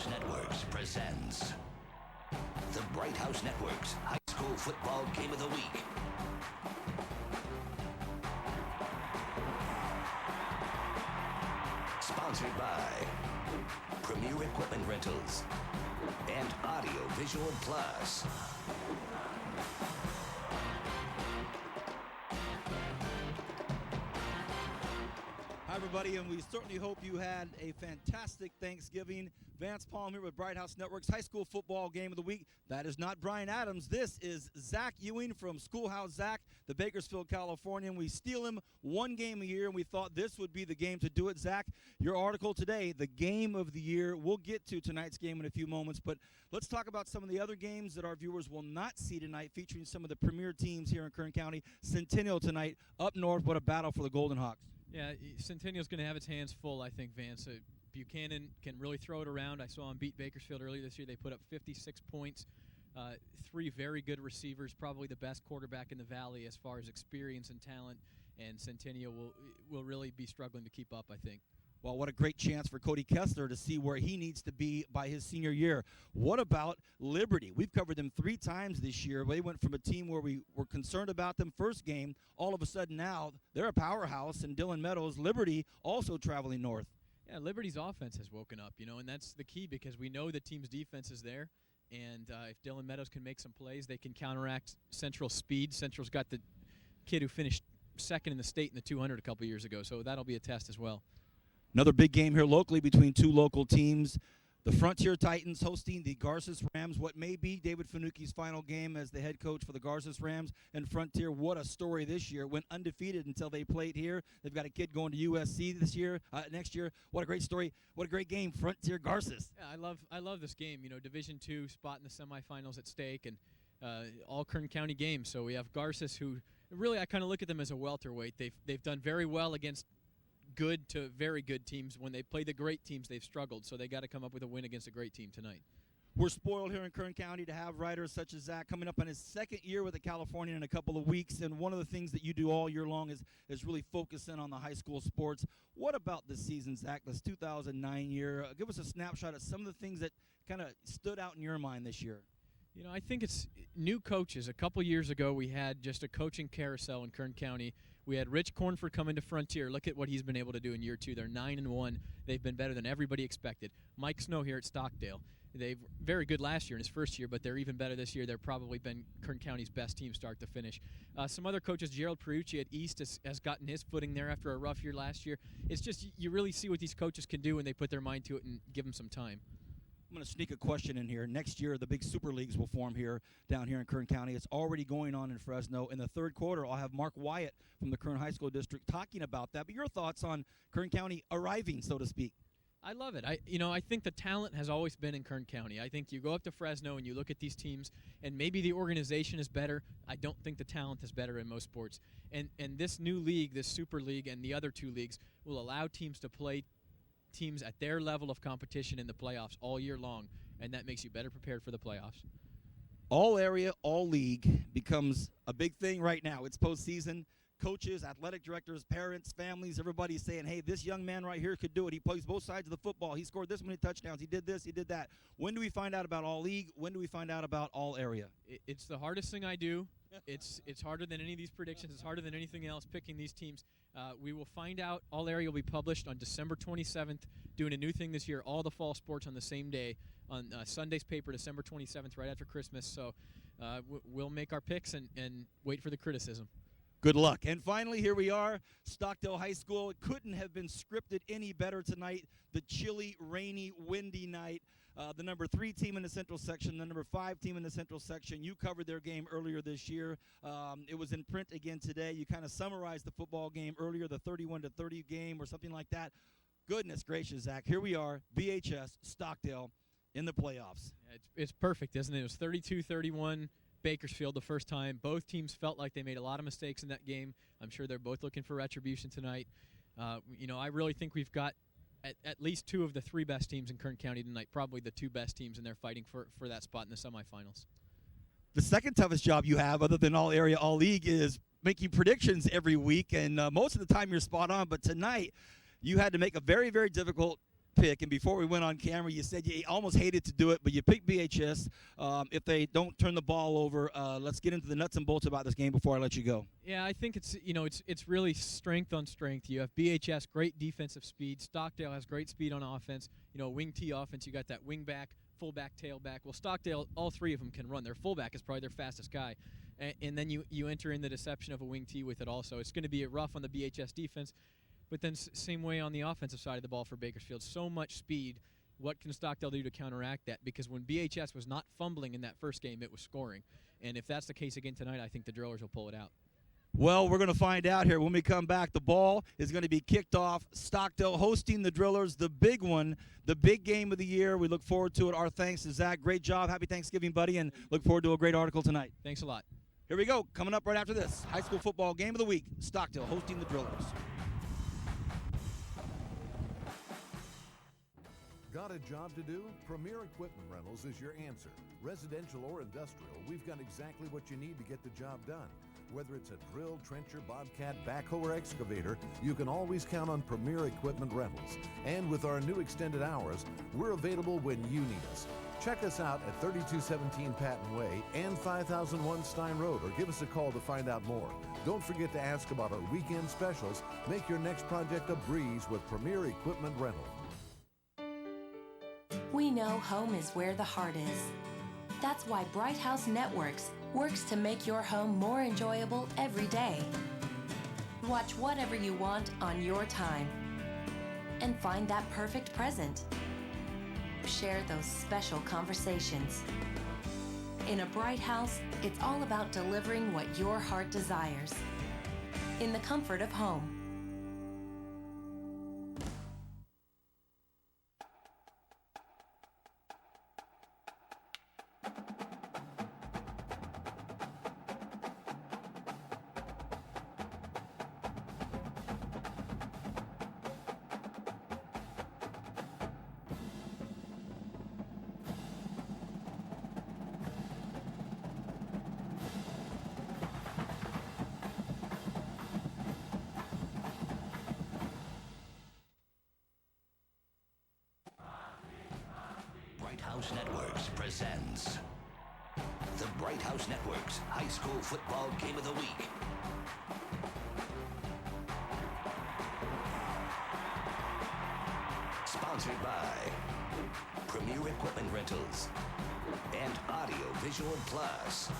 House Networks presents the Bright House Networks High School Football Game of the Week. Sponsored by Premier Equipment Rentals and Audio Visual Plus. Hi, everybody, and we certainly hope you had a fantastic Thanksgiving. Vance Palm here with Bright House Network's High School Football Game of the Week. That is not Brian Adams. This is Zach Ewing from Schoolhouse Zach, the Bakersfield, Californian. We steal him one game a year, and we thought this would be the game to do it. Zach, your article today, the Game of the Year. We'll get to tonight's game in a few moments, but let's talk about some of the other games that our viewers will not see tonight, featuring some of the premier teams here in Kern County. Centennial tonight, up north. What a battle for the Golden Hawks. Yeah, Centennial's going to have its hands full, I think, Vance. Buchanan can really throw it around. I saw him beat Bakersfield earlier this year. They put up 56 points, three very good receivers, probably the best quarterback in the Valley as far as experience and talent, and Centennial will really be struggling to keep up, I think. Well, what a great chance for Cody Kessler to see where he needs to be by his senior year. What about Liberty? We've covered them 3 times this year. They went from a team where we were concerned about them first game. All of a sudden now they're a powerhouse in Dillon Meadows. Liberty also traveling north. Yeah, Liberty's offense has woken up, and that's the key because we know the team's defense is there. And if Dillon Meadows can make some plays, they can counteract Central's speed. Central's got the kid who finished second in the state in the 200 a couple years ago, so that'll be a test as well. Another big game here locally between 2 local teams. The Frontier Titans hosting the Garces Rams, what may be David Finucchi's final game as the head coach for the Garces Rams. And Frontier, what a story this year. Went undefeated until they played here. They've got a kid going to USC next year. What a great story. What a great game, Frontier Garces. Yeah, I love this game. Division II spot in the semifinals at stake, and all Kern County games. So we have Garces, who really I kind of look at them as a welterweight. They've done very well against good to very good teams. When they play the great teams, they've struggled, so they got to come up with a win against a great team tonight. We're spoiled here in Kern County to have writers such as Zach coming up on his 2nd year with the Californian in a couple of weeks, and one of the things that you do all year long is really focus in on the high school sports. What about this season, Zach, this 2009 year? Give us a snapshot of some of the things that kind of stood out in your mind this year. I think it's new coaches. A couple years ago, we had just a coaching carousel in Kern County. We had Rich Cornford coming to Frontier. Look at what he's been able to do in year 2. They're 9-1. They've been better than everybody expected. Mike Snow here at Stockdale. They were very good last year in his first year, but they're even better this year. They've probably been Kern County's best team start to finish. Some other coaches, Gerald Perucci at East has gotten his footing there after a rough year last year. It's just you really see what these coaches can do when they put their mind to it and give them some time. I'm going to sneak a question in here. Next year, the big super leagues will form down here in Kern County. It's already going on in Fresno. In the 3rd quarter, I'll have Mark Wyatt from the Kern High School District talking about that. But your thoughts on Kern County arriving, so to speak? I love it. I think the talent has always been in Kern County. I think you go up to Fresno and you look at these teams, and maybe the organization is better. I don't think the talent is better in most sports. And this new league, this super league, and the other 2 leagues will allow teams to play teams at their level of competition in the playoffs all year long, and that makes you better prepared for the playoffs. All area, all league becomes a big thing right now. It's postseason. Coaches, athletic directors, parents, families, everybody's saying, hey, this young man right here could do it. He plays both sides of the football. He scored this many touchdowns. He did this. He did that. When do we find out about all league? When do we find out about all area? It's the hardest thing I do. It's harder than any of these predictions. It's harder than anything else, picking these teams. We will find out. All area will be published on December 27th, doing a new thing this year, all the fall sports on the same day, on Sunday's paper, December 27th, right after Christmas. So we'll make our picks and wait for the criticism. Good luck. And finally, here we are, Stockdale High School. It couldn't have been scripted any better tonight. The chilly, rainy, windy night. The number 3 team in the Central Section, the number 5 team in the Central Section. You covered their game earlier this year. It was in print again today. You kind of summarized the football game earlier, the 31-30 game or something like that. Goodness gracious, Zach. Here we are, BHS, Stockdale in the playoffs. Yeah, it's perfect, isn't it? It was 32-31. Bakersfield the first time. Both teams felt like they made a lot of mistakes in that game. I'm sure they're both looking for retribution tonight. I really think we've got at least 2 of the 3 best teams in Kern County tonight, probably the 2 best teams, and they're fighting for that spot in the semifinals. The second toughest job you have, other than all area, all league, is making predictions every week, and most of the time you're spot on, but tonight you had to make a very, very difficult pick, and before we went on camera, you said you almost hated to do it, but you picked BHS. If they don't turn the ball over, let's get into the nuts and bolts about this game before I let you go. Yeah, I think it's really strength on strength. You have BHS, great defensive speed. Stockdale has great speed on offense. Wing T offense, you got that wing back, fullback, tailback. Well, Stockdale, all three of them can run. Their fullback is probably their fastest guy. And then you enter in the deception of a wing T with it also. It's going to be rough on the BHS defense, but then same way on the offensive side of the ball for Bakersfield. So much speed. What can Stockdale do to counteract that? Because when BHS was not fumbling in that first game, it was scoring. And if that's the case again tonight, I think the Drillers will pull it out. Well, we're going to find out here when we come back. The ball is going to be kicked off. Stockdale hosting the Drillers, the big one, the big game of the year. We look forward to it. Our thanks to Zach. Great job. Happy Thanksgiving, buddy, and look forward to a great article tonight. Thanks a lot. Here we go. Coming up right after this, high school football game of the week. Stockdale hosting the Drillers. Got a job to do? Premier Equipment Rentals is your answer. Residential or industrial, we've got exactly what you need to get the job done. Whether it's a drill, trencher, bobcat, backhoe, or excavator, you can always count on Premier Equipment Rentals. And with our new extended hours, we're available when you need us. Check us out at 3217 Patton Way and 5001 Stein Road, or give us a call to find out more. Don't forget to ask about our weekend specials. Make your next project a breeze with Premier Equipment Rental. We know home is where the heart is. That's why Bright House Networks works to make your home more enjoyable every day. Watch whatever you want on your time and find that perfect present. Share those special conversations. In a Bright House, it's all about delivering what your heart desires in the comfort of home. Bright House Networks presents the Bright House Networks High School Football Game of the Week. Sponsored by Premier Equipment Rentals and Audio Visual Plus.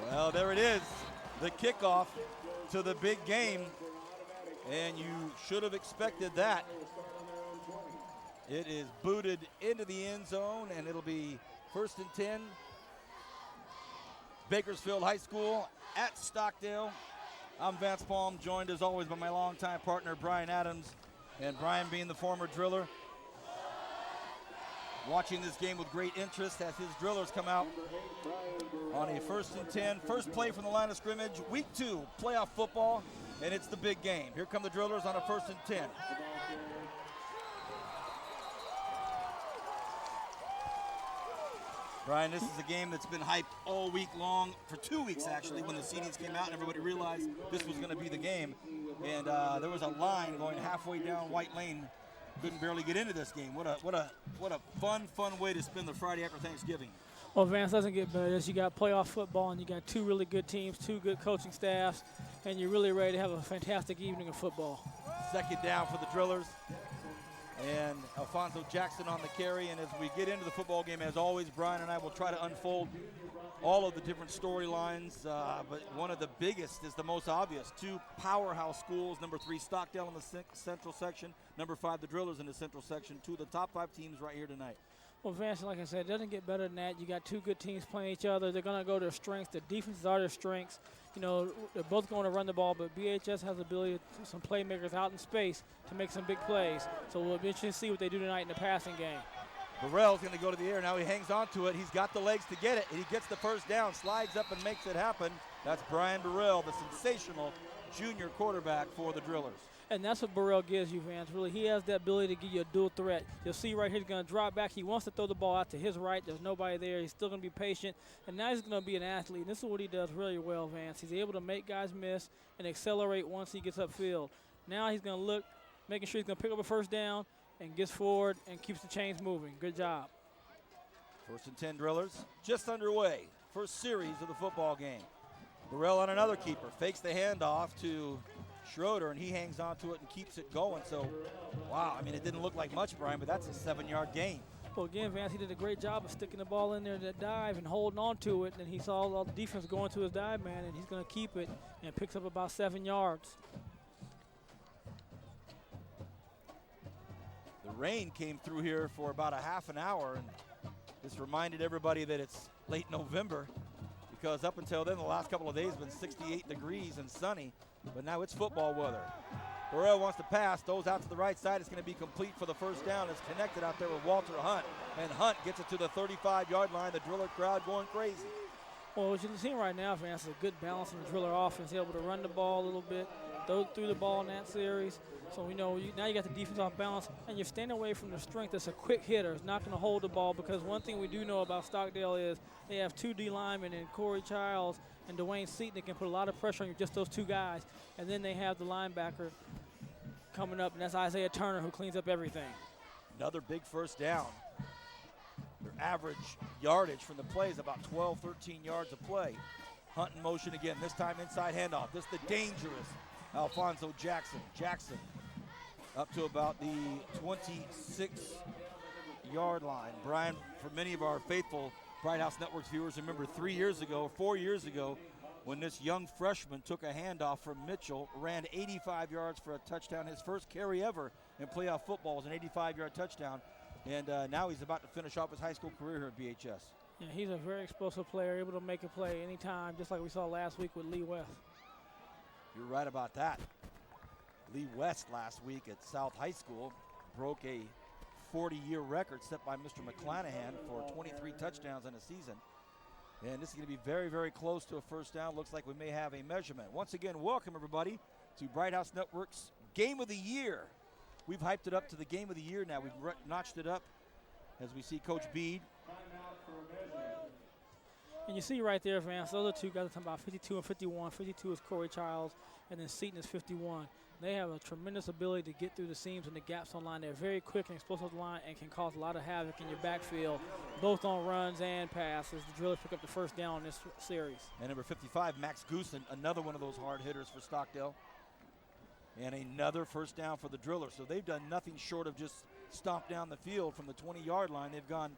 Well, there it is, the kickoff to the big game, and you should have expected that. It is booted into the end zone, and it'll be 1st and 10. Bakersfield High School at Stockdale. I'm Vance Palm, joined as always by my longtime partner, Brian Adams. And Brian, being the former driller, watching this game with great interest as his drillers come out on a 1st and 10. First play from the line of scrimmage, week 2, playoff football, and it's the big game. Here come the drillers on a 1st and 10. Brian, this is a game that's been hyped all week long, for 2 weeks actually, when the seedings came out and everybody realized this was going to be the game. And there was a line going halfway down White Lane. Couldn't barely get into this game. What a fun way to spend the Friday after Thanksgiving. Well, Vance, doesn't get better. You got playoff football, and you got 2 really good teams, 2 good coaching staffs, and you're really ready to have a fantastic evening of football. Second down for the drillers. And Alfonso Jackson on the carry. And as we get into the football game, as always, Brian and I will try to unfold all of the different storylines. But one of the biggest is the most obvious. 2 powerhouse schools, number 3 Stockdale in the central section, number 5 the Drillers in the central section. 2 of the top 5 teams right here tonight. Well, Vance, like I said, it doesn't get better than that. You got 2 good teams playing each other. They're going to go to their strengths. The defenses are their strengths. You know, they're both going to run the ball, but BHS has the ability to some playmakers out in space to make some big plays. So we'll be interested to see what they do tonight in the passing game. Burrell's going to go to the air. Now he hangs on to it. He's got the legs to get it, and he gets the first down, slides up and makes it happen. That's Brian Burrell, the sensational junior quarterback for the Drillers. And that's what Burrell gives you, Vance. Really, he has the ability to give you a dual threat. You'll see right here, he's going to drop back. He wants to throw the ball out to his right. There's nobody there. He's still going to be patient. And now he's going to be an athlete. And this is what he does really well, Vance. He's able to make guys miss and accelerate once he gets upfield. Now he's going to look, making sure he's going to pick up a first down and gets forward and keeps the chains moving. Good job. 1st and 10 Drillers just underway. First series of the football game. Burrell on another keeper. Fakes the handoff to Schroeder, and he hangs on to it and keeps it going. So, wow, I mean, it didn't look like much, Brian, but that's a 7-yard gain. Well, again, Vance, he did a great job of sticking the ball in there that dive and holding on to it. And he saw all the defense going to his dive man, and he's going to keep it and picks up about 7 yards. The rain came through here for about a half an hour, and this reminded everybody that it's late November, because up until then, the last couple of days have been 68 degrees and sunny, but now it's football weather. Burrell wants to pass, throws out to the right side. It's going to be complete for the first down. It's connected out there with Walter Hunt, and Hunt gets it to the 35-yard line. The Driller crowd going crazy. Well, what you're seeing right now, Vance, is a good balance in the Driller offense. Able to run the ball a little bit, threw the ball in that series. So we know now you got the defense off balance, and you're staying away from the strength that's a quick hitter. It's not going to hold the ball, because one thing we do know about Stockdale is they have 2 D linemen in Corey Childs and Dwayne Seaton that can put a lot of pressure on you, just those 2 guys. And then they have the linebacker coming up, and that's Isaiah Turner, who cleans up everything. Another big first down. Their average yardage from the play is about 12, 13 yards a play. Hunt in motion again, this time inside handoff. This is the dangerous Alfonso Jackson. Jackson up to about the 26-yard line. Brian, for many of our faithful Bright House Networks viewers, remember 4 years ago, when this young freshman took a handoff from Mitchell, ran 85 yards for a touchdown. His first carry ever in playoff football was an 85-yard touchdown. And now he's about to finish off his high school career here at BHS. Yeah, he's a very explosive player, able to make a play anytime, just like we saw last week with Lee West. You're right about that. Lee West last week at South High School broke a 40-year record set by Mr. McClanahan for 23 touchdowns in a season. And this is going to be very, very close to a first down. Looks like we may have a measurement. Once again, welcome everybody to Bright House Network's Game of the Year. We've hyped it up to the Game of the Year now. We've notched it up as we see Coach Bede. And you see right there, Vance, those are 2 guys are talking about 52 and 51. 52 is Corey Childs, and then Seaton is 51. They have a tremendous ability to get through the seams and the gaps on line. They're very quick and explosive line and can cause a lot of havoc in your backfield, both on runs and passes. The Drillers pick up the first down in this series. And number 55, Max Goosen, another one of those hard hitters for Stockdale. And another first down for the Drillers. So they've done nothing short of just stomp down the field from the 20-yard line. They've gone,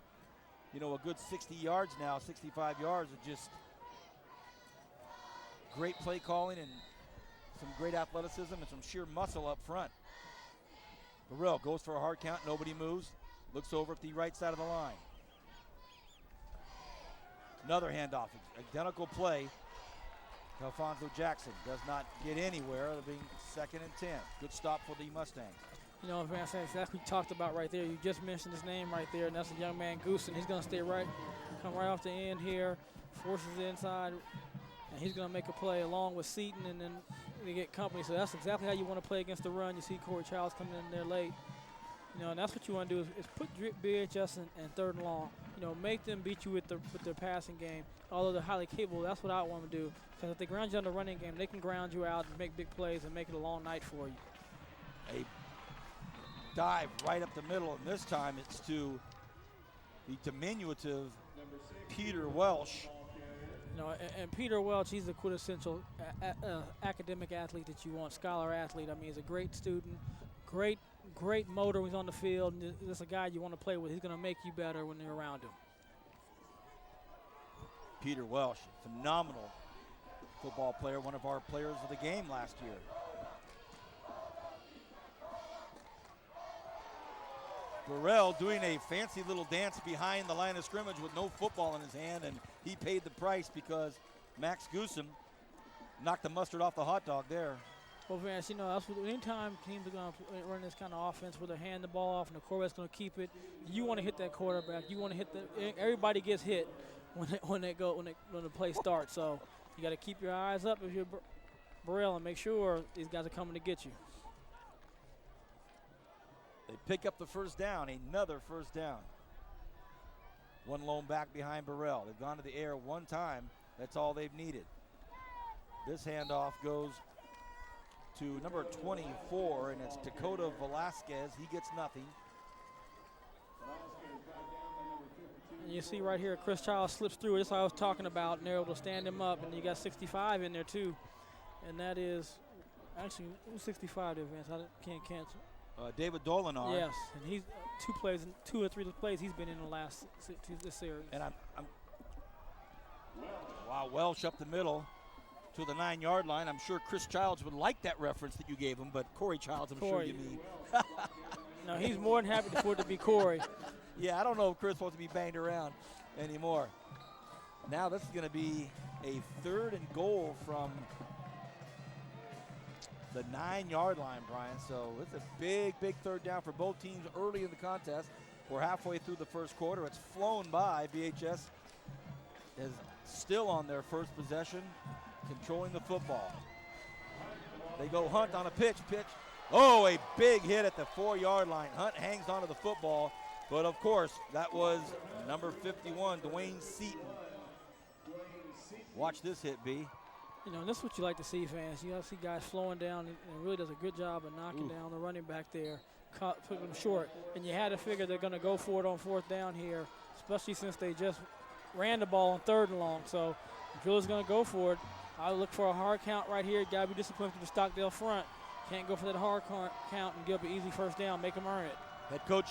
you know, a good 60 yards now, 65 yards of just great play calling and some great athleticism and some sheer muscle up front. Burrell goes for a hard count, nobody moves. Looks over at the right side of the line. Another handoff, identical play. Alfonso Jackson does not get anywhere. It'll be 2nd and 10. Good stop for the Mustangs. You know, Vance, that's exactly what we talked about right there. You just mentioned his name right there, and that's the young man Goosen. He's going to stay right, come right off the end here, forces it inside, and he's going to make a play along with Seaton, and then they get company. So that's exactly how you want to play against the run. You see Corey Childs coming in there late. You know, and that's what you want to do is put BHS in 3rd and long. You know, make them beat you with their passing game. Although they're highly capable, that's what I want to do. Because if they ground you on the running game, they can ground you out and make big plays and make it a long night for you. A dive right up the middle, and this time it's to the diminutive Peter Welsh. You know, and Peter Welch, he's a quintessential academic athlete that you want, scholar athlete. I mean, he's a great student, great motor when he's on the field. And this is a guy you want to play with. He's going to make you better when you're around him. Peter Welsh, phenomenal football player, one of our players of the game last year. Burrell doing a fancy little dance behind the line of scrimmage with no football in his hand, and he paid the price because Max Goosen knocked the mustard off the hot dog there. Well, Vance, you know, that's what, anytime teams are going to run this kind of offense where they hand the ball off and the quarterback's going to keep it, you want to hit that quarterback. You want to hit everybody gets hit when the play starts. So You got to keep your eyes up if you're Burrell and make sure these guys are coming to get you. They pick up the first down, another first down. One lone back behind Burrell. They've gone to the air one time. That's all they've needed. This handoff goes to number 24, and it's Dakota Velasquez. He gets nothing. And you see right here, Chris Childs slips through. This is what I was talking about, and they're able to stand him up. And you got 65 in there too, and that is actually who's 65 there, Vince? I can't cancel. David Dolinar. Yes, and he's two or three plays he's been in the last this series. And I'm wow, Welsh up the middle to the 9-yard line. I'm sure Chris Childs would like that reference that you gave him, but Corey Childs, I'm sure you mean. No, he's more than happy for it to be Corey. Yeah, I don't know if Chris wants to be banged around anymore. Now this is going to be a 3rd and goal from the 9-yard line, Brian. So it's a big, big 3rd down for both teams early in the contest. We're halfway through the first quarter. It's flown by. VHS is still on their first possession, controlling the football. They go Hunt on a pitch. Oh, a big hit at the 4-yard line. Hunt hangs onto the football, but of course, that was number 51, Dwayne Seaton. Watch this hit, B. You know, this is what you like to see, fans. You have to see guys flowing down, and really does a good job of knocking down the running back there, putting them short. And you had to figure they're going to go for it on 4th down here, especially since they just ran the ball on 3rd and long. So the Drillers going to go for it. I look for a hard count right here. Got to be disciplined to the Stockdale front. Can't go for that hard count and give up an easy 1st down. Make them earn it. Head coach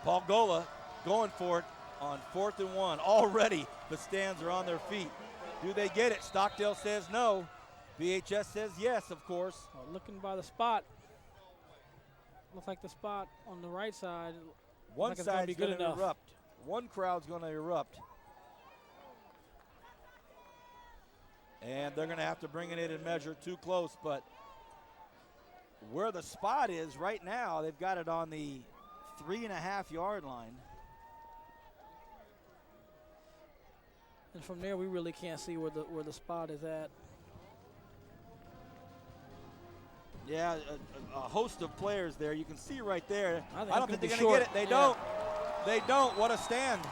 Paul Gola going for it on 4th and 1. Already the stands are on their feet. Do they get it? Stockdale says no. VHS says yes, of course. Well, looking by the spot. Looks like the spot on the right side. One like side's going to erupt. One crowd's going to erupt. And they're going to have to bring it in and measure. Too close, but where the spot is right now, they've got it on the 3.5-yard line. And from there, we really can't see where the spot is at. Yeah, a host of players there. You can see right there. I don't think they're going to get it. They yeah. don't. They don't. What a stand.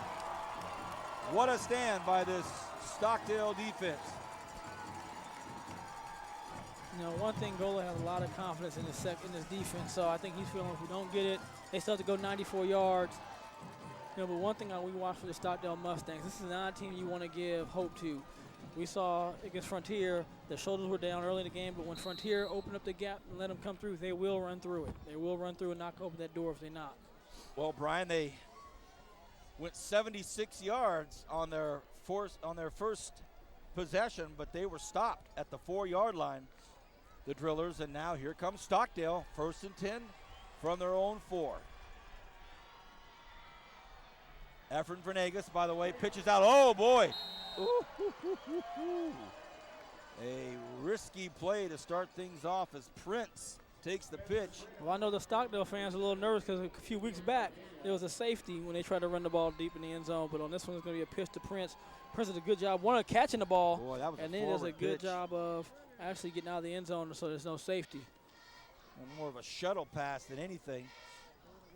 What a stand by this Stockdale defense. You know, one thing, Gola has a lot of confidence in this defense, so I think he's feeling if we don't get it, they still have to go 94 yards. You know, but one thing we watch for the Stockdale Mustangs, this is not a team you want to give hope to. We saw against Frontier, their shoulders were down early in the game, but when Frontier opened up the gap and let them come through, they will run through it. They will run through and knock open that door if they knock. Well, Brian, they went 76 yards on their first possession, but they were stopped at the 4-yard line, the Drillers, and now here comes Stockdale, 1st and 10 from their own 4. Efren Vernegas, by the way, pitches out. Oh, boy. A risky play to start things off as Prince takes the pitch. Well, I know the Stockdale fans are a little nervous because a few weeks back there was a safety when they tried to run the ball deep in the end zone, but on this one it's going to be a pitch to Prince. Prince does a good job, one of catching the ball, boy, that was and then does a good job of actually getting out of the end zone so there's no safety. And more of a shuttle pass than anything.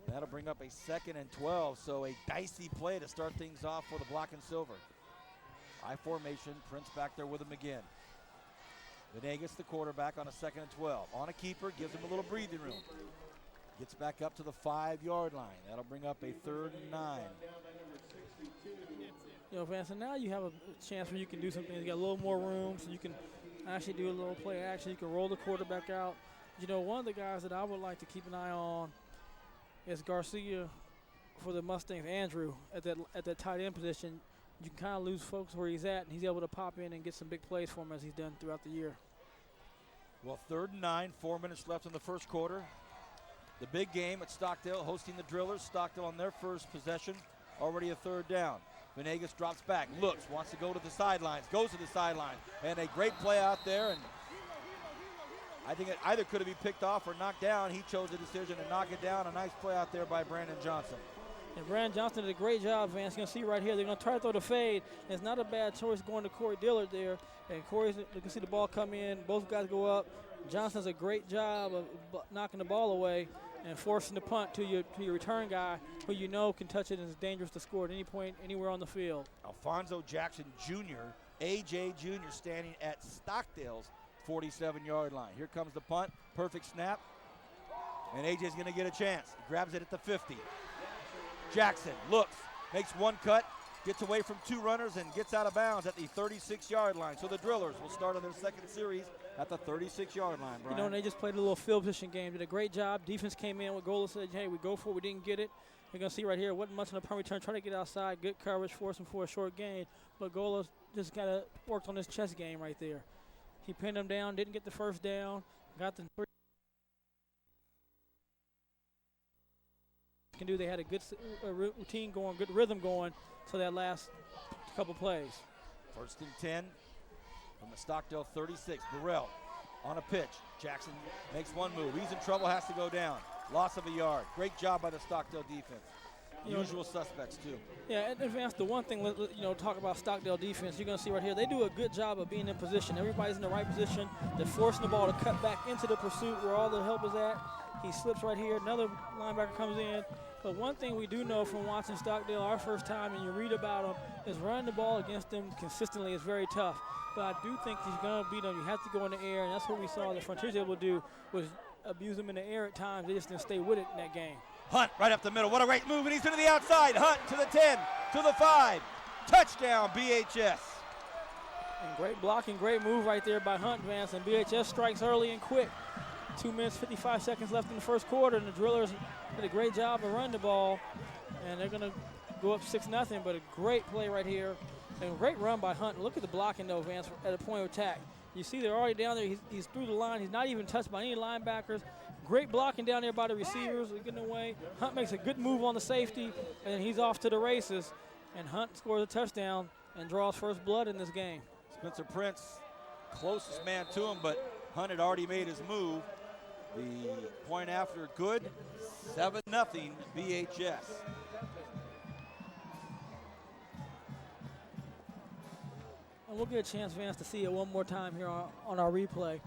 That'll bring up a 2nd and 12, so a dicey play to start things off for the Black and Silver. High formation, Prince back there with him again. Venegas, the quarterback, on a 2nd and 12. On a keeper, gives him a little breathing room. Gets back up to the 5-yard line. That'll bring up a 3rd and 9. You know, Vance, and now you have a chance where you can do something. You got a little more room, so you can actually do a little play action. You can roll the quarterback out. You know, one of the guys that I would like to keep an eye on is Garcia for the Mustangs. Andrew at that tight end position. You can kind of lose folks where he's at, and he's able to pop in and get some big plays for him as he's done throughout the year. Well, 3rd and 9, 4 minutes left in the first quarter. The big game at Stockdale hosting the Drillers. Stockdale on their first possession, already a 3rd down. Venegas drops back, looks, wants to go to the sidelines, goes to the sideline, and a great play out there. And I think it either could have been picked off or knocked down. He chose the decision to knock it down. A nice play out there by Brandon Johnson. And Brandon Johnson did a great job, Vance. You're going to see right here, they're going to try to throw the fade. And it's not a bad choice going to Corey Dillard there. And Corey's, you can see the ball come in. Both guys go up. Johnson does a great job of knocking the ball away and forcing the punt to your return guy, who you know can touch it and is dangerous to score at any point, anywhere on the field. Alfonso Jackson Jr., AJ Jr. standing at Stockdale's 47-yard line. Here comes the punt. Perfect snap. And AJ's going to get a chance. He grabs it at the 50. Jackson looks, makes one cut, gets away from two runners, and gets out of bounds at the 36-yard line. So the Drillers will start on their second series at the 36-yard line, Brian. You know, and they just played a little field position game. Did a great job. Defense came in with goal and said, hey, we go for it. We didn't get it. You're going to see right here, wasn't much on the punt return. Try to get outside. Good coverage, forcing for a short gain. But Gola just kind of worked on his chess game right there. He pinned him down, didn't get the first down, got the three. Can do. They had a good routine going, good rhythm going, so that last couple plays. 1st and 10 from the Stockdale 36. Burrell on a pitch. Jackson makes one move. He's in trouble, has to go down. Loss of a yard. Great job by the Stockdale defense. Usual suspects, too. Yeah, and Vance, the one thing, talk about Stockdale defense, you're going to see right here, they do a good job of being in position. Everybody's in the right position. They're forcing the ball to cut back into the pursuit where all the help is at. He slips right here. Another linebacker comes in. But one thing we do know from watching Stockdale our first time, and you read about them, is running the ball against them consistently is very tough. But I do think he's going to beat them. You have to go in the air, and that's what we saw the Frontiers able to do, was abuse them in the air at times. They just didn't stay with it in that game. Hunt right up the middle. What a great move, and he's into the outside. Hunt to the 10, to the 5. Touchdown, BHS. And great blocking, great move right there by Hunt, Vance. And BHS strikes early and quick. 2 minutes, 55 seconds left in the first quarter, and the Drillers did a great job of running the ball. And they're going to go up 6-0, but a great play right here. And a great run by Hunt. Look at the blocking, though, Vance, at a point of attack. You see they're already down there. He's through the line. He's not even touched by any linebackers. Great blocking down there by the receivers. They're getting away. Hunt makes a good move on the safety, and he's off to the races. And Hunt scores a touchdown and draws first blood in this game. Spencer Prince, closest man to him, but Hunt had already made his move. The point after good, 7-0 BHS. And we'll get a chance, Vance, to see it one more time here on our replay.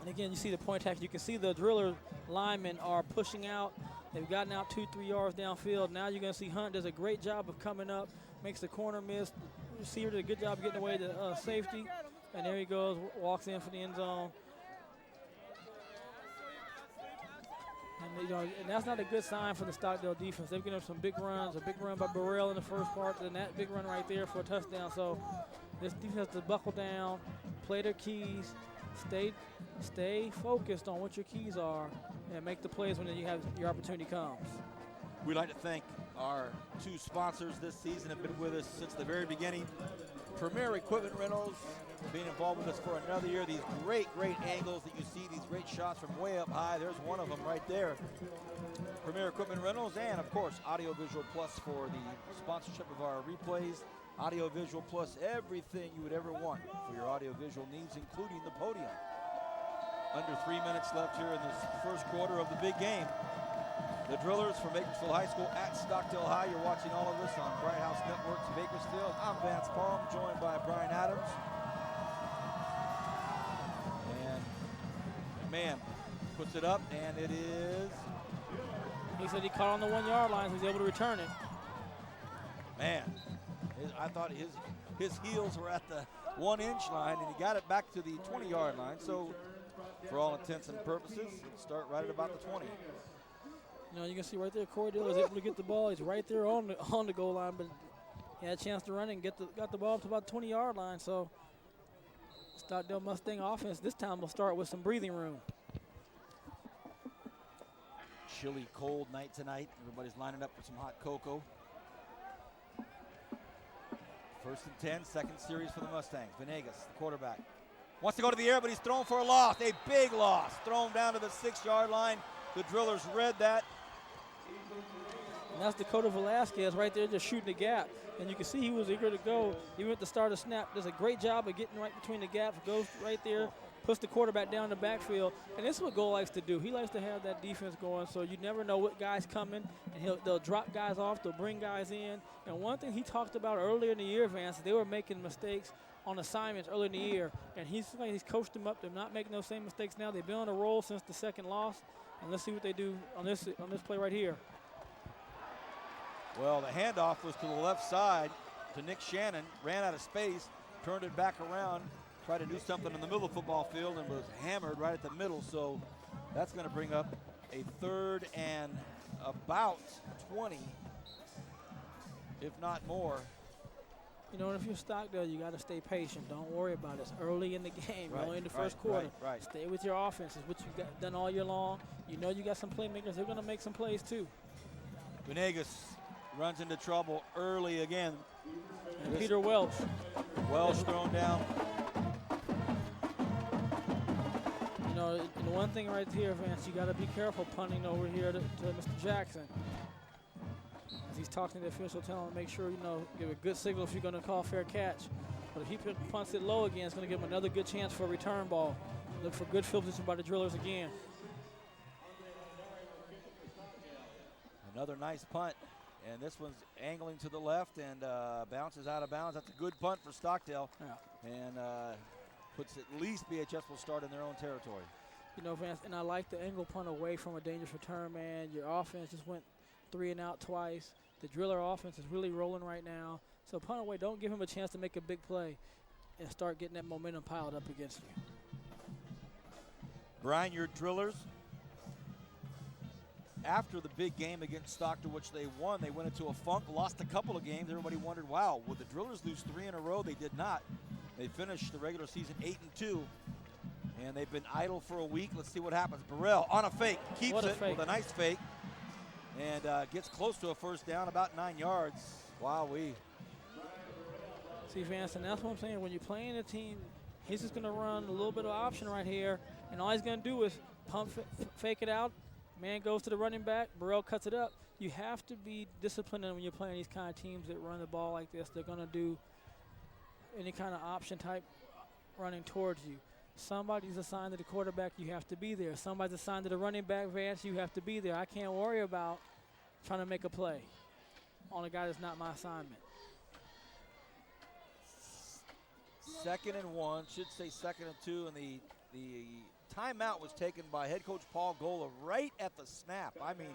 And again, you see the point attack. You can see the Driller linemen are pushing out. They've gotten out 2-3 yards downfield. Now you're going to see Hunt does a great job of coming up, makes the corner miss. The receiver did a good job of getting away to safety. And there he goes, walks in for the end zone. And, and that's not a good sign for the Stockdale defense. They've given up some big runs, a big run by Burrell in the first part, and that big run right there for a touchdown. So this defense has to buckle down, play their keys, stay focused on what your keys are, and make the plays when you have your opportunity comes. We'd like to thank our two sponsors this season, have been with us since the very beginning. Premier Equipment Rentals, being involved with us for another year. These great angles that you see, these great shots from way up high. There's one of them right there. Premier Equipment Rentals, and of course, Audio Visual Plus for the sponsorship of our replays. Audio Visual Plus, everything you would ever want for your audio visual needs, including the podium. Under 3 minutes left here in this first quarter of the big game. The Drillers from Bakersfield High School at Stockdale High. You're watching all of this on Bright House Networks Bakersfield. I'm Vance Palm, joined by Brian Adams. And man puts it up, and it is. He said he caught on the 1 yard line, so he's able to return it. Man, I thought his heels were at the 1 inch line, and he got it back to the 20 yard line. So for all intents and purposes, it'll start right at about the 20. You know, you can see right there, Corey Dillard is able to get the ball. He's right there on the goal line, but he had a chance to run and got the ball up to about the 20-yard line. So Stockdale Mustang offense this time will start with some breathing room. Chilly, cold night tonight. Everybody's lining up for some hot cocoa. 1st and 10, second series for the Mustangs. Venegas, the quarterback, wants to go to the air, but he's thrown for a loss, a big loss. Thrown down to the 6-yard line. The Drillers read that. And that's Dakota Velasquez right there just shooting the gap. And you can see he was eager to go. Even at the start of snap, does a great job of getting right between the gaps. Goes right there, puts the quarterback down in the backfield. And this is what Goal likes to do. He likes to have that defense going, so you never know what guy's coming, and they'll drop guys off, they'll bring guys in. And one thing he talked about earlier in the year, Vance, they were making mistakes on assignments early in the year, and he's coached them up. They're not making those same mistakes now. They've been on a roll since the second loss, and let's see what they do on this play right here. Well, the handoff was to the left side to Nick Shannon, ran out of space, turned it back around, tried to do something in the middle of the football field, and was hammered right at the middle. So that's going to bring up a 3rd and about 20, if not more. You know, if you're Stockdale, you got to stay patient. Don't worry about it. It's early in the game, Right, only in the first quarter. Right. Stay with your offense. It's what you got done all year long. You know you got some playmakers. They're going to make some plays too. Venegas runs into trouble early again. And Peter Welch. Welch thrown down. You know, and one thing right here, Vance, you got to be careful punting over here to Mr. Jackson. As he's talking to the official, telling him to make sure, give a good signal if you're going to call fair catch. But if he punts it low again, it's going to give him another good chance for a return ball. Look for good field position by the Drillers again. Another nice punt, and this one's angling to the left and bounces out of bounds. That's a good punt for Stockdale, and puts at least BHS will start in their own territory. You know, Vance, and I like the angle punt away from a dangerous return man. Your offense just went 3 and out twice. The Driller offense is really rolling right now. So punt away, don't give him a chance to make a big play and start getting that momentum piled up against you. Brian, your Drillers, after the big game against Stockton, which they won, they went into a funk, lost a couple of games. Everybody wondered, wow, would the Drillers lose 3 in a row? They did not. They finished the regular season 8-2, and they've been idle for a week. Let's see what happens. Burrell on a fake, keeps it with a nice fake, and gets close to a first down, about 9 yards. Wowee. See, Vance, and that's what I'm saying. When you're playing a team, he's just going to run a little bit of option right here, and all he's going to do is pump, fake it out. Man goes to the running back. Burrell cuts it up. You have to be disciplined when you're playing these kind of teams that run the ball like this. They're going to do any kind of option type running towards you. Somebody's assigned to the quarterback, you have to be there. Somebody's assigned to the running back, Vance, you have to be there. I can't worry about trying to make a play on a guy that's not my assignment. 2nd and 1, should say 2nd and 2, and the timeout was taken by head coach Paul Gola right at the snap. I mean,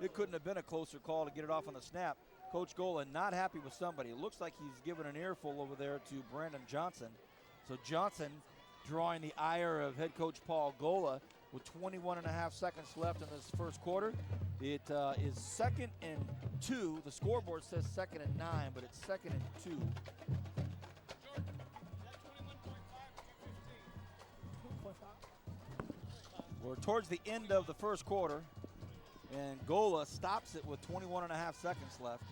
it couldn't have been a closer call to get it off on the snap. Coach Gola not happy with somebody. It looks like he's given an earful over there to Brandon Johnson. So Johnson drawing the ire of head coach Paul Gola with 21.5 seconds left in this first quarter. It is 2nd and 2. The scoreboard says 2nd and 9, but it's 2nd and 2. We're towards the end of the first quarter, and Gola stops it with 21.5 seconds left.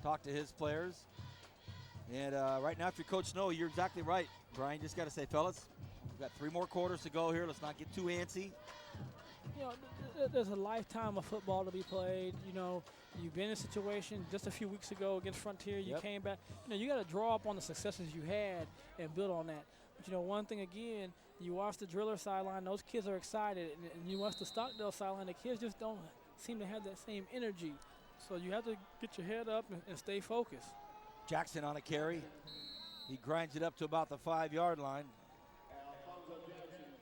Talk to his players. And right now, if you're Coach Snow, you're exactly right, Brian. You just got to say, fellas, we've got 3 more quarters to go here. Let's not get too antsy. You know, there's a lifetime of football to be played. You know, you've been in a situation just a few weeks ago against Frontier. You came back. You know, you got to draw up on the successes you had and build on that. But, you know, one thing again, you watch the Driller sideline, those kids are excited. And you watch the Stockdale sideline, the kids just don't seem to have that same energy. So you have to get your head up and stay focused. Jackson on a carry. He grinds it up to about the 5-yard line.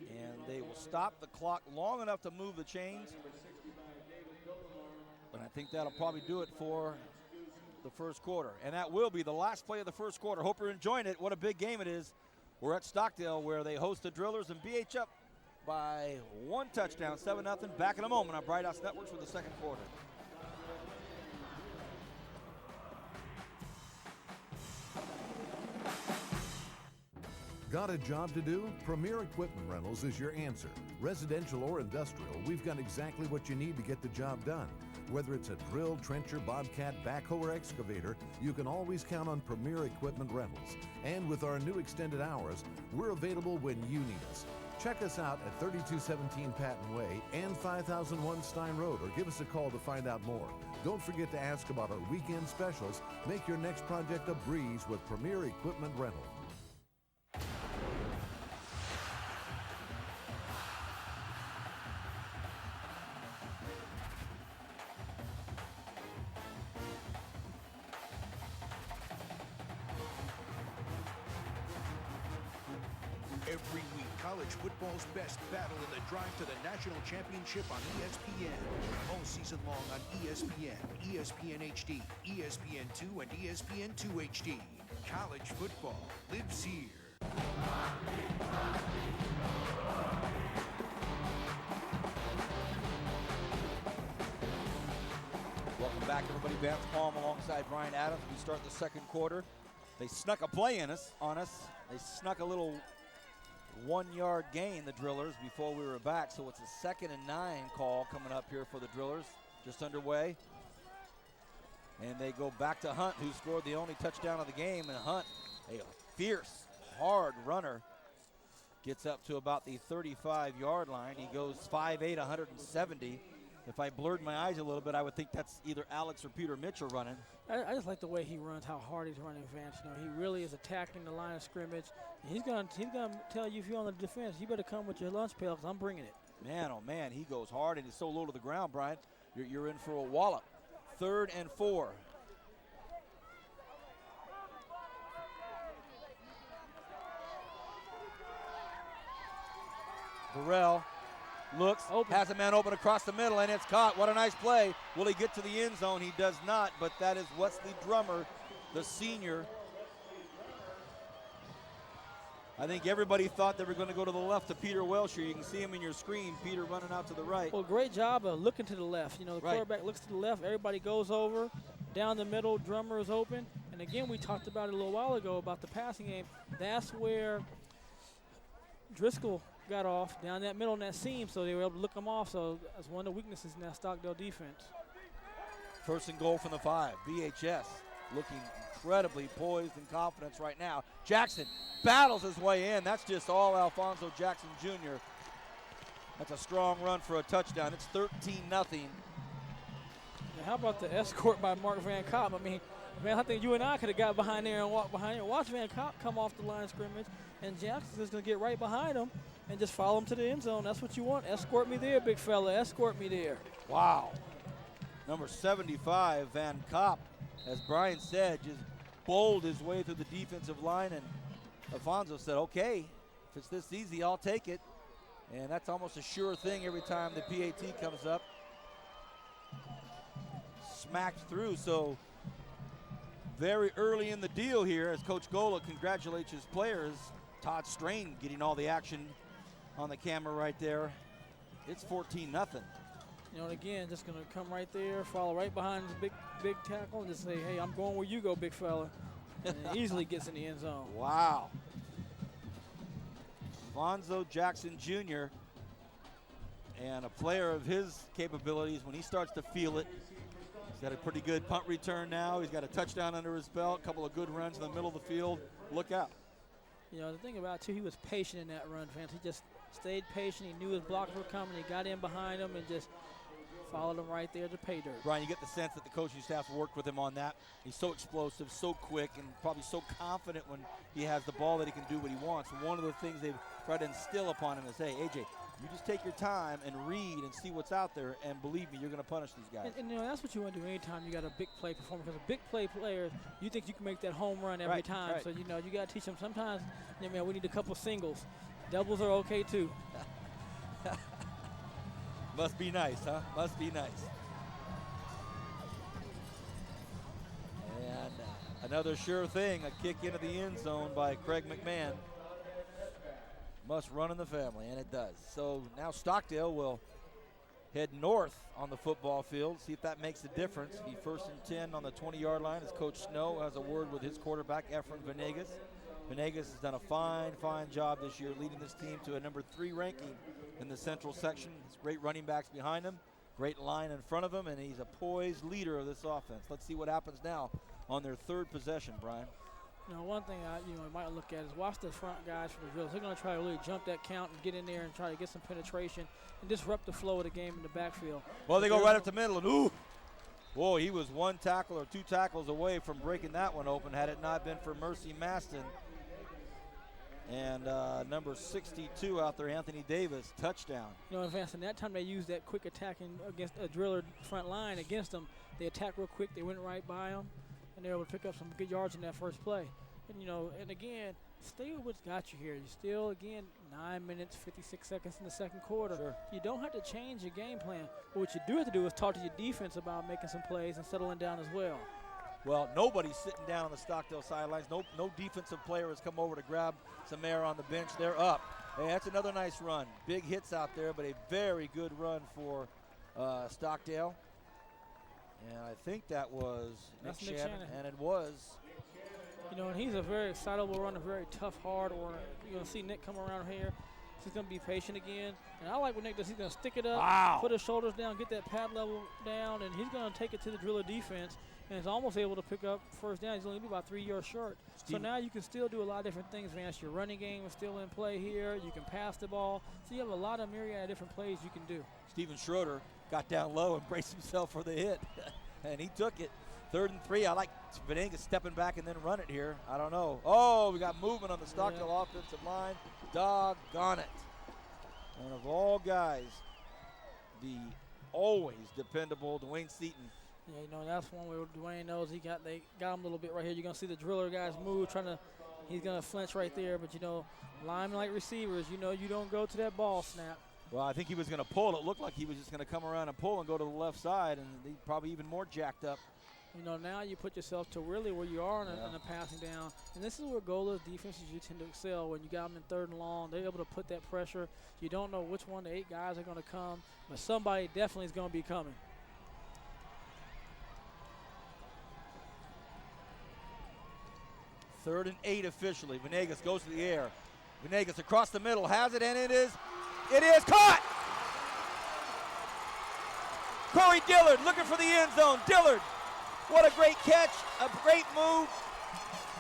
And they will stop the clock long enough to move the chains. But I think that'll probably do it for the first quarter. And that will be the last play of the first quarter. Hope you're enjoying it. What a big game it is. We're at Stockdale where they host the Drillers, and BH up by 1 touchdown, 7-0. Back in a moment on Bright House Networks for the second quarter. Got a job to do? Premier Equipment Rentals is your answer. Residential or industrial, we've got exactly what you need to get the job done. Whether it's a drill, trencher, bobcat, backhoe, or excavator, you can always count on Premier Equipment Rentals. And with our new extended hours, we're available when you need us. Check us out at 3217 Patton Way and 5001 Stein Road, or give us a call to find out more. Don't forget to ask about our weekend specials. Make your next project a breeze with Premier Equipment Rental. Every week, college football's best battle in the drive to the national championship on ESPN. All season long on ESPN, ESPN HD, ESPN2, and ESPN2 HD. College football lives here. Welcome back, everybody. Vance Palm alongside Brian Adams. We start the second quarter. They snuck a play on us. They snuck a little 1-yard gain, the Drillers, before we were back. So it's a 2nd and 9 call coming up here for the Drillers, just underway. And they go back to Hunt, who scored the only touchdown of the game. And Hunt, a fierce, hard runner, gets up to about the 35-yard line. He goes 5'8", 170. If I blurred my eyes a little bit, I would think that's either Alex or Peter Mitchell running. I just like the way he runs, how hard he's running, Vance. You know, he really is attacking the line of scrimmage. And he's gonna tell you if you're on the defense, you better come with your lunch pail because I'm bringing it. Man, oh man, he goes hard and he's so low to the ground, Brian. You're in for a wallop. 3rd and 4. Burrell looks, open. Has a man open across the middle, and it's caught. What a nice play. Will he get to the end zone? He does not, but that is Wesley Drummer, the senior. I think everybody thought they were going to go to the left to Peter Welcher. You can see him in your screen, Peter running out to the right. Well, great job of looking to the left. You know, the quarterback looks to the left, everybody goes over. Down the middle, Drummer is open. And again, we talked about it a little while ago about the passing game. That's where Driscoll got off down that middle in that seam, so they were able to look him off. So that's one of the weaknesses in that Stockdale defense. 1st and goal from the 5. BHS looking incredibly poised and confident right now. Jackson battles his way in. That's just all Alfonso Jackson Jr. That's a strong run for a touchdown. It's 13-0. How about the escort by Mark Van Kopp? I mean, man, I think you and I could have got behind there and walked behind there. Watch Van Kopp come off the line of scrimmage, and Jackson's just going to get right behind him and just follow him to the end zone. That's what you want. Escort me there, big fella. Escort me there. Wow. Number 75, Van Kopp, as Brian said, just bowled his way through the defensive line, and Alfonso said, okay, if it's this easy, I'll take it. And that's almost a sure thing every time the PAT comes up. Smacked through, so very early in the deal here as Coach Gola congratulates his players. Todd Strain getting all the action on the camera right there. It's 14-0. You know, and again, just going to come right there, follow right behind his big tackle, and just say, hey, I'm going where you go, big fella. And easily gets in the end zone. Wow. Alfonso Jackson Jr. and a player of his capabilities, when he starts to feel it, he's got a pretty good punt return now. He's got a touchdown under his belt, a couple of good runs in the middle of the field. Look out. You know, the thing about it, too, he was patient in that run, Vance. He just stayed patient. He knew his blocks were coming. He got in behind him and just followed him right there to pay dirt. Brian, you get the sense that the coaching staff's worked with him on that. He's so explosive, so quick, and probably so confident when he has the ball that he can do what he wants. One of the things they've tried to instill upon him is, hey, AJ, you just take your time and read and see what's out there, and believe me, you're going to punish these guys. And, you know, that's what you want to do anytime you got a big play performer, because a big play player, you think you can make that home run every time. Right. So, you know, you got to teach them sometimes, you know, man, we need a couple singles. Doubles are okay, too. Must be nice, huh? Must be nice. And another sure thing, a kick into the end zone by Craig McMahon. Must run in the family, and it does. So now Stockdale will head north on the football field, see if that makes a difference. He 1st and 10 on the 20-yard line as Coach Snow has a word with his quarterback, Efren Venegas. Venegas has done a fine job this year, leading this team to a number 3 ranking in the central section. He's great running backs behind him, great line in front of him, and he's a poised leader of this offense. Let's see what happens now on their 3rd possession, Brian. You know, one thing I might look at is watch the front guys for the drills. They're going to try to really jump that count and get in there and try to get some penetration and disrupt the flow of the game in the backfield. Well, they go right up the middle, and ooh. Whoa, he was 1 tackle or 2 tackles away from breaking that one open had it not been for Mercy Maston. And number 62 out there, Anthony Davis, touchdown. You know, in Vance, and that time they used that quick attacking against a driller front line against them. They attacked real quick. They went right by them, and they were able to pick up some good yards in that first play. And, you know, and again, stay with what's got you here. You still, again, 9 minutes, 56 seconds in the second quarter. Sure. You don't have to change your game plan. But what you do have to do is talk to your defense about making some plays and settling down as well. Well, nobody's sitting down on the Stockdale sidelines. No defensive player has come over to grab some air on the bench. They're up. Hey, that's another nice run. Big hits out there, but a very good run for Stockdale. And I think that was Nick Shannon, and it was. You know, and he's a very excitable runner, very tough, hard runner. You're going to see Nick come around here. He's going to be patient again. And I like what Nick does. He's going to stick it up, put his shoulders down, get that pad level down, and he's going to take it to the driller defense. And is almost able to pick up first down. He's only about 3 yards short. So now you can still do a lot of different things, Vance. Your running game is still in play here. You can pass the ball. So you have a lot of myriad of different plays you can do. Steven Schroeder got down low and braced himself for the hit, and he took it. 3rd and 3. I like Venegas stepping back and then run it here. I don't know. Oh, we got movement on the Stockdale offensive line. Doggone it. And of all guys, the always dependable Dwayne Seaton. Yeah, you know, that's one where Dwayne knows they got him a little bit right here. You're going to see the driller guys move, he's going to flinch right there. But, you know, linemen like receivers, you know, you don't go to that ball snap. Well, I think he was going to pull. It looked like he was just going to come around and pull and go to the left side, and he probably even more jacked up. You know, now you put yourself to really where you are in a passing down. And this is where goalless defenses you tend to excel. When you got them in 3rd and long, they're able to put that pressure. You don't know which one of the 8 guys are going to come, but somebody definitely is going to be coming. Third and 8 officially. Venegas goes to the air. Venegas across the middle, has it, and it is caught! Corey Dillard looking for the end zone. Dillard, what a great catch, a great move.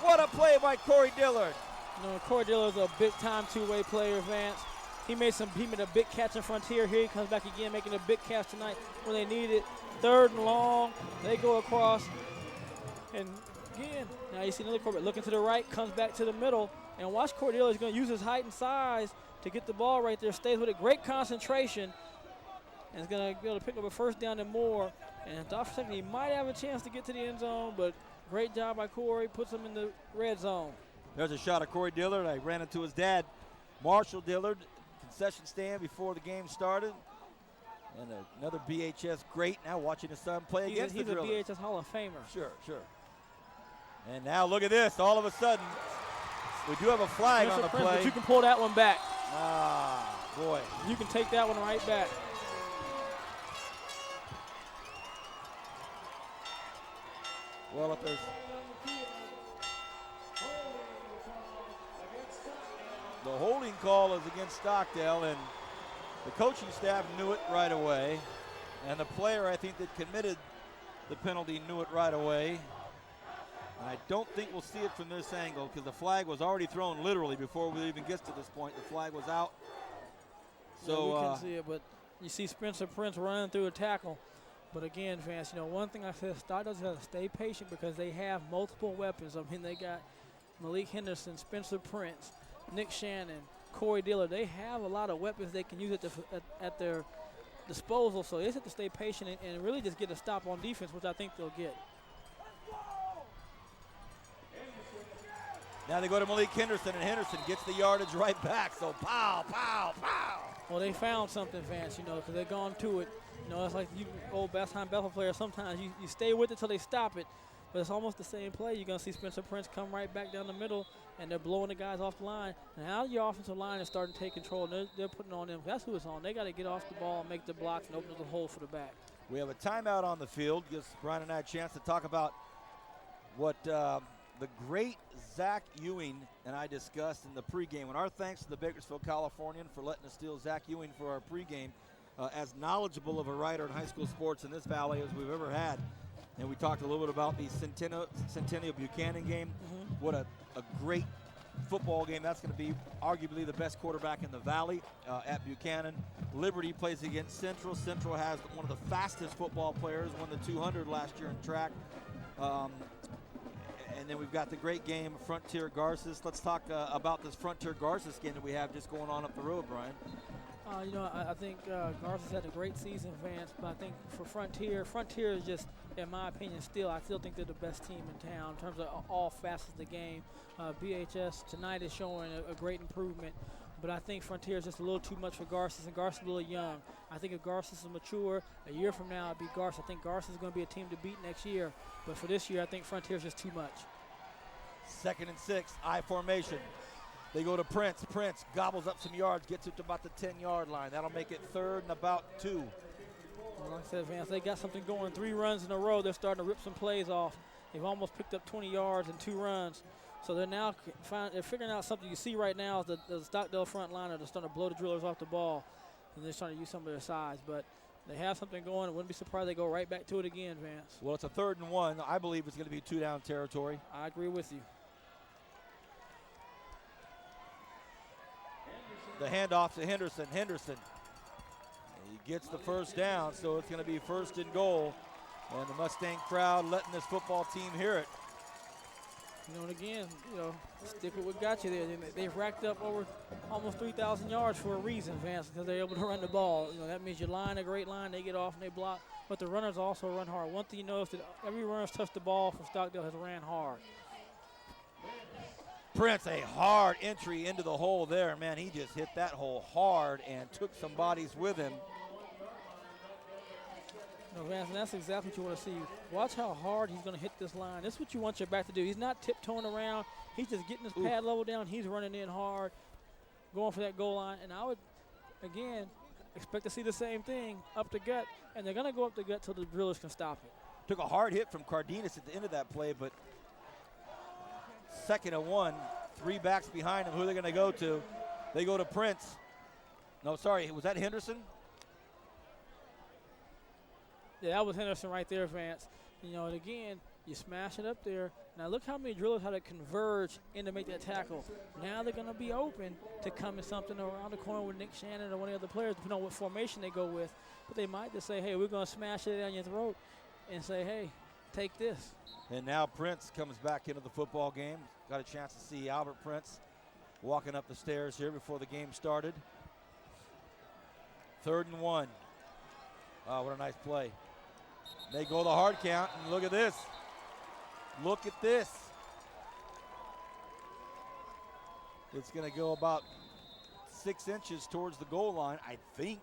What a play by Corey Dillard. You know, Corey Dillard is a big-time two-way player, Vance. He made a big catch in Frontier. Here he comes back again, making a big catch tonight when they need it. 3rd and long, they go across, and again, now you see another quarterback looking to the right, comes back to the middle, and watch Corey Dillard. He's going to use his height and size to get the ball right there, stays with it, great concentration, and is going to be able to pick up a first down and more. And thought for a second he might have a chance to get to the end zone, but great job by Corey, puts him in the red zone. There's a shot of Corey Dillard. I ran into his dad, Marshall Dillard, concession stand before the game started. And another BHS great now watching his son play against the Drillers. He's a BHS Hall of Famer. Sure. And now look at this. All of a sudden, we do have a flag on the play. But you can pull that one back. Ah, boy. You can take that one right back. Well, if there's the holding call is against Stockdale, and the coaching staff knew it right away, and the player, I think, that committed the penalty knew it right away. And I don't think we'll see it from this angle because the flag was already thrown literally before we even get to this point. The flag was out. So we can see it, but you see Spencer Prince running through a tackle. But again, fans, you know, one thing I said, Stockdale has to stay patient because they have multiple weapons. I mean, they got Malik Henderson, Spencer Prince, Nick Shannon, Corey Dillard. They have a lot of weapons they can use at their disposal. So they just have to stay patient and really just get a stop on defense, which I think they'll get. Now they go to Malik Henderson, and Henderson gets the yardage right back. So pow, pow, pow. Well, they found something, Vance, you know, because they've gone to it. You know, it's like you old Bass-Time Bethel players. Sometimes you stay with it till they stop it, but it's almost the same play. You're going to see Spencer Prince come right back down the middle, and they're blowing the guys off the line. Now your offensive line is starting to take control, and they're putting on them. That's who it's on. They got to get off the ball and make the blocks and open up the hole for the back. We have a timeout on the field. Gives Brian and I a chance to talk about what the great Zach Ewing and I discussed in the pregame. And our thanks to the Bakersfield Californian for letting us steal Zach Ewing for our pregame. As knowledgeable of a writer in high school sports in this valley as we've ever had. And we talked a little bit about the Centennial Buchanan game. Mm-hmm. What a great football game. That's going to be arguably the best quarterback in the valley at Buchanan. Liberty plays against Central. Central has one of the fastest football players, won the 200 last year in track. And then we've got the great game, Frontier Garces. Let's talk about this Frontier Garces game that we have just going on up the road, Brian. I think Garza's had a great season, Vance, but I think for Frontier is just, in my opinion, I still think they're the best team in town in terms of all facets of the game. BHS tonight is showing a great improvement, but I think Frontier is just a little too much for Garces, and Garces is a little young. I think if Garces is mature, a year from now it'd be Garces. I think Garces is going to be a team to beat next year, but for this year I think Frontier is just too much. 2nd and 6, I formation. They go to Prince. Prince gobbles up some yards, gets it to about the 10-yard line. That'll make it 3rd and about 2. Well, like I said, Vance, they got something going. 3 runs in a row. They're starting to rip some plays off. They've almost picked up 20 yards in 2 runs. So they're now they're figuring out something. You see right now is the Stockdale front liner. They're starting to blow the drillers off the ball, and they're starting to use some of their size. But they have something going. I wouldn't be surprised they go right back to it again, Vance. Well, it's a 3rd and 1. I believe it's going to be 2-down territory. I agree with you. The handoff to Henderson. Henderson. He gets the 1st down, so it's going to be 1st and goal. And the Mustang crowd letting this football team hear it. And again, stick with what got you there. They've racked up over almost 3,000 yards for a reason, Vance, because they're able to run the ball. That means you line a great line, they get off and they block. But the runners also run hard. One thing you notice that every runner's touched the ball for Stockdale has ran hard. Prince, a hard entry into the hole there. Man, he just hit that hole hard and took some bodies with him. Vance, and that's exactly what you want to see. Watch how hard he's going to hit this line. This is what you want your back to do. He's not tiptoeing around. He's just getting his pad level down. He's running in hard, going for that goal line. And I would, again, expect to see the same thing up the gut. And they're going to go up the gut till the drillers can stop it. Took a hard hit from Cardenas at the end of that play, but 2nd and 1, 3 backs behind him. Who are they going to go to? They go to Prince. No, sorry, was that Henderson? Yeah, that was Henderson right there, Vance. And again, you smash it up there. Now look how many drillers had to converge in to make that tackle. Now they're going to be open to come in something around the corner with Nick Shannon or one of the other players, depending on what formation they go with. But they might just say, hey, we're going to smash it down your throat and say, hey, take this. And now Prince comes back into the football game. Got a chance to see Albert Prince walking up the stairs here before the game started. 3rd and 1. Oh, what a nice play. They go the hard count, and look at this. Look at this. It's going to go about 6 inches towards the goal line. I think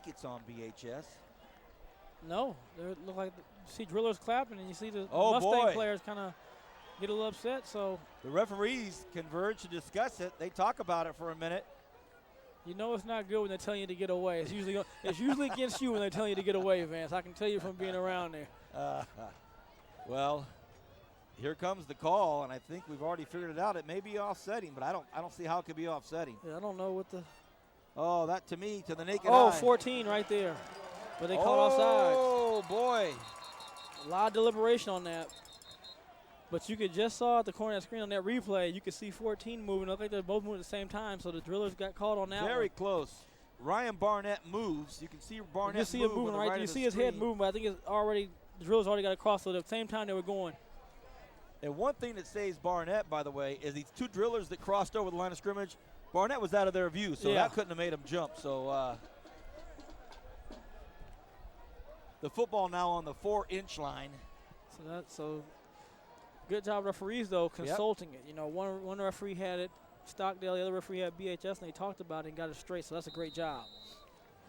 it's on BHS. No, they look like you see drillers clapping, and you see the Oh, Mustang boy. players kind of get a little upset. So The referees converge to discuss it. They talk about it for a minute. you know it's not good when they're telling you to get away. It's usually against you when they're telling you to get away, Vance. I can tell you from being around there. Well, here comes the call, and I think we've already figured it out. It may be offsetting, but I don't see how it could be offsetting. Yeah, I don't know what the. Oh, that to me, to the naked Oh, eye. 14 right there. But they called offside. Oh, boy. A lot of deliberation on that. But you could just saw at the corner of the screen on that replay, you could see 14 moving. It looked like they're both moving at the same time, so the drillers got called on that Very one. close. Ryan Barnett moves. You can see Barnett You see move him moving on the right. right You of the see his head screen. moving, but I think the drillers already got across. So at the same time they were going. And one thing that saves Barnett, by the way, is these 2 drillers that crossed over the line of scrimmage, Barnett was out of their view, so Yeah. that couldn't have made him jump. So the football now on the 4-inch line. So good job referees though consulting it. One referee had it Stockdale, the other referee had BHS, and they talked about it and got it straight. So that's a great job.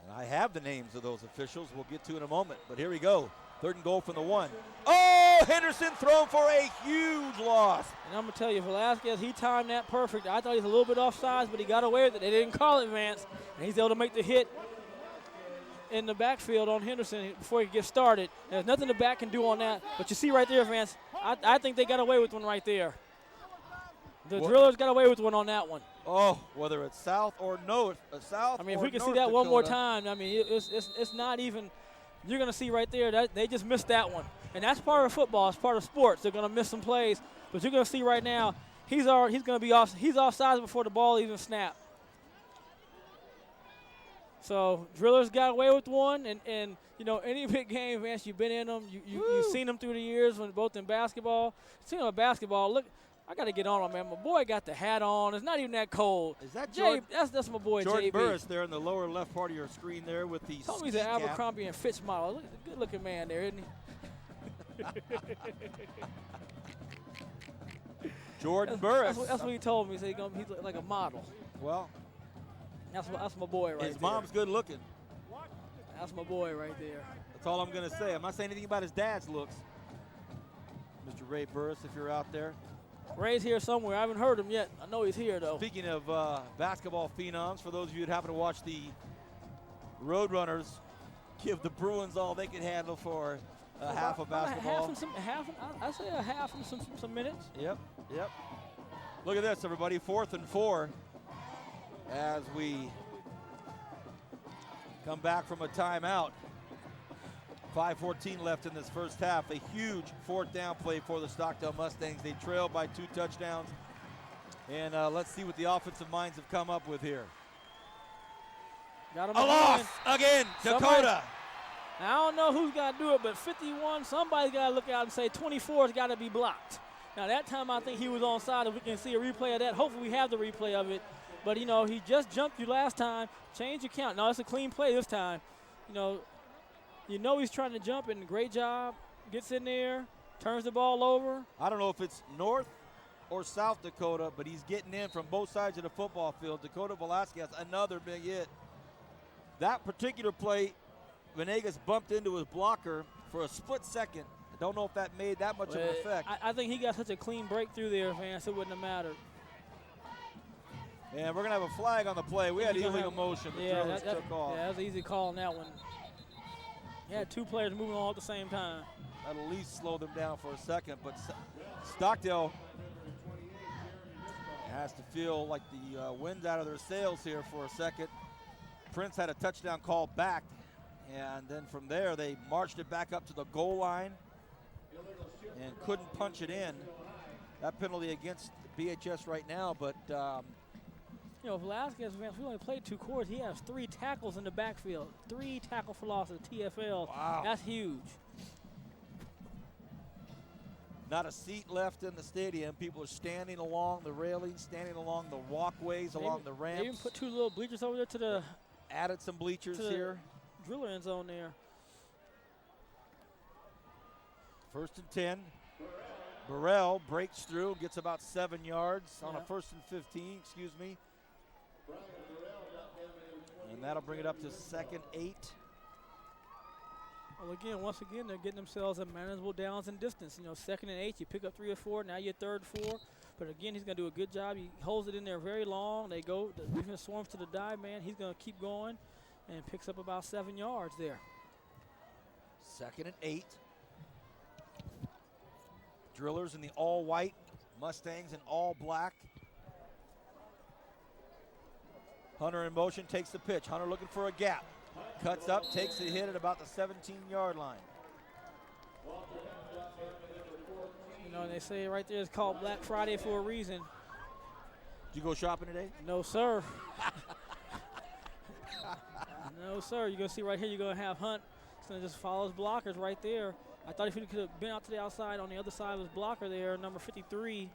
And I have the names of those officials. We'll get to in a moment. But here we go. 3rd and goal from the 1. Oh, Henderson thrown for a huge loss. And I'm going to tell you, Velasquez, he timed that perfect. I thought he was a little bit offsides, but he got away with it. They didn't call it, Vance. And he's able to make the hit in the backfield on Henderson before he gets started. There's nothing the back can do on that. But you see right there, Vance, I think they got away with one right there. The drillers got away with one on that one. Oh, whether it's south or north, I mean, if we can see that one more time, I mean, it's not even. You're going to see right there that they just missed that one. And that's part of football. It's part of sports. They're going to miss some plays. But you're going to see right now, he's going to be off. He's offsides before the ball even snapped. So drillers got away with one. And any big game, Vance, you've been in them. You've seen them through the years, both in basketball. Seen them in basketball. Look, I got to get on him, man. My boy got the hat on. It's not even that cold. Is that Jay? That's my boy, Jordan JB. Burris there in the lower left part of your screen there with the Told me he's ski an cap. Abercrombie and Fitch model. Look, good-looking man there, isn't he? Jordan Burris. That's what he told me. He said he's like a model. Well, that's my boy right there. his mom's good looking. That's my boy right there. That's all I'm going to say. I'm not saying anything about his dad's looks. Mr. Ray Burris, if you're out there. Ray's here somewhere. I haven't heard him yet. I know he's here, though. Speaking of basketball phenoms, for those of you that happen to watch the Roadrunners give the Bruins all they can handle for half of basketball. I say a half and some minutes. Yep. Look at this, everybody. 4th and 4 as we come back from a timeout. 5:14 left in this first half. A huge 4th down play for the Stockdale Mustangs. They trail by 2 touchdowns. And let's see what the offensive minds have come up with here. Got him a loss again, Dakota. I don't know who's got to do it, but 51, somebody's got to look out and say 24 has got to be blocked. Now, that time I think he was onside. If we can see a replay of that, hopefully we have the replay of it. But, he just jumped you last time. Change your count. No, it's a clean play this time. You know he's trying to jump, and great job. Gets in there, turns the ball over. I don't know if it's North or South Dakota, but he's getting in from both sides of the football field. Dakota Velasquez, another big hit. That particular play, Venegas bumped into his blocker for a split second. I don't know if that made that much of an effect. I think he got such a clean breakthrough there, Vance, it wouldn't have mattered. And we're going to have a flag on the play. We had illegal motion. The Drillers took off. Yeah, that was an easy call on that one. He had 2 players moving all at the same time. That'll at least slow them down for a second. But Stockdale has to feel like the wind's out of their sails here for a second. Prince had a touchdown call back. And then from there, they marched it back up to the goal line and couldn't punch it in. That penalty against BHS right now, but Velasquez, we only played 2 quarters. He has 3 tackles in the backfield. 3 tackle for loss at TFL. Wow. That's huge. Not a seat left in the stadium. People are standing along the railings, standing along the walkways, along the ramps. They even put 2 little bleachers over there to the added some bleachers here. Driller end zone there. 1st and 10. Burrell breaks through, gets about 7 yards on a 1st and 15, excuse me. And that'll bring it up to 2nd 8. Well, once again, they're getting themselves a manageable downs and distance. 2nd and 8, you pick up 3 or 4, now you're 3rd 4. But again, he's going to do a good job. He holds it in there very long. They go, the defense swarms to the dive man. He's going to keep going and picks up about 7 yards there. 2nd and 8. Drillers in the all white, Mustangs in all black. Hunter in motion, takes the pitch. Hunter looking for a gap. Cuts up, takes the hit at about the 17-yard line. And they say right there it's called Black Friday for a reason. Did you go shopping today? No, sir. No, sir. You're going to see right here, you're going to have Hunt. He's going to just follow his blockers right there. I thought if he could have been out to the outside on the other side of his blocker there, number 53,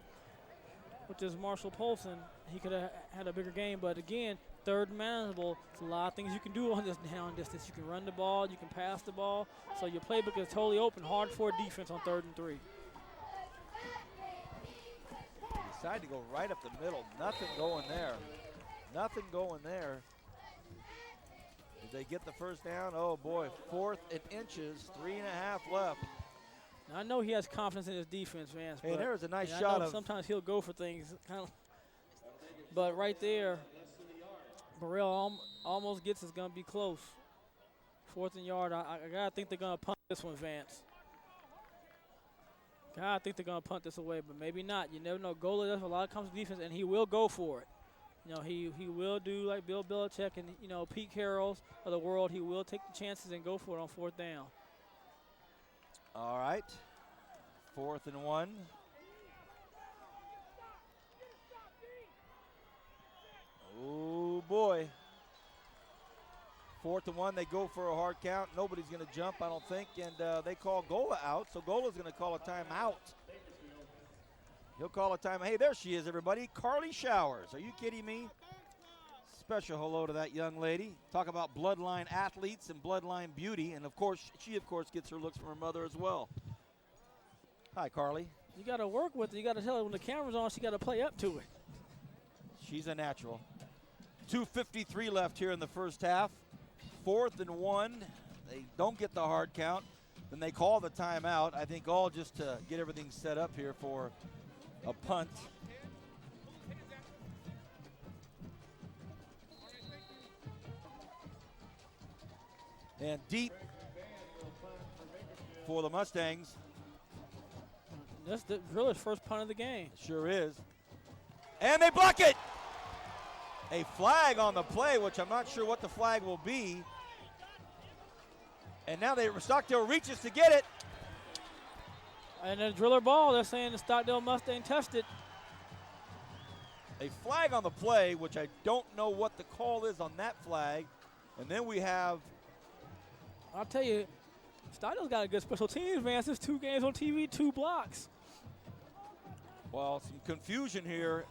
which is Marshall Polson, he could have had a bigger game. But again, 3rd and manageable. There's a lot of things you can do on this down distance. You can run the ball, you can pass the ball. So your playbook is totally open. Hard for a defense on 3rd and 3. Decide to go right up the middle. Nothing going there. Nothing going there. Did they get the 1st down? Oh boy, 4th and inches, 3.5 left. Now, I know he has confidence in his defense, Vance. Hey, there's a nice shot of. Sometimes he'll go for things, but right there, Burrell almost gets. It's gonna be close. 4th and yard. I gotta think they're gonna punt this one, Vance. I think they're gonna punt this away, but maybe not. You never know. Gola does a lot of comes to defense, and he will go for it. He will do like Bill Belichick and Pete Carroll's of the world. He will take the chances and go for it on 4th down. All right, 4th and 1. Oh boy. 4th and 1, they go for a hard count. Nobody's going to jump, I don't think, and they call Gola out, so Gola's going to call a timeout He'll call a timeout. Hey, there she is, everybody. Carly Showers. Are you kidding me? Special hello to that young lady. Talk about bloodline athletes and bloodline beauty. And, of course, she, gets her looks from her mother as well. Hi, Carly. You got to work with it. You got to tell her when the camera's on, she got to play up to it. She's a natural. 2:53 left here in the first half. 4th and 1. They don't get the hard count. Then they call the timeout. I think all just to get everything set up here for a punt. And deep for the Mustangs. That's the Driller's first punt of the game. Sure is. And they block it. A flag on the play, which I'm not sure what the flag will be. And now Stockdale reaches to get it. And then Driller ball, they're saying the Stockdale Mustang touched it. A flag on the play, which I don't know what the call is on that flag. And then we have, I'll tell you, Stockdale's got a good special teams, man. It's 2 games on TV, 2 blocks. well, some confusion here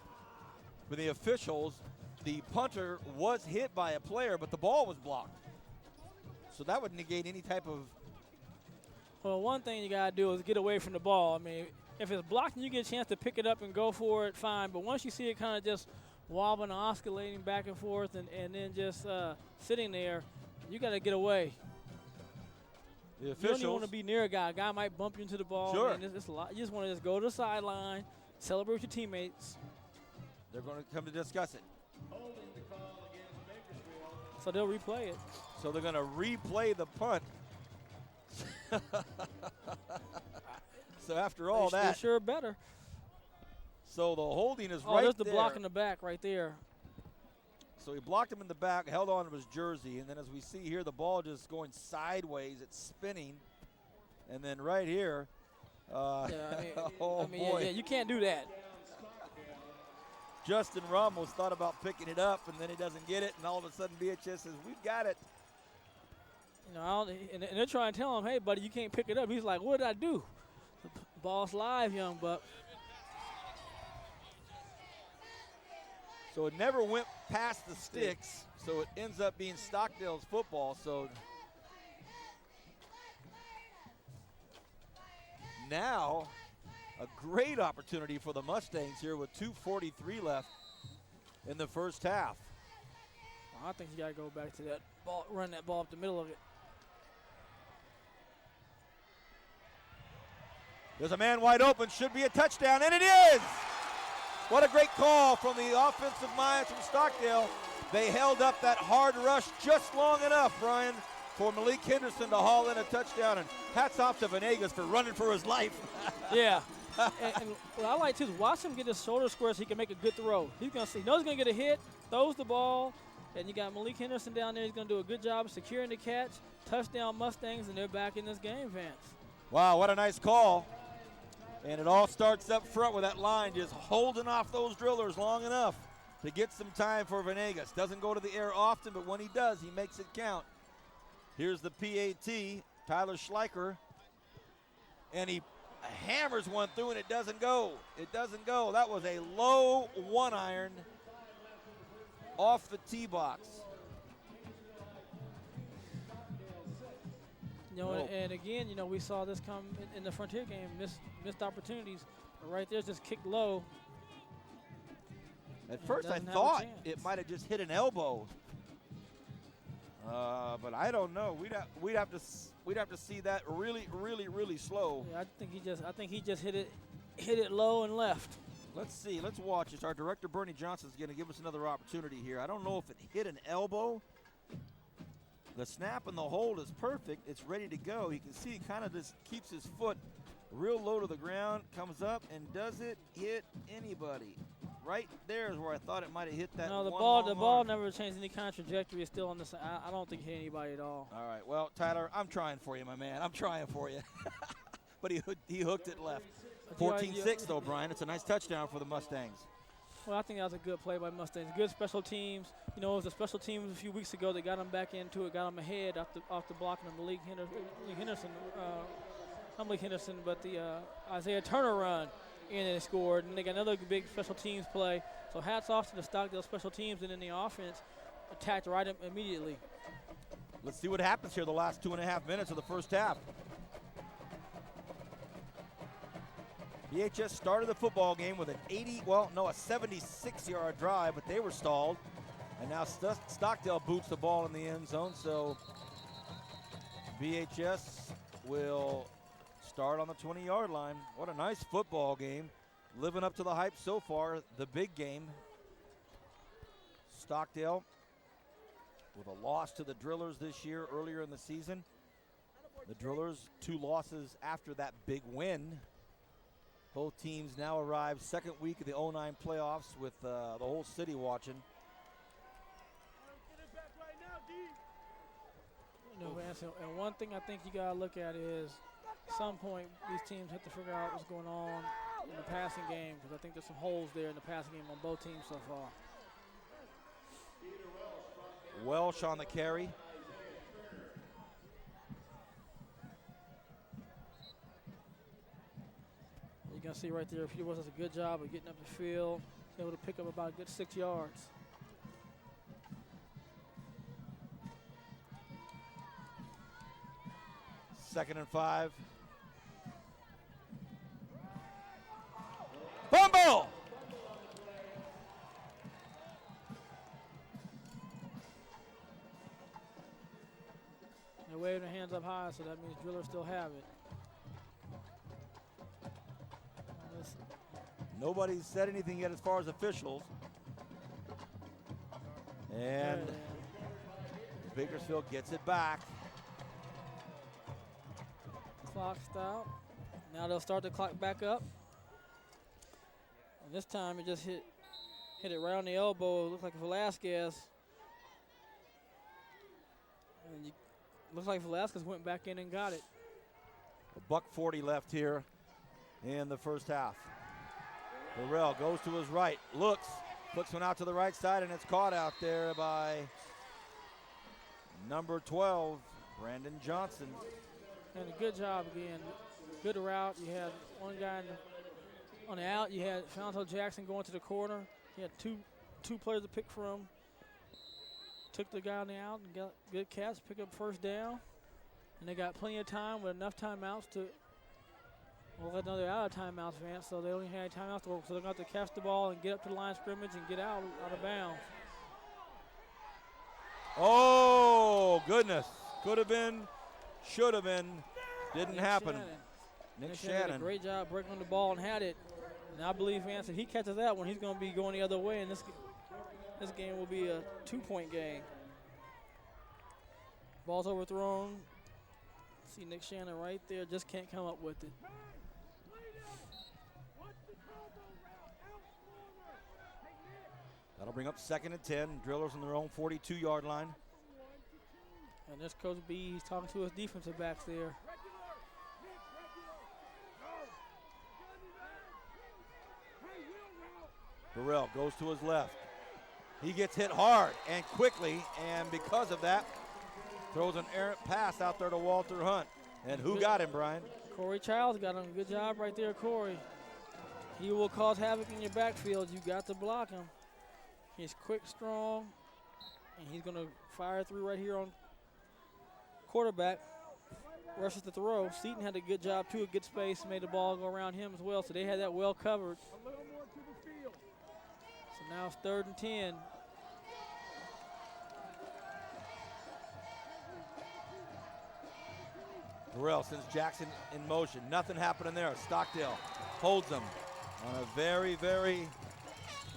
with the officials. The punter was hit by a player, but the ball was blocked. So that would negate any type of. Well, one thing you got to do is get away from the ball. I mean, if it's blocked and you get a chance to pick it up and go for it, fine. But once you see it kind of just wobbling, oscillating back and forth, and then just sitting there, you got to get away. The officials. You don't even want to be near a guy. A guy might bump you into the ball. Sure. I mean, it's a lot. You just want to just go to the sideline, celebrate with your teammates. They're going to come to discuss it. So they'll replay it. So they're going to replay the punt. So after all They're that, sure better. so the holding is Oh, right there's the there. block in the back right there. So he blocked him in the back, held on to his jersey, and then as we see here, the ball just going sideways. It's spinning, and then right here, Yeah, I mean, oh boy, yeah, you can't do that. Justin Ramos thought about picking it up, and then he doesn't get it, and all of a sudden BHS says, "We've got it." You know, and they're trying to tell him, "Hey, buddy, you can't pick it up." He's like, "What did I do?" The ball's live, young buck. So it never went past the sticks, so it ends up being Stockdale's football. So now a great opportunity for the Mustangs here with 2:43 left in the first half. I think you got to go back to that ball, run that ball up the middle of it. There's a man wide open, should be a touchdown, and it is! What a great call from the offensive minds from Stockdale. They held up that hard rush just long enough, Brian, for Malik Henderson to haul in a touchdown. And hats off to Venegas for running for his life. Yeah. and what I like, too, is watch him get his shoulder square so he can make a good throw. He's going to see. He knows he's going to get a hit, throws the ball, and you got Malik Henderson down there. He's going to do a good job of securing the catch. Touchdown Mustangs, and they're back in this game, Vance. Wow, what a nice call. And it all starts up front with that line just holding off those drillers long enough to get some time for Venegas. Doesn't go to the air often, but when he does, he makes it count. Here's the PAT, Tyler Schleicher. And he hammers one through, and it doesn't go. It doesn't go. That was a low one iron off the tee box. You know, and again, you know, we saw this come in the Frontier game, missed opportunities. But right there's just kicked low. At first I Doesn't have a thought chance. it might have just hit an elbow. But I don't know. We'd have to see that really slow. Yeah, I think he just hit it low and left. Let's see. Let's watch this. Our director Bernie Johnson is going to give us another opportunity here. I don't know if it hit an elbow. The snap and the hold is perfect. It's ready to go. You can see he kind of just keeps his foot real low to the ground, comes up, and does it hit anybody? Right there is where I thought it might have hit that. No, the one ball never changed any kind of trajectory. It's still on the side. I don't think it hit anybody at all. All right. Well, Tyler, I'm trying for you, my man. I'm trying for you. But he hooked it left. 14-6 though, Brian. It's a nice touchdown for the Mustangs. Well, I think that was a good play by Mustangs. Good special teams. You know, it was the special teams a few weeks ago that got them back into it, got them ahead off the blocking of Malik Henderson, not Malik Henderson, but the Isaiah Turner run. and they scored. And they got another big special teams play. So hats off to the Stockdale special teams, and then the offense attacked right immediately. Let's see what happens here the last 2.5 minutes of the first half. BHS started the football game with a 76-yard drive, but they were stalled. And now Stockdale boots the ball in the end zone, so BHS will start on the 20-yard line. What a nice football game. Living up to the hype so far, the big game. Stockdale with a loss to the Drillers this year earlier in the season. The Drillers, 2 losses after that big win. Both teams now arrive second week of the 09 playoffs with the whole city watching. You know, Vance, and one thing I think you got to look at is at some point these teams have to figure out what's going on in the passing game, because I think there's some holes there in the passing game on both teams so far. Welsh on the carry. You can see right there, Peter does a good job of getting up the field, able to pick up about a good 6 yards. Second and 5. Fumble! They're waving their hands up high, so that means Drillers still have it. Nobody's said anything yet as far as officials. And Bakersfield gets it back. Clock stop. Now they'll start the clock back up. And this time it just hit it right on the elbow. It looked like Velasquez. And looks like Velasquez went back in and got it. $1:40 left here in the first half. Burrell goes to his right, looks, flicks one out to the right side, and it's caught out there by number 12, Brandon Johnson. And a good job again. Good route. You had one guy on the out. You had Fonto Jackson going to the corner. You had two players to pick from. Took the guy on the out and got good catch, pick up first down. And they got plenty of time with enough timeouts to. Well, let they're out of timeouts, Vance, so they only had timeouts to work. So they're going to have to catch the ball and get up to the line of scrimmage and get out of bounds. Oh, goodness. Could have been, should have been, didn't happen. Nick Shannon did a great job breaking the ball and had it. And I believe, Vance, if he catches that one, he's going to be going the other way, and this game will be a 2-point game. Ball's overthrown. See Nick Shannon right there, just can't come up with it. That'll bring up 2nd and 10. Drillers on their own 42-yard line. And there's Coach B. He's talking to his defensive backs there. Burrell goes to his left. He gets hit hard and quickly, and because of that, throws an errant pass out there to Walter Hunt. And who got him, Brian? Corey Childs got him. Good job right there, Corey. He will cause havoc in your backfield. You got to block him. He's quick, strong, and he's going to fire through right here on quarterback. Rushes the throw. Seaton had a good job, too, a good space, made the ball go around him as well, so they had that well covered. So now it's 3rd and 10. Burrell sends Jackson in motion. Nothing happening there. Stockdale holds him on a very, very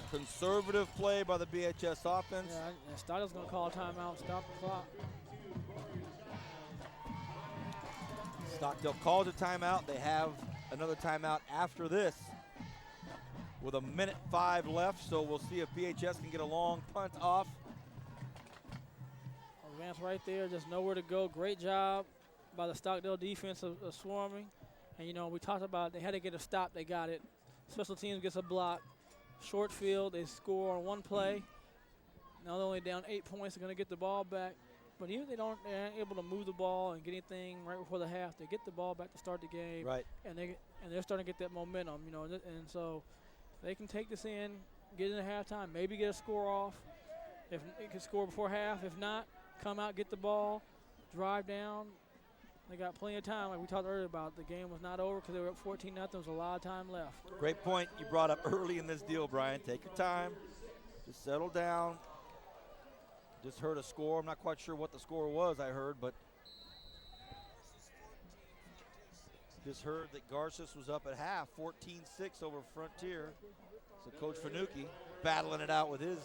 conservative play by the BHS offense. Yeah, and Stockdale's going to call a timeout, stop the clock. Stockdale calls a timeout. They have another timeout after this with 1:05 left, so we'll see if BHS can get a long punt off. Vance right there, just nowhere to go. Great job by the Stockdale defense of swarming. And, you know, we talked about they had to get a stop. They got it. Special teams gets a block. Short field, they score on one play. Now they're only down 8 points. They're going to get the ball back. but even if they're able to move the ball and get anything right before the half, they get the ball back to start the game. Right. And they're starting to get that momentum, and so they can take this in, get into halftime, maybe get a score off. If they can score before half, if not, come out, get the ball, drive down. They got plenty of time, like we talked earlier about. The game was not over because they were up 14-0. There was a lot of time left. Great point you brought up early in this deal, Brian. Take your time. Just settle down. Just heard a score. I'm not quite sure what the score was, I heard, but just heard that Garces was up at half, 14-6 over Frontier. So Coach Fanucci battling it out with his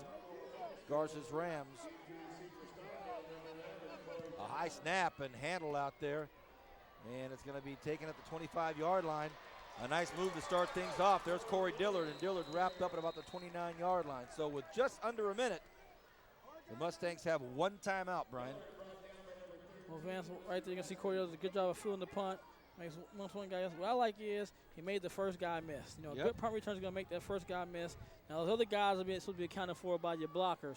Garces Rams. A high snap and handle out there. And it's going to be taken at the 25-yard line. A nice move to start things off. There's Corey Dillard, and Dillard wrapped up at about the 29-yard line. So with just under a minute, the Mustangs have one timeout, Brian. Well, Vance, right there, you can see Corey does a good job of filling the punt. Makes one guy. What I like is he made the first guy miss. Good punt return is going to make that first guy miss. Now, those other guys are supposed to be accounted for by your blockers.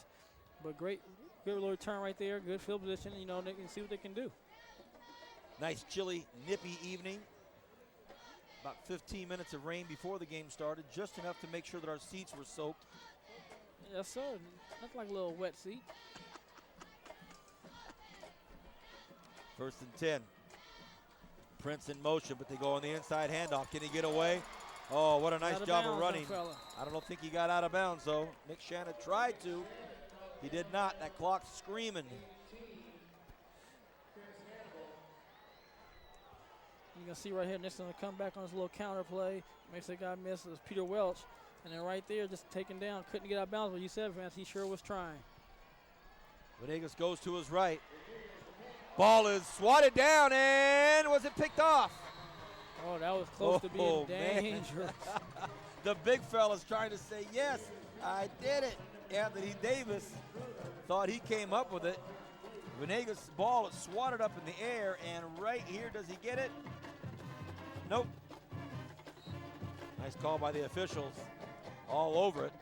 But good little return right there, good field position. They can see what they can do. Nice, chilly, nippy evening. About 15 minutes of rain before the game started, just enough to make sure that our seats were soaked. Yes, sir. That's like a little wet seat. 1st and 10. Prince in motion, but they go on the inside handoff. Can he get away? Oh, what a nice job of running. I don't think he got out of bounds, though. Nick Shannon tried to. He did not. That clock's screaming. You can see right here, Nick's going to come back on his little counter play. Makes the guy miss. It was Peter Welch. And then right there, just taken down. Couldn't get out of bounds, but you said, Vance, he sure was trying. Venegas goes to his right. Ball is swatted down, and was it picked off? Oh, that was close to being dangerous. The big fella's trying to say, yes, I did it. Anthony Davis thought he came up with it. Venegas' ball is swatted up in the air, and right here, does he get it? Nope. Nice call by the officials. All over it.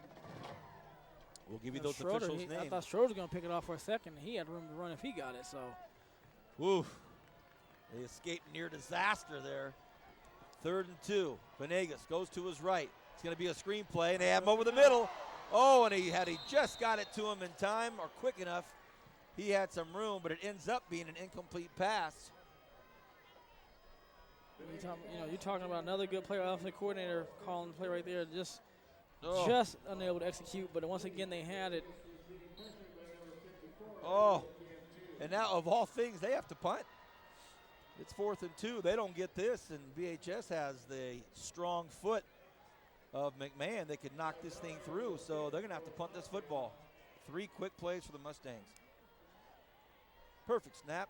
We'll give you those officials' names. I thought Schroeder was going to pick it off for a second. He had room to run if he got it, so. Woo. They escaped near disaster there. 3rd and 2. Venegas goes to his right. It's going to be a screen play, and they have him over the middle. Oh, and he just got it to him in time or quick enough, he had some room, but it ends up being an incomplete pass. You're talking about another good player, offensive coordinator calling the play right there, just unable to execute, but once again they had it. Oh, and now of all things, they have to punt. It's 4th and 2. They don't get this, and VHS has the strong foot of McMahon. They could knock this thing through, so they're going to have to punt this football. 3 quick plays for the Mustangs. Perfect snap.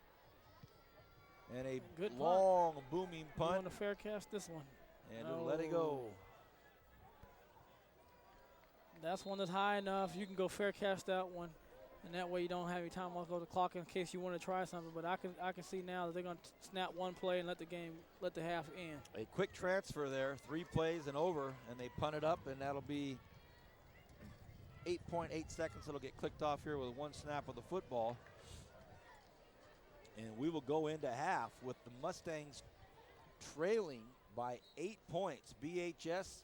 And a good long, booming punt. You want to fair cast this one. And to let it go. That's one that's high enough. You can go fair cast that one. And that way you don't have any time off the clock in case you want to try something. But I can see now that they're going to snap one play and let the half end. A quick transfer there, 3 plays and over, and they punt it up, and that'll be 8.8 seconds. It'll get clicked off here with 1 snap of the football. And we will go into half with the Mustangs trailing by 8 points. BHS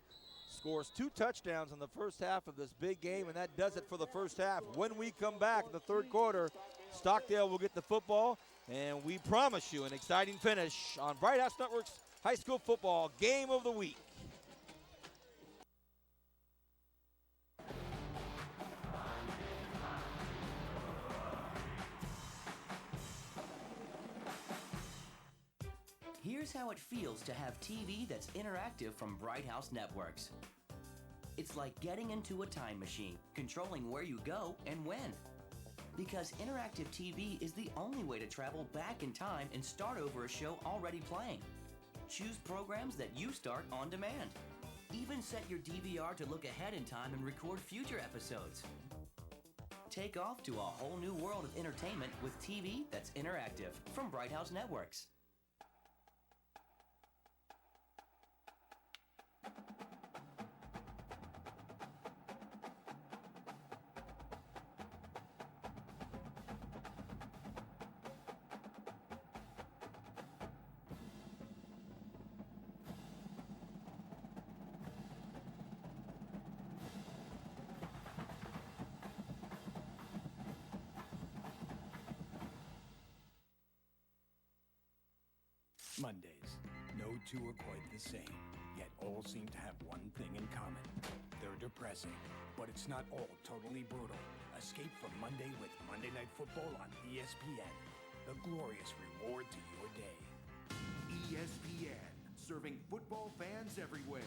scores 2 touchdowns in the first half of this big game, and that does it for the first half. When we come back in the 3rd quarter, Stockdale will get the football, and we promise you an exciting finish on Bright House Network's High School Football Game of the Week. Here's how it feels to have TV that's interactive from Bright House Networks. It's like getting into a time machine, controlling where you go and when. Because interactive TV is the only way to travel back in time and start over a show already playing. Choose programs that you start on demand. Even set your DVR to look ahead in time and record future episodes. Take off to a whole new world of entertainment with TV that's interactive from Bright House Networks. Mondays. No two are quite the same, yet all seem to have one thing in common. They're depressing, but it's not all totally brutal. Escape from Monday with Monday Night Football on ESPN. The glorious reward to your day. ESPN, serving football fans everywhere.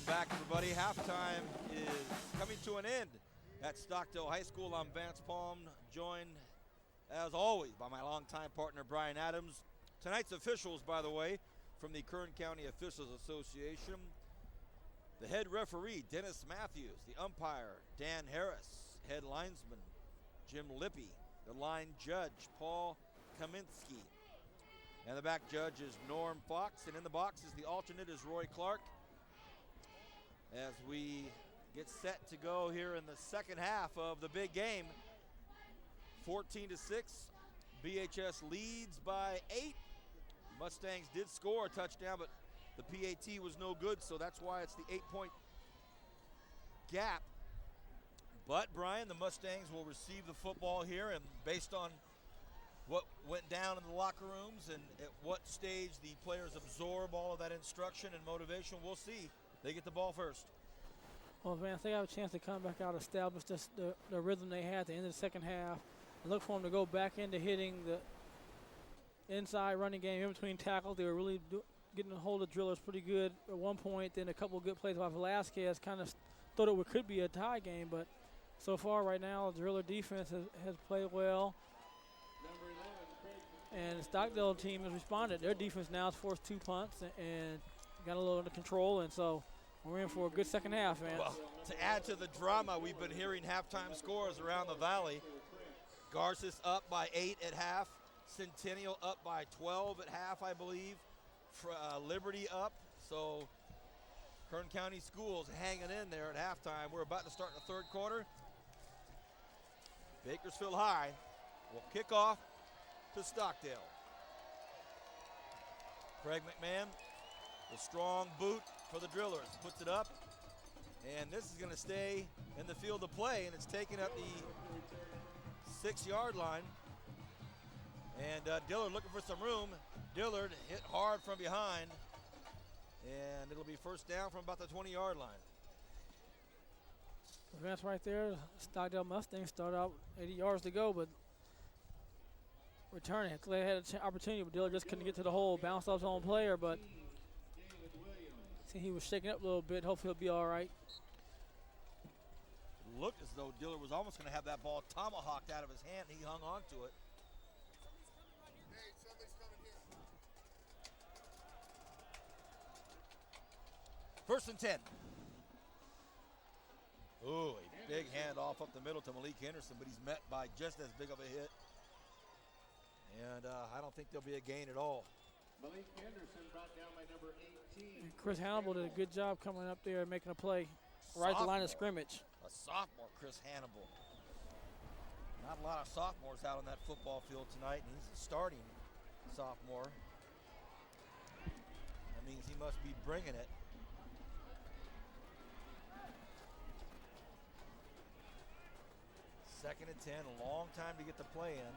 Back, everybody. Halftime is coming to an end at Stockdale High School. I'm Vance Palm, joined as always by my longtime partner Brian Adams. Tonight's officials, by the way, from the Kern County Officials Association. The head referee, Dennis Matthews. The umpire, Dan Harris. Head linesman, Jim Lippy. The line judge, Paul Kaminsky. And the back judge is Norm Fox. And in the box is the alternate is Roy Clark. As we get set to go here in the second half of the big game. 14-6, BHS leads by 8. Mustangs did score a touchdown, but the PAT was no good, so that's why it's the 8-point gap. But, Brian, the Mustangs will receive the football here, and based on what went down in the locker rooms and at what stage the players absorb all of that instruction and motivation, we'll see. They get the ball first. Well, Vance, they have a chance to come back out, establish the rhythm they had at the end of the second half, and look for them to go back into hitting the inside running game in between tackles. They were really getting a hold of drillers pretty good at one point. Then a couple of good plays by Velasquez kind of thought it could be a tie game, but so far right now, the driller defense has played well. And the Stockdale team has responded. Their defense now has forced 2 punts and got a little under control, and so we're in for a good second half, man. Well, to add to the drama, we've been hearing halftime scores around the valley. Garces up by 8 at half. Centennial up by 12 at half, I believe. Liberty up. So Kern County Schools hanging in there at halftime. We're about to start the third quarter. Bakersfield High will kick off to Stockdale. Craig McMahon, the strong boot for the drillers, puts it up, and this is going to stay in the field of play, and it's taken up the 6-yard line. And Dillard looking for some room. Dillard hit hard from behind, and it'll be first down from about the 20-yard line. That's right there. Stockdale Mustangs start out 80 yards to go, but returning it. They had an opportunity, but Dillard just couldn't get to the hole. Bounced off his own player, but see, he was shaking up a little bit. Hopefully he'll be all right. Looked as though Dillard was almost going to have that ball tomahawked out of his hand. He hung on to it. First and 10. Ooh, a big handoff up the middle to Malik Henderson, but he's met by just as big of a hit. And I don't think there'll be a gain at all. Malik Henderson brought down by number 18. Chris Hannibal did a good job coming up there and making a play right at the line of scrimmage. A sophomore, Chris Hannibal. Not a lot of sophomores out on that football field tonight, and he's a starting sophomore. That means he must be bringing it. Second and 10, a long time to get the play in.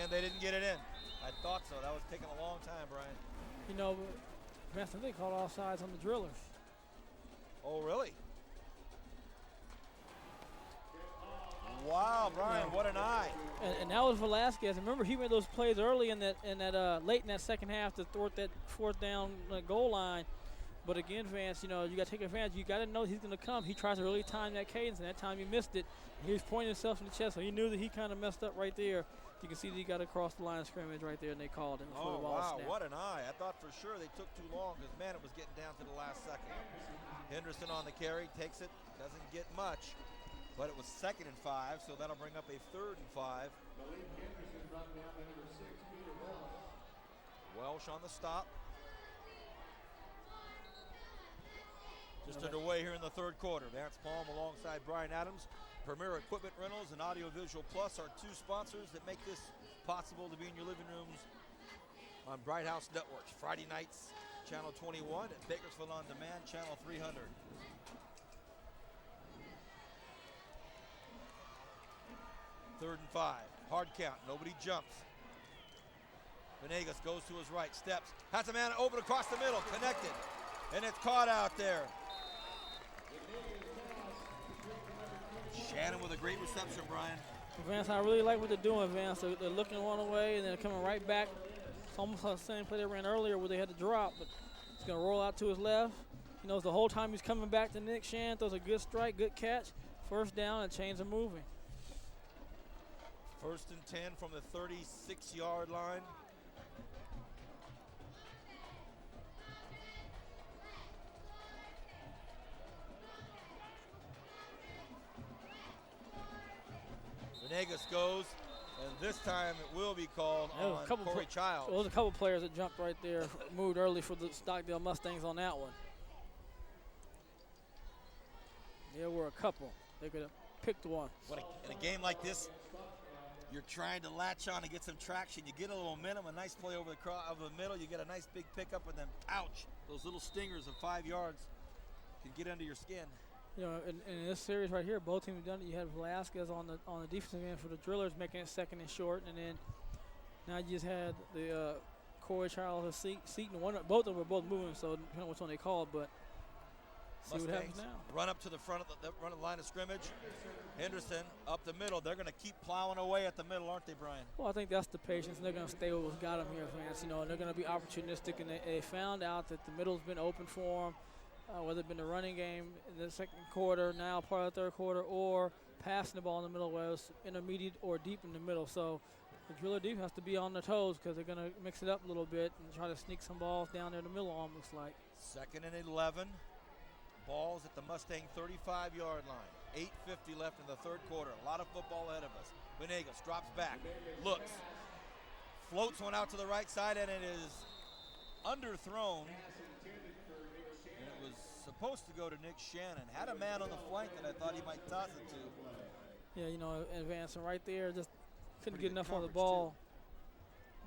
And they didn't get it in. I thought so. That was taking a long time, Brian. You know, Vance, they called all sides on the drillers. Oh, really? Wow, Brian, what an eye. And that was Velasquez. Remember, he made those plays early in that late in that second half to thwart that fourth down goal line. But again, Vance, you know, you got to take advantage. You got to know he's going to come. He tries to really time that cadence, and that time he missed it. He was pointing himself in the chest, so he knew that he kind of messed up right there. You can see that he got across the line of scrimmage right there, and they called him before the ball wow, snapped. What an eye. I thought for sure they took too long because, man, it was getting down to the last second. Henderson on the carry, takes it, doesn't get much. But it was 2nd and 5, so that'll bring up a 3rd and 5. Malik Henderson brought down by number 6, Peter Welsh. Welsh on the stop. Just underway here in the 3rd quarter. Vance Palm alongside Brian Adams. Premier Equipment Rentals and Audiovisual Plus are 2 sponsors that make this possible to be in your living rooms on Bright House Networks. Friday nights, Channel 21, and Bakersfield On Demand, Channel 300. Third and 5, hard count, nobody jumps. Venegas goes to his right, steps, has a man open across the middle, connected, and it's caught out there. Shannon with a great reception, Brian. Vance, I really like what they're doing, Vance. They're looking one away, and then they're coming right back. It's almost like the same play they ran earlier where they had to drop, but he's going to roll out to his left. He knows the whole time he's coming back to Nick Shan, throws a good strike, good catch, first down, and chains are moving. 1st and 10 from the 36-yard line. Venegas goes, and this time it will be called on Corey Childs. There was a couple players that jumped right there, moved early for the Stockdale Mustangs on that one. There were a couple. They could have picked one. In a game like this, you're trying to latch on and get some traction. You get a little momentum, a nice play over the middle. You get a nice big pickup, and then ouch, those little stingers of 5 yards can get under your skin. You know, in this series right here, both teams have done it. You had Velasquez on the defensive end for the Drillers, making it 2nd and short, and then now you just had the Corey Charles and Seaton. Both of them were both moving, so depending on which one they called, but see what happens now. Run up to the front of the line of scrimmage. Henderson up the middle. They're going to keep plowing away at the middle, aren't they, Brian? Well, I think that's the patience. They're going to stay with what's got them here, Vance. You know, and they're going to be opportunistic, and they found out that the middle's been open for them. Whether it's been the running game in the 2nd quarter, now part of the 3rd quarter, or passing the ball in the middle, whether it's intermediate or deep in the middle. So the Driller deep has to be on their toes because they're going to mix it up a little bit and try to sneak some balls down there in the middle, almost like. 2nd and 11. Balls at the Mustang 35-yard line. 8:50 left in the 3rd quarter. A lot of football ahead of us. Venegas drops back, looks, floats one out to the right side, and it is underthrown. And it was supposed to go to Nick Shannon. Had a man on the flank that I thought he might toss it to. Yeah, you know, advancing right there, just couldn't get enough on the ball.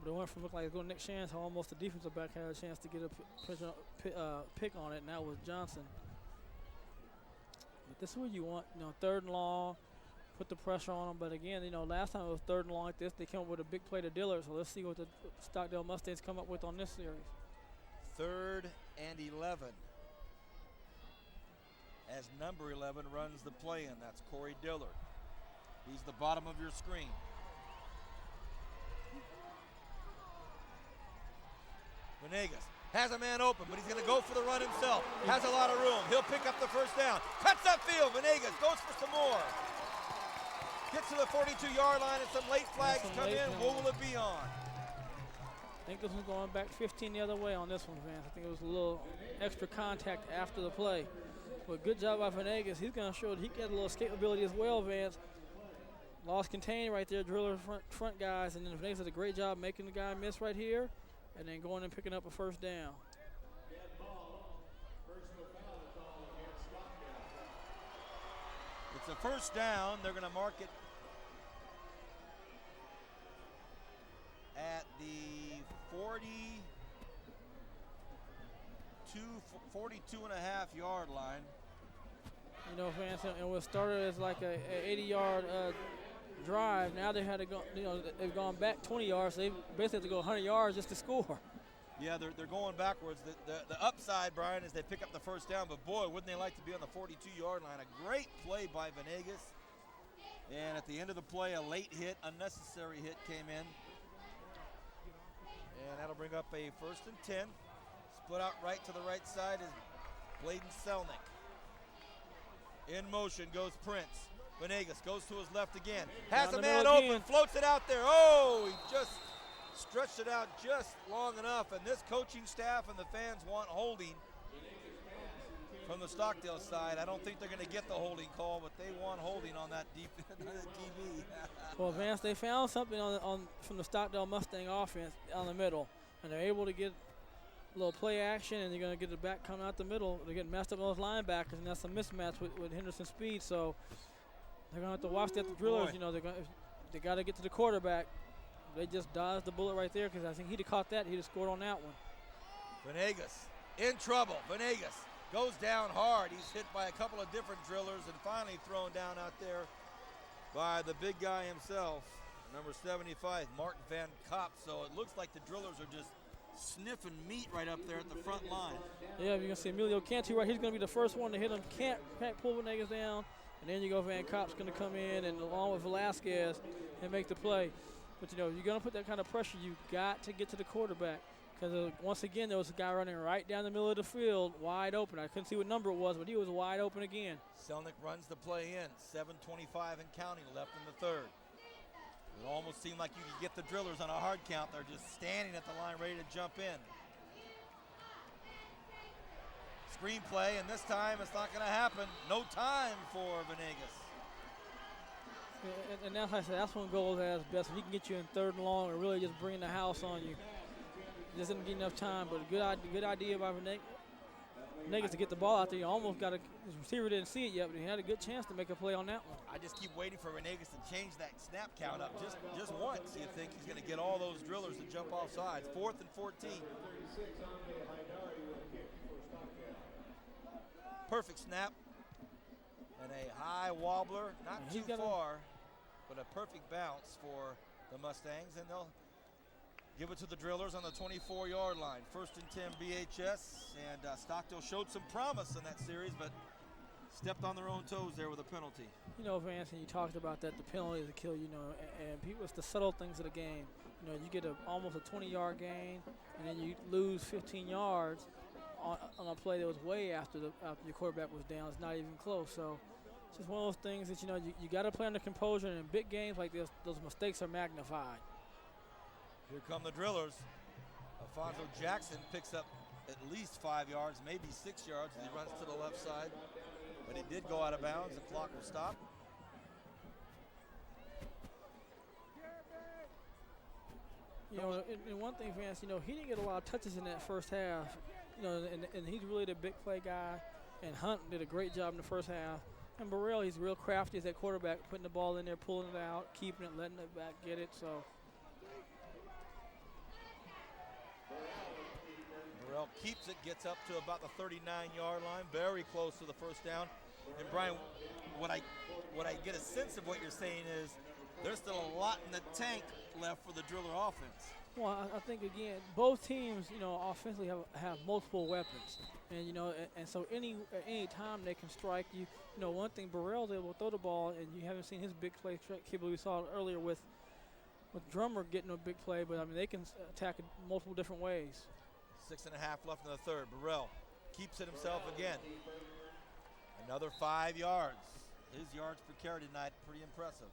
But it went from looking like it was going to Nick Shannon to almost the defensive back had a chance to get a pick on it, and that was Johnson. But this is what you want, you know, 3rd and long, put the pressure on them. But again, you know, last time it was 3rd and long like this, they came up with a big play to Dillard. So let's see what the Stockdale Mustangs come up with on this series. 3rd and 11. As number 11 runs the play in, that's Corey Dillard. He's the bottom of your screen. Venegas has a man open, but he's going to go for the run himself. Has a lot of room. He'll pick up the first down. Cuts upfield. Venegas goes for some more. Gets to the 42-yard line, and some late flags come in. What will it be on? I think this one's going back 15 the other way on this one, Vance. I think it was a little extra contact after the play. But good job by Venegas. He's going to show that he got a little escapability as well, Vance. Lost contain right there, Driller front guys, and then Venegas did a great job making the guy miss right here, and then going and picking up a first down. It's a first down. They're going to mark it at the 42.5-yard line. You know, Vance, and what started as like a 80-yard drive, now they had to go. You know, they've gone back 20 yards. So they basically have to go 100 yards just to score. Yeah, they're going backwards. The upside, Brian, is they pick up the first down. But boy, wouldn't they like to be on the 42-yard line? A great play by Venegas. And at the end of the play, a late hit, unnecessary hit came in. And that'll bring up a 1st and 10. Split out right to the right side is Bladen Selnick. In motion goes Prince. Venegas goes to his left again. Has a man open, floats it out there. Oh, he just stretched it out just long enough. And this coaching staff and the fans want holding from the Stockdale side. I don't think they're going to get the holding call, but they want holding on that DB. Well, Vance, they found something from the Stockdale Mustang offense on the middle, and they're able to get a little play action, and they're going to get the back coming out the middle. They're getting messed up on those linebackers, and that's a mismatch with Henderson's speed. So they're going to have to watch that. The drillers, they got to get to the quarterback. They just dodged the bullet right there because I think he'd have caught that. He'd have scored on that one. Venegas in trouble. Venegas goes down hard. He's hit by a couple of different drillers and finally thrown down out there by the big guy himself, number 75, Martin Van Kopp. So it looks like the drillers are just sniffing meat right up there at the front line. Yeah, you're going to see Emilio Cantu right. He's going to be the first one to hit him. Can't pull Venegas down. And then you go Van Kopp's going to come in and along with Velasquez and make the play. But, you're going to put that kind of pressure. You got to get to the quarterback. Because, once again, there was a guy running right down the middle of the field, wide open. I couldn't see what number it was, but he was wide open again. Selnick runs the play in. 7:25 and counting left in the third. It almost seemed like you could get the drillers on a hard count. They're just standing at the line ready to jump in. Screenplay, and this time it's not going to happen. No time for Venegas. And that's, like I said, that's when goals has best. If he can get you in third and long and really just bring the house on you. Just didn't get enough time, but a good idea by Venegas to get the ball out there. He almost got his receiver didn't see it yet, but he had a good chance to make a play on that one. I just keep waiting for Venegas to change that snap count up just once. You think he's going to get all those drillers to jump off sides. 4th and 14. Perfect snap. And a high wobbler, not too far, but a perfect bounce for the Mustangs, and they'll give it to the drillers on the 24-yard line. 1st and 10 BHS, and Stockdale showed some promise in that series, but stepped on their own toes there with a penalty. Vance, and you talked about that, the penalty is a kill, and people, it's the subtle things of the game. You get almost a 20-yard gain, and then you lose 15 yards on a play that was way after your quarterback was down. It's not even close. So it's just one of those things that, you got to play under composure, and in big games like this, those mistakes are magnified. Here come the drillers. Alfonso Jackson picks up at least 5 yards, maybe 6 yards as he runs to the left side. But he did go out of bounds. The clock will stop. And one thing, Vance, he didn't get a lot of touches in that first half. And he's really the big play guy. And Hunt did a great job in the first half. And Burrell, he's real crafty as that quarterback, putting the ball in there, pulling it out, keeping it, letting it back get it. So Burrell keeps it, gets up to about the 39-yard line, very close to the first down. And Brian, what I get a sense of what you're saying is there's still a lot in the tank left for the driller offense. Well, I think, again, both teams, offensively have multiple weapons. And, and so at any time they can strike you. One thing, Burrell's able to throw the ball, and you haven't seen his big play capability. We saw it earlier with Drummer getting a big play, but, they can attack it multiple different ways. 6.5 left in the third. Burrell keeps it himself again. Another 5 yards. His yards per carry tonight, pretty impressive.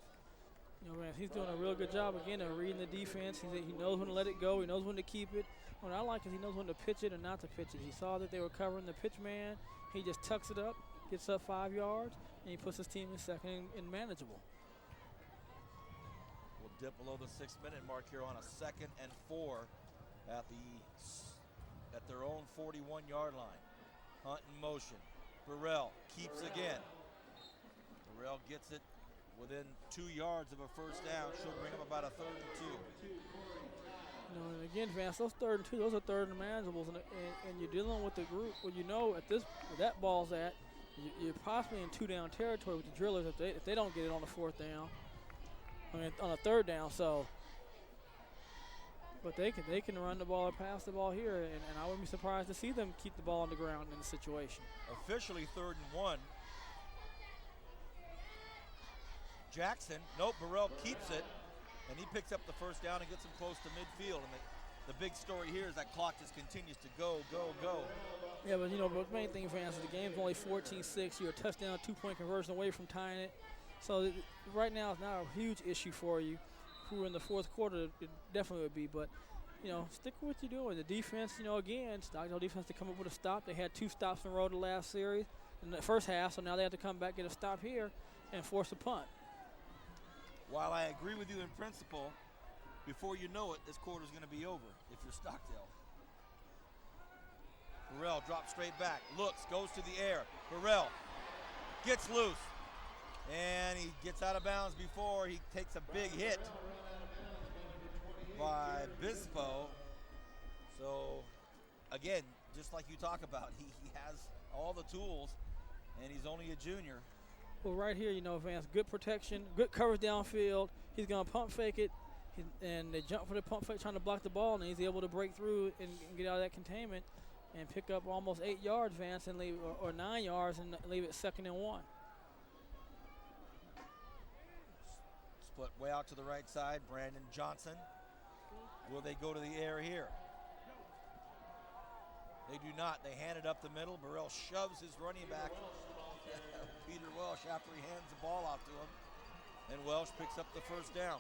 He's doing a real good job, again, of reading the defense. He knows when to let it go. He knows when to keep it. What I like is he knows when to pitch it and not to pitch it. He saw that they were covering the pitch man. He just tucks it up, gets up 5 yards, and he puts his team in second and manageable. We'll dip below the 6-minute mark here on a 2nd and 4 at their own 41-yard line. Hunt in motion. Burrell keeps again. Burrell gets it within 2 yards of a first down. Should bring him about a 3rd and 2. And again, Vance, those 3rd and 2, those are 3rd and manageables, and you're dealing with the group where at this where that ball's at, you're possibly in 2-down territory with the drillers if they don't get it on the 4th down. On a 3rd down. So, but they can run the ball or pass the ball here, and I wouldn't be surprised to see them keep the ball on the ground in the situation. Officially 3rd and 1. Jackson, Burrell keeps it, and he picks up the first down and gets him close to midfield. And the big story here is that clock just continues to go. Yeah, but the main thing, Vance, is the game's only 14-6. You're a touchdown, 2-point conversion away from tying it. So right now it's not a huge issue for you. If we were in the 4th quarter, it definitely would be. But stick with what you're doing. The defense, again, Stockdale defense to come up with a stop. They had 2 stops in a row the last series in the first half, so now they have to come back, get a stop here, and force a punt. While I agree with you in principle, before you know it, this quarter's going to be over if you're Stockdale. Burrell drops straight back, looks, goes to the air. Burrell gets loose, and he gets out of bounds before he takes a big hit by Bispo. So, again, just like you talk about, he has all the tools, and he's only a junior. Well, right here, Vance, good protection, good coverage downfield. He's going to pump fake it, and they jump for the pump fake trying to block the ball, and he's able to break through and get out of that containment and pick up almost 8 yards, Vance, and leave, or 9 yards, and leave it 2nd and 1. Split way out to the right side, Brandon Johnson. Will they go to the air here? They do not. They hand it up the middle. Burrell shoves his running back, Peter Welsh, after he hands the ball off to him. And Welsh picks up the first down.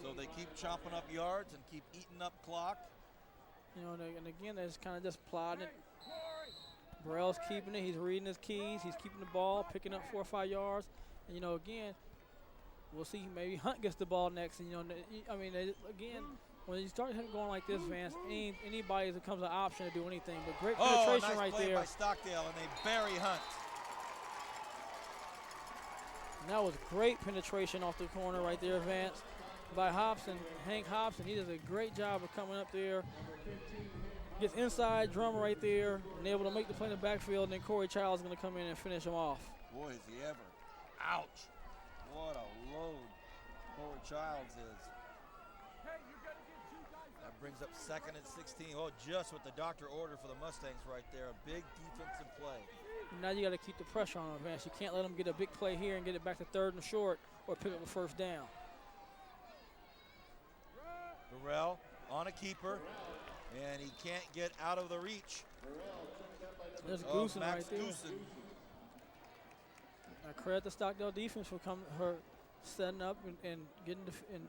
So they keep chopping up yards and keep eating up clock. And again, they're just kind of just plodding it. Burrell's keeping it. He's reading his keys. He's keeping the ball, picking up 4 or 5 yards. And, again, we'll see maybe Hunt gets the ball next. And, again, when you start going like this, Vance, anybody that becomes an option to do anything. But great penetration nice right play there. By Stockdale, and they bury Hunt. And that was great penetration off the corner right there, Vance, by Hobson, Hank Hobson. He does a great job of coming up there. Gets inside, Drummer right there, and able to make the play in the backfield, and then Corey Childs is going to come in and finish him off. Boy, is he ever. Ouch. What a load Corey Childs is. That brings up 2nd and 16. Oh, just what the doctor ordered for the Mustangs right there. A big defensive play. Now you got to keep the pressure on them, Vance. You can't let them get a big play here and get it back to 3rd and short or pick up a first down. Burrell on a keeper, and he can't get out of the reach. There's Goosen right there. Goosen. I credit the Stockdale defense for setting up and getting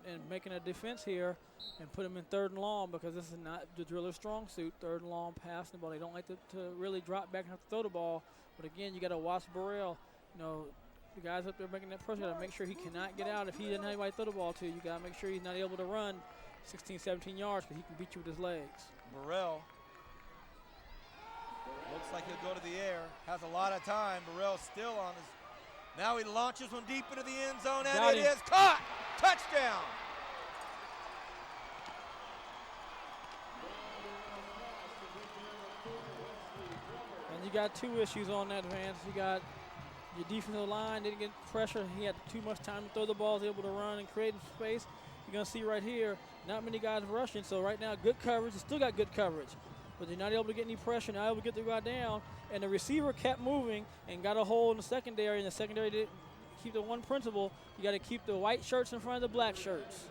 and making a defense here and put them in 3rd and long, because this is not the Driller's strong suit. 3rd and long, passing the ball. They don't like to really drop back and have to throw the ball. But again, you got to watch Burrell. The guys up there making that pressure, got to make sure he cannot get out. If he doesn't have anybody to throw the ball to, you got to make sure he's not able to run 16, 17 yards, because he can beat you with his legs. Burrell looks like he'll go to the air. Has a lot of time. Burrell still on his. Now he launches one deep into the end zone, and it is caught. Touchdown. And you got 2 issues on that, Vance. You got your defensive line didn't get pressure. He had too much time to throw the ball. He was able to run and create space. You're going to see right here, not many guys rushing. So right now, good coverage. They still got good coverage. But they're not able to get any pressure, not able to get the guy down. And the receiver kept moving and got a hole in the secondary. And the secondary didn't keep the one principle. You got to keep the white shirts in front of the black shirts.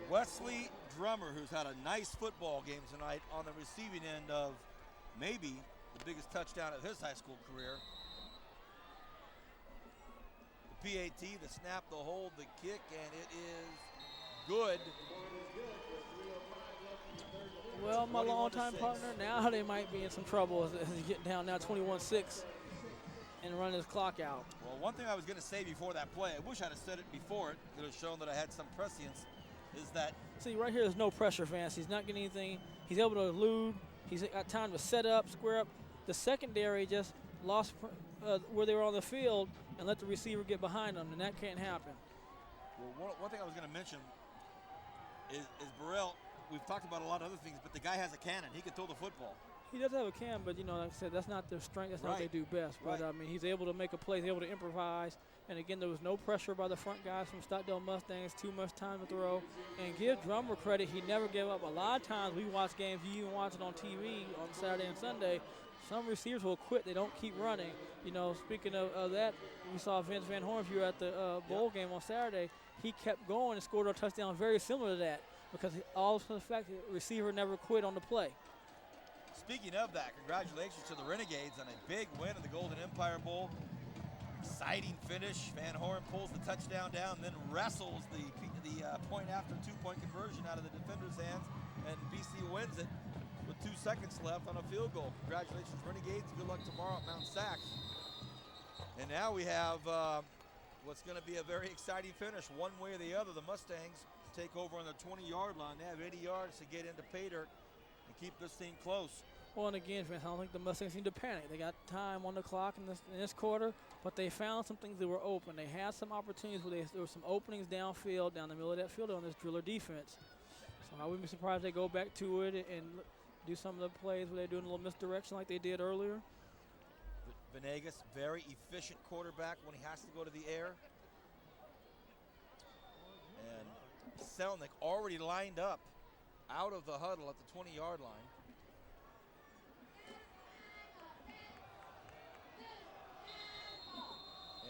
Wesley Drummer, who's had a nice football game tonight, on the receiving end of maybe the biggest touchdown of his high school career. The PAT, the snap, the hold, the kick, and it is good. Well, my longtime partner, now they might be in some trouble as they get down now 21-6 and run his clock out. Well, one thing I was going to say before that play, I wish I'd have said it before it would have shown that I had some prescience, is that. See, right here, there's no pressure, Vance. He's not getting anything. He's able to elude. He's got time to set up, square up. The secondary just lost where they were on the field and let the receiver get behind them, and that can't happen. Well, one thing I was going to mention is Burrell. We've talked about a lot of other things, but the guy has a cannon. He can throw the football. He does have a cannon, but, like I said, that's not their strength. That's not what they do best. But, I mean, he's able to make a play. He's able to improvise. And, again, there was no pressure by the front guys from Stockdale Mustangs. Too much time to throw. And give Drummer credit. He never gave up. A lot of times we watch games, you even watch it on TV on Saturday and Sunday, some receivers will quit. They don't keep running. Speaking of that, we saw Vince Van Horn, if you were at the bowl game on Saturday. He kept going and scored a touchdown very similar to that, because all of the fact that the receiver never quit on the play. Speaking of that, congratulations to the Renegades on a big win in the Golden Empire Bowl. Exciting finish. Van Horn pulls the touchdown down, then wrestles the point after two-point conversion out of the defender's hands, and BC wins it with 2 seconds left on a field goal. Congratulations, Renegades. Good luck tomorrow at Mount Sac. And now we have what's going to be a very exciting finish. One way or the other, the Mustangs take over on the 20-yard line. They have 80 yards to get into pay dirt and keep this thing close. Well, and again, I don't think the Mustangs need to panic. They got time on the clock in this quarter, but they found some things that were open. They had some opportunities where there were some openings downfield, down the middle of that field on this driller defense. So I wouldn't be surprised if they go back to it and do some of the plays where they're doing a little misdirection like they did earlier. Venegas, very efficient quarterback when he has to go to the air. And Selnick already lined up out of the huddle at the 20-yard line.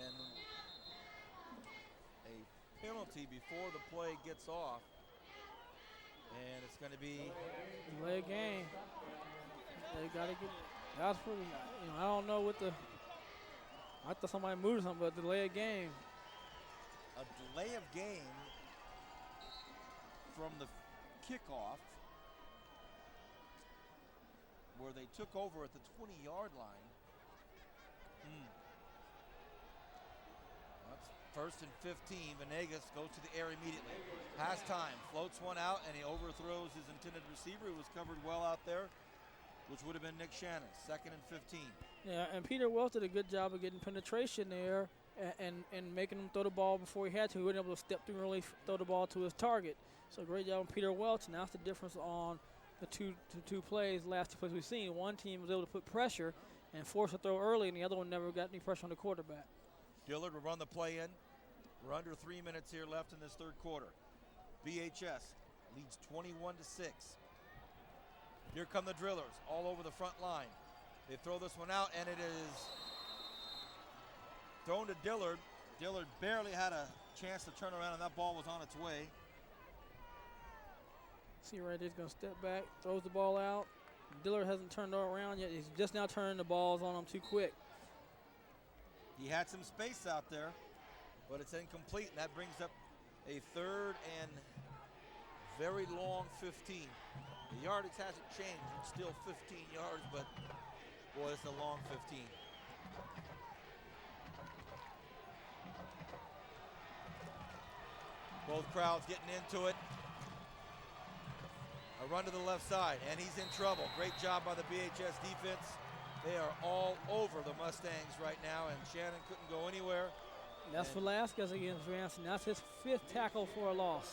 And a penalty before the play gets off. And it's going to be delay game. They got to get. That's pretty. I don't know what the. I thought somebody moved something, but delay of game. A delay of game from the kickoff, where they took over at the 20-yard line. That's first and 15. Venegas goes to the air immediately. Has time, floats one out, and he overthrows his intended receiver, who was covered well out there, which would have been Nick Shannon. Second and 15. Yeah, and Peter Wells did a good job of getting penetration there and making him throw the ball before he had to. He wasn't able to step through and really throw the ball to his target. So great job on Peter Welch. And that's the difference on the two plays, last two plays we've seen. One team was able to put pressure and force a throw early, and the other one never got any pressure on the quarterback. Dillard will run the play in. We're under 3 minutes here left in this third quarter. BHS leads 21-6. Here come the drillers all over the front line. They throw this one out, and it is thrown to Dillard. Dillard barely had a chance to turn around, and that ball was on its way. See right there, he's going to step back, throws the ball out. Dillard hasn't turned around yet. He's just now turning the balls on him too quick. He had some space out there, but it's incomplete, and that brings up a third and very long 15. The yardage hasn't changed. It's still 15 yards, but boy, it's a long 15. Both crowds getting into it. A run to the left side, and he's in trouble. Great job by the BHS defense. They are all over the Mustangs right now, and Shannon couldn't go anywhere. And that's Velasquez against Ransom. That's his 5th tackle for a loss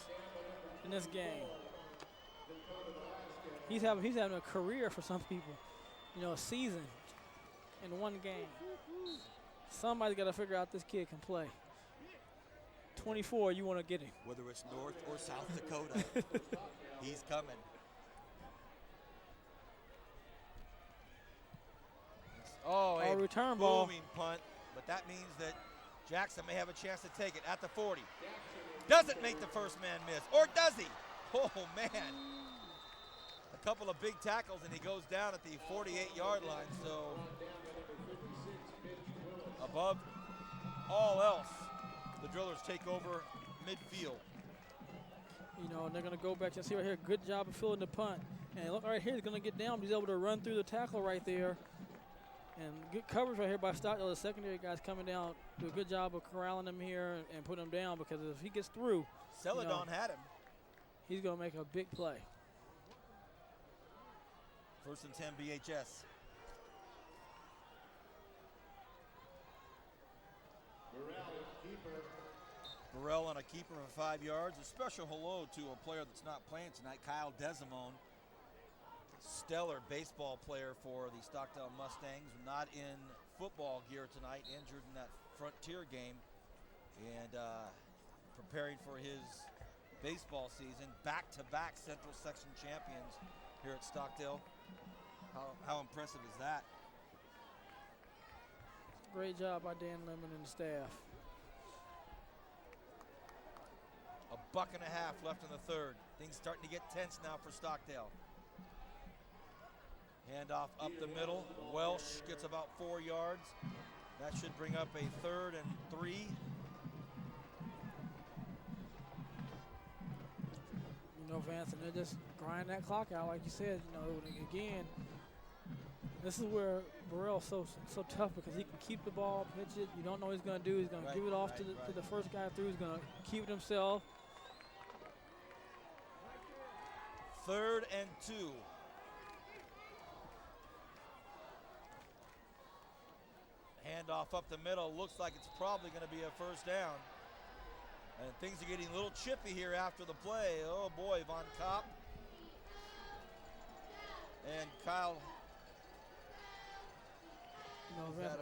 in this game. He's having a career for some people. A season in one game. Somebody's got to figure out this kid can play. 24, you want to get him. Whether it's North or South Dakota, he's coming. A return ball. Booming punt, but that means that Jackson may have a chance to take it at the 40. Doesn't make the first man miss, or does he? Oh, man. A couple of big tackles, and he goes down at the 48-yard line. So above all else, the drillers take over midfield. And they're going to go back and see right here. Good job of filling the punt. And look right here, he's going to get down. He's able to run through the tackle right there. And good coverage right here by Stockdale. The secondary guys coming down. Do a good job of corralling him here and putting him down, because if he gets through, Celadon had him. He's going to make a big play. First and 10 BHS. Burrell on a keeper for 5 yards. A special hello to a player that's not playing tonight, Kyle Desimone. Stellar baseball player for the Stockdale Mustangs. Not in football gear tonight, injured in that Frontier game. And preparing for his baseball season. Back-to-back Central Section champions here at Stockdale. How impressive is that? Great job by Dan Lemon and the staff. A buck and a half left in the third. Things starting to get tense now for Stockdale. Handoff up the middle. Welsh gets about 4 yards. That should bring up a 3rd and 3. You know, Vance, and they're just grinding that clock out, like you said. You know, again, this is where Burrell's so tough because he can keep the ball, pitch it. You don't know what he's going to do. He's going to give it off to the first guy through. He's going to keep it himself. 3rd and 2. Handoff up the middle. Looks like it's probably going to be a first down. And things are getting a little chippy here after the play. Oh boy, Von Kopp and Kyle. You know, Vance,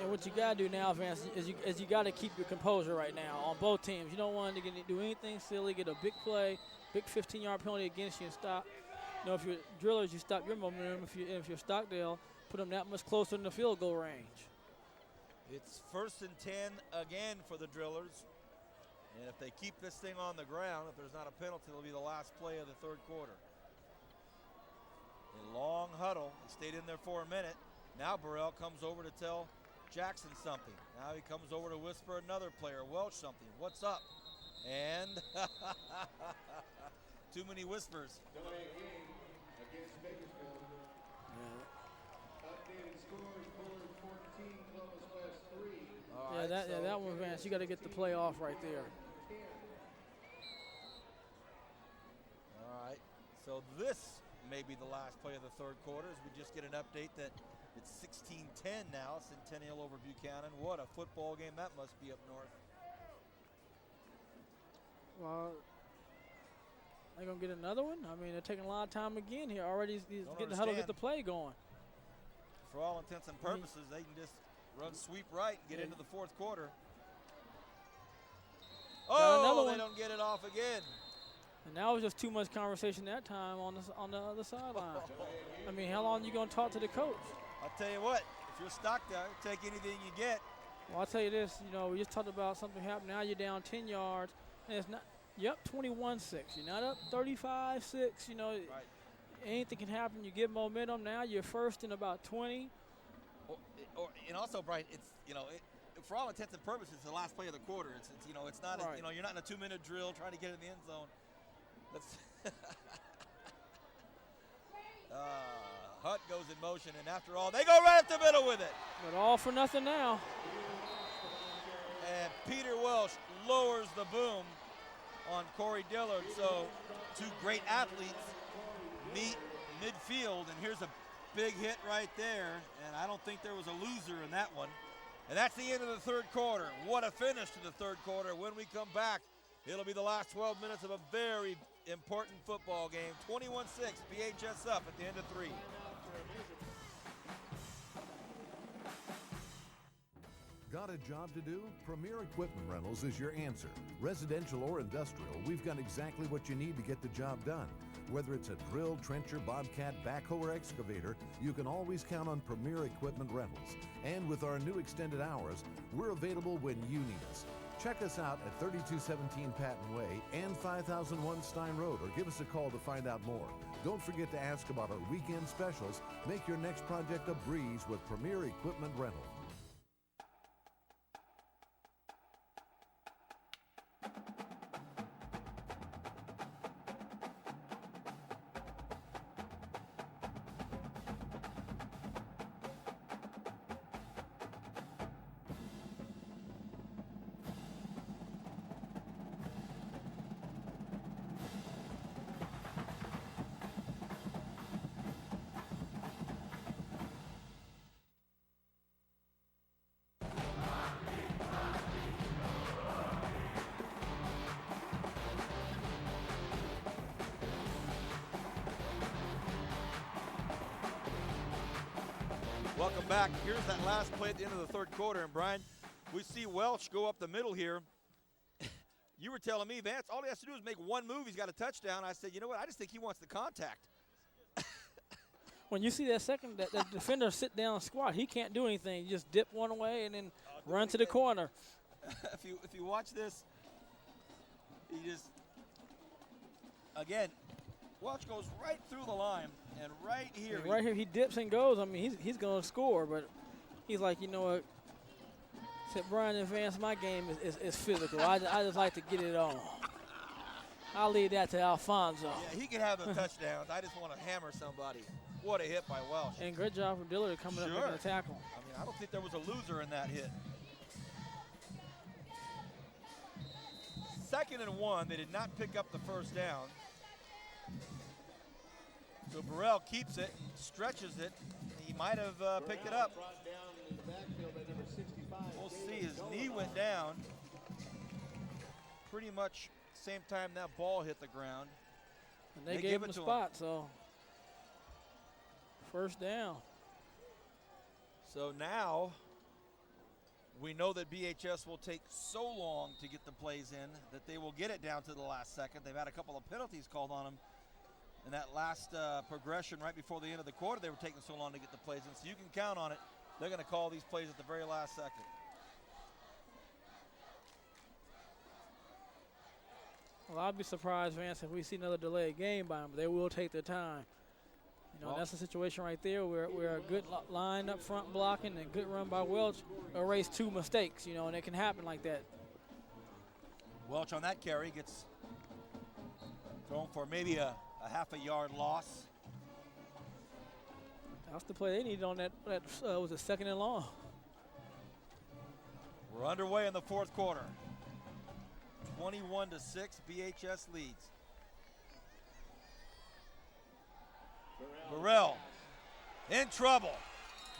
and what you got to do now, Vance, is you got to keep your composure right now on both teams. You don't want to do anything silly, get a big play, big 15-yard penalty against you and stop. You know, if you're drillers, you stop your momentum. If you're Stockdale, put them that much closer in the field goal range. It's 1st and 10 again for the drillers. And if they keep this thing on the ground, if there's not a penalty, it'll be the last play of the 3rd quarter. A long huddle. He stayed in there for a minute. Now Burrell comes over to tell Jackson something. Now he comes over to whisper another player, Welch, something. What's up? And too many whispers. Delay game against Bakersfield. Updated scores, Bullard 14, Columbus West 3. Yeah, that one, Vance, you got to get the play off right there. All right, so this may be the last play of the 3rd quarter as we just get an update that it's 16-10 now, Centennial over Buchanan. What a football game that must be up north. Well, they're going to get another one? I mean, they're taking a lot of time again here. Already he's getting the huddle, get the play going. For all intents and purposes, they can just run sweep right and get into the 4th quarter. Oh, they don't get it off again. And that was just too much conversation that time on the other sideline. I mean, how long are you going to talk to the coach? I'll tell you what, if you're Stockdale, take anything you get. Well, I'll tell you this, you know, we just talked about something happened. Now you're down 10 yards, and it's not, you're up 21-6. You're not up 35-6. You know, anything can happen. You get momentum. Now you're first in about 20. And also, Brian, it's, you know, for all intents and purposes, it's the last play of the quarter. It's you know, it's not, you know, you're not in a 2-minute drill trying to get in the end zone. That's Hutt goes in motion, and after all, they go right up the middle with it. But all for nothing now. And Peter Welsh lowers the boom on Corey Dillard. So 2 great athletes meet midfield, and here's a big hit right there. And I don't think there was a loser in that one. And that's the end of the 3rd quarter. What a finish to the 3rd quarter. When we come back, it'll be the last 12 minutes of a very important football game. 21-6, BHS up at the end of 3. Got a job to do? Premier Equipment Rentals is your answer. Residential or industrial, we've got exactly what you need to get the job done. Whether it's a drill, trencher, bobcat, backhoe, or excavator, you can always count on Premier Equipment Rentals. And with our new extended hours, we're available when you need us. Check us out at 3217 Patton Way and 5001 Stein Road, or give us a call to find out more. Don't forget to ask about our weekend specials. Make your next project a breeze with Premier Equipment Rental. Welcome back. Here's that last play at the end of the 3rd quarter. And, Brian, we see Welch go up the middle here. You were telling me, Vance, all he has to do is make one move. He's got a touchdown. I said, you know what? I just think he wants the contact. When you see that defender sit down and squat, he can't do anything. You just dip one way and then run to the corner. If you watch this, he just, again, Welch goes right through the line, and right here. Right here, he dips and goes. I mean, he's going to score, but he's like, you know what? Said Brian Advance, my game is physical. I just like to get it on. I'll leave that to Alfonso. Yeah, he can have the touchdowns. I just want to hammer somebody. What a hit by Welch. And good job from Dillard coming up making a tackle. I mean, I don't think there was a loser in that hit. 2nd and 1. They did not pick up the first down. So Burrell keeps it, stretches it. He might have picked it up. We'll see. His knee went down pretty much same time that ball hit the ground. And they gave him a spot, so first down. So now we know that BHS will take so long to get the plays in that they will get it down to the last second. They've had a couple of penalties called on them in that last progression right before the end of the quarter. They were taking so long to get the plays in. So you can count on it. They're going to call these plays at the very last second. Well, I'd be surprised, Vance, if we see another delayed game by them, but they will take their time. You know, Well, that's a situation right there where a good line up front blocking and good run by Welch erase 2 mistakes, you know, and it can happen like that. Welch on that carry gets thrown for maybe a half a yard loss. That's the play they needed on that was a 2nd and long. We're underway in the 4th quarter. 21-6, BHS leads. Burrell in trouble,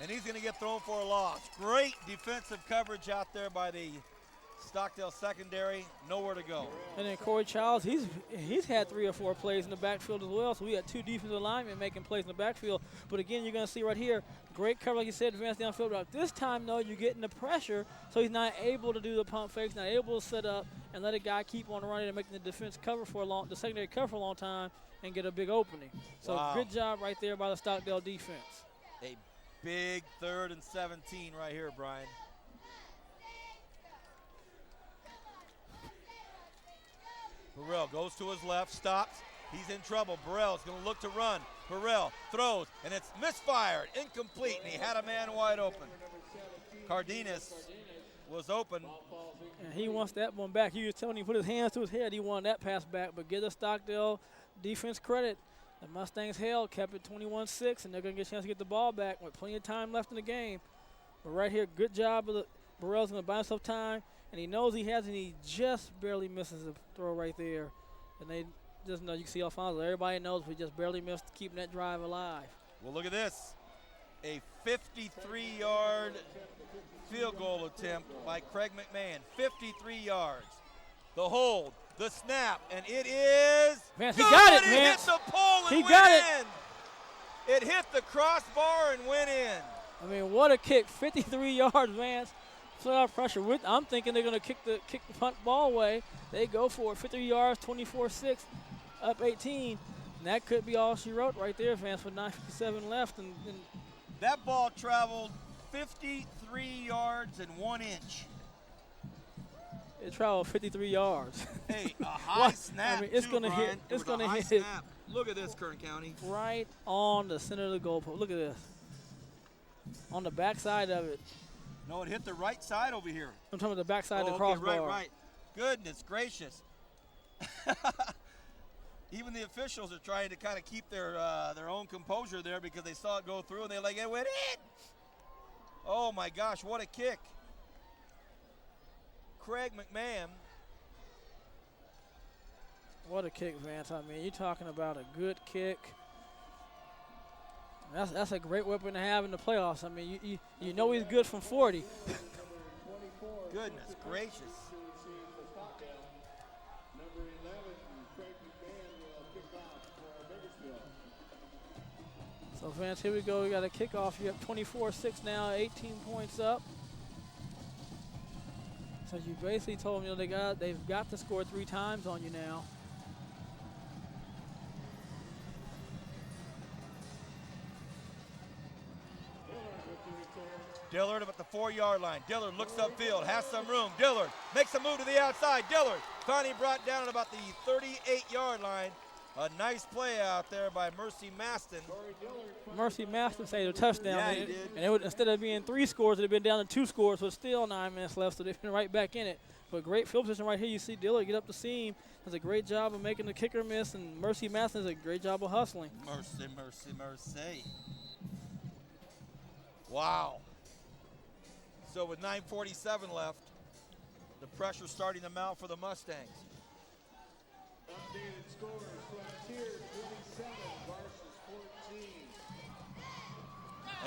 and he's going to get thrown for a loss. Great defensive coverage out there by the Stockdale secondary. Nowhere to go. And then Corey Childs, he's had 3 or 4 plays in the backfield as well. So we had 2 defensive linemen making plays in the backfield. But again, you're going to see right here, great cover, like you said, advance downfield. But this time, though, you're getting the pressure, so he's not able to do the pump fakes, not able to set up and let a guy keep on running and making the defense cover for the secondary cover for a long time and get a big opening. So good job right there by the Stockdale defense. A big 3rd and 17 right here, Brian. Burrell goes to his left, stops. He's in trouble. Burrell's going to look to run. Burrell throws, and it's misfired, incomplete, and he had a man wide open. Cardenas was open. And he wants that one back. He was telling him, put his hands to his head. He wanted that pass back, but give the Stockdale defense credit. The Mustangs held, kept it 21-6, and they're going to get a chance to get the ball back with plenty of time left in the game. But right here, good job. Burrell's going to buy himself time, and he knows he has, and he just barely misses a throw right there. And they just know, you can see Alfonso. Everybody knows we just barely missed keeping that drive alive. Well, look at this. A 53-yard field goal attempt by Craig McMahon. 53 yards. The hold, the snap, and it is Vance, good. he got it, It Vance. hit the pole and He went got in. It hit the crossbar and went in. I mean, what a kick. 53 yards, Vance. Flat out pressure. I'm thinking they're going to kick the punt ball away. They go for it. 53 yards, 24-6, up 18. And that could be all she wrote right there, Vance, with 9:57 left. And That ball traveled 53 yards and 1 inch. it traveled 53 yards. Hey, a high snap. I mean, it's too, going to Brian. hit. It It's was a going to high hit snap. Look at this, Kern County. right on the center of the goalpost. Look at this. On the backside of it. No, it hit the right side over here. I'm talking about the backside of the okay, crossbar. right. Goodness gracious. Even the officials are trying to kind of keep their own composure there because they saw it go through and they're like, it went in. Oh my gosh, what a kick. Craig McMahon. What a kick, Vance. I mean, you're talking about a good kick. That's a great weapon to have in the playoffs. I mean, you know he's good from 40. Goodness gracious. Number 11, Craig McMahon will kick off for Bakersfield. So, Vance, here we go. We got a kickoff. You have 24-6 now, 18 points up. So you basically told them, they've got to score 3 times on you now. Dillard at the 4-yard line. Dillard looks upfield, has some room. Dillard makes a move to the outside. Dillard finally brought down at about the 38-yard line. A nice play out there by Mercy Maston. Mercy Maston saved a touchdown. Yeah, he did. And it would, instead of being 3 scores, it would have been down to 2 scores, so still 9 minutes left, so they've been right back in it. But great field position right here. You see Dillard get up the seam. Does a great job of making the kicker miss, and Mercy Maston does a great job of hustling. Mercy, mercy, mercy. Wow. So with 9:47 left, the pressure starting to mount for the Mustangs. Updated scores, Frontier 27 versus 14.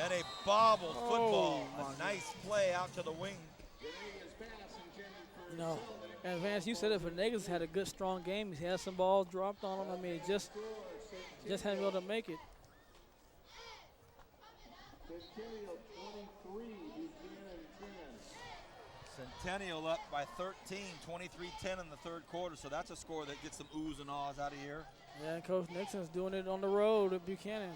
And a bobbled football. A nice play out to the wing. You know, and Vance, you said it. Venegas had a good, strong game. He had some balls dropped on him. I mean, just hadn't been able to make it. Centennial 23, Buchanan 10. Centennial up by 13, 23-10 in the third quarter. So that's a score that gets some oohs and ahs out of here. Yeah, and Coach Nixon's doing it on the road at Buchanan.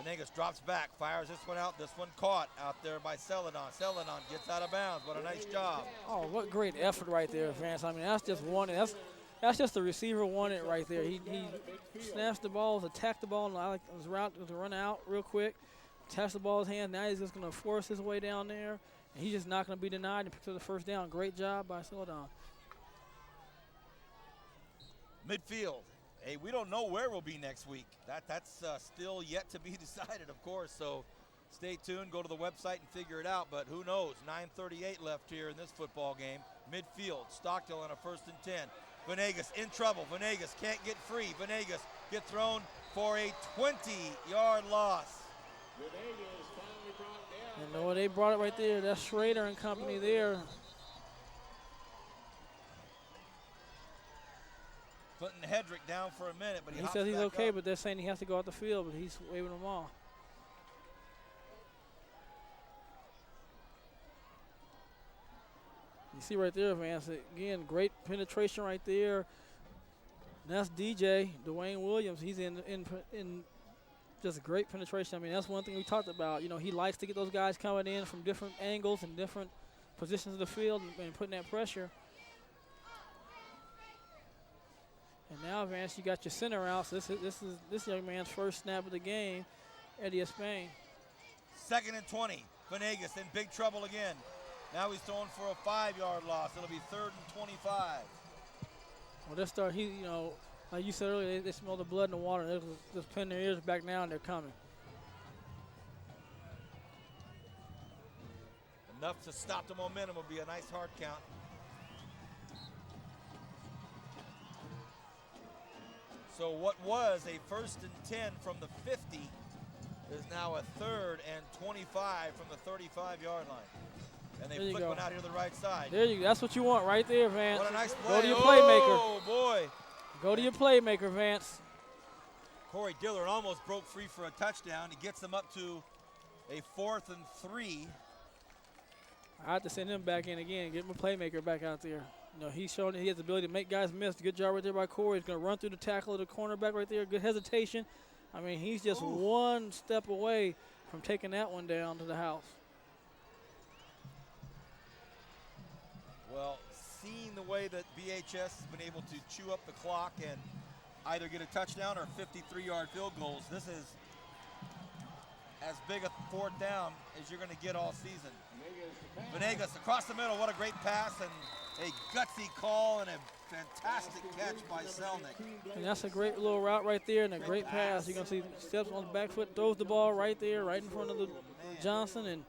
Venegas drops back, fires this one out. This one caught out there by Celadon. Celadon gets out of bounds. What a nice job. Oh, what great effort right there, Vance. I mean, that's just one. That's just the receiver won it right there. He snatched the ball, attacked the ball, and was route to run out real quick. Touched the ball in his hand. Now he's just going to force his way down there, and he's just not going to be denied and pick up the first down. Great job by Celadon. Midfield. Hey, we don't know where we'll be next week. That's still yet to be decided, of course. So stay tuned. Go to the website and figure it out. But who knows? 9:38 left here in this football game. Midfield. Stockdale on a 1st and 10. Venegas in trouble. Venegas can't get free. Venegas gets thrown for a 20-yard loss. Venegas finally brought down. And know they brought it right there. That's Schrader and company there. Putting Hedrick down for a minute, but he says he's okay, up. but they're saying he has to go out the field, but he's waving them off. You see right there, Vance, again, great penetration right there. That's DJ, Dwayne Williams. He's in just great penetration. I mean, that's one thing we talked about. You know, he likes to get those guys coming in from different angles and different positions of the field and putting that pressure. And now, Vance, you got your center out. So this is this young man's first snap of the game, Eddie Espagne. 2nd and 20. Venegas in big trouble again. Now he's throwing for a 5-yard loss. It'll be 3rd and 25. Well, they start. You know, like you said earlier, they smell the blood in the water. They're just pinning their ears back now, and they're coming. Enough to stop the momentum. Will be a nice hard count. So what was a 1st and 10 from the 50 is now a 3rd and 25 from the 35-yard line. And they flick one out here to the right side. There you go. That's what you want right there, Vance. What a nice play. Go to your playmaker. Oh, boy. Go to your playmaker, Vance. Corey Dillard almost broke free for a touchdown. He gets them up to a 4th and 3. I have to send him back in again. Get my playmaker back out there. You know, he's showing that he has the ability to make guys miss. Good job right there by Corey. He's going to run through the tackle of the cornerback right there. Good hesitation. I mean, he's just one step away from taking that one down to the house. Well, seeing the way that BHS has been able to chew up the clock and either get a touchdown or 53-yard field goals, this is as big a 4th down as you're going to get all season. Venegas across the middle. What a great pass and a gutsy call and a fantastic catch by Selnick. And that's a great little route right there and a great pass. You're going to see steps on the back foot, throws the ball right there, right in front of the Johnson. And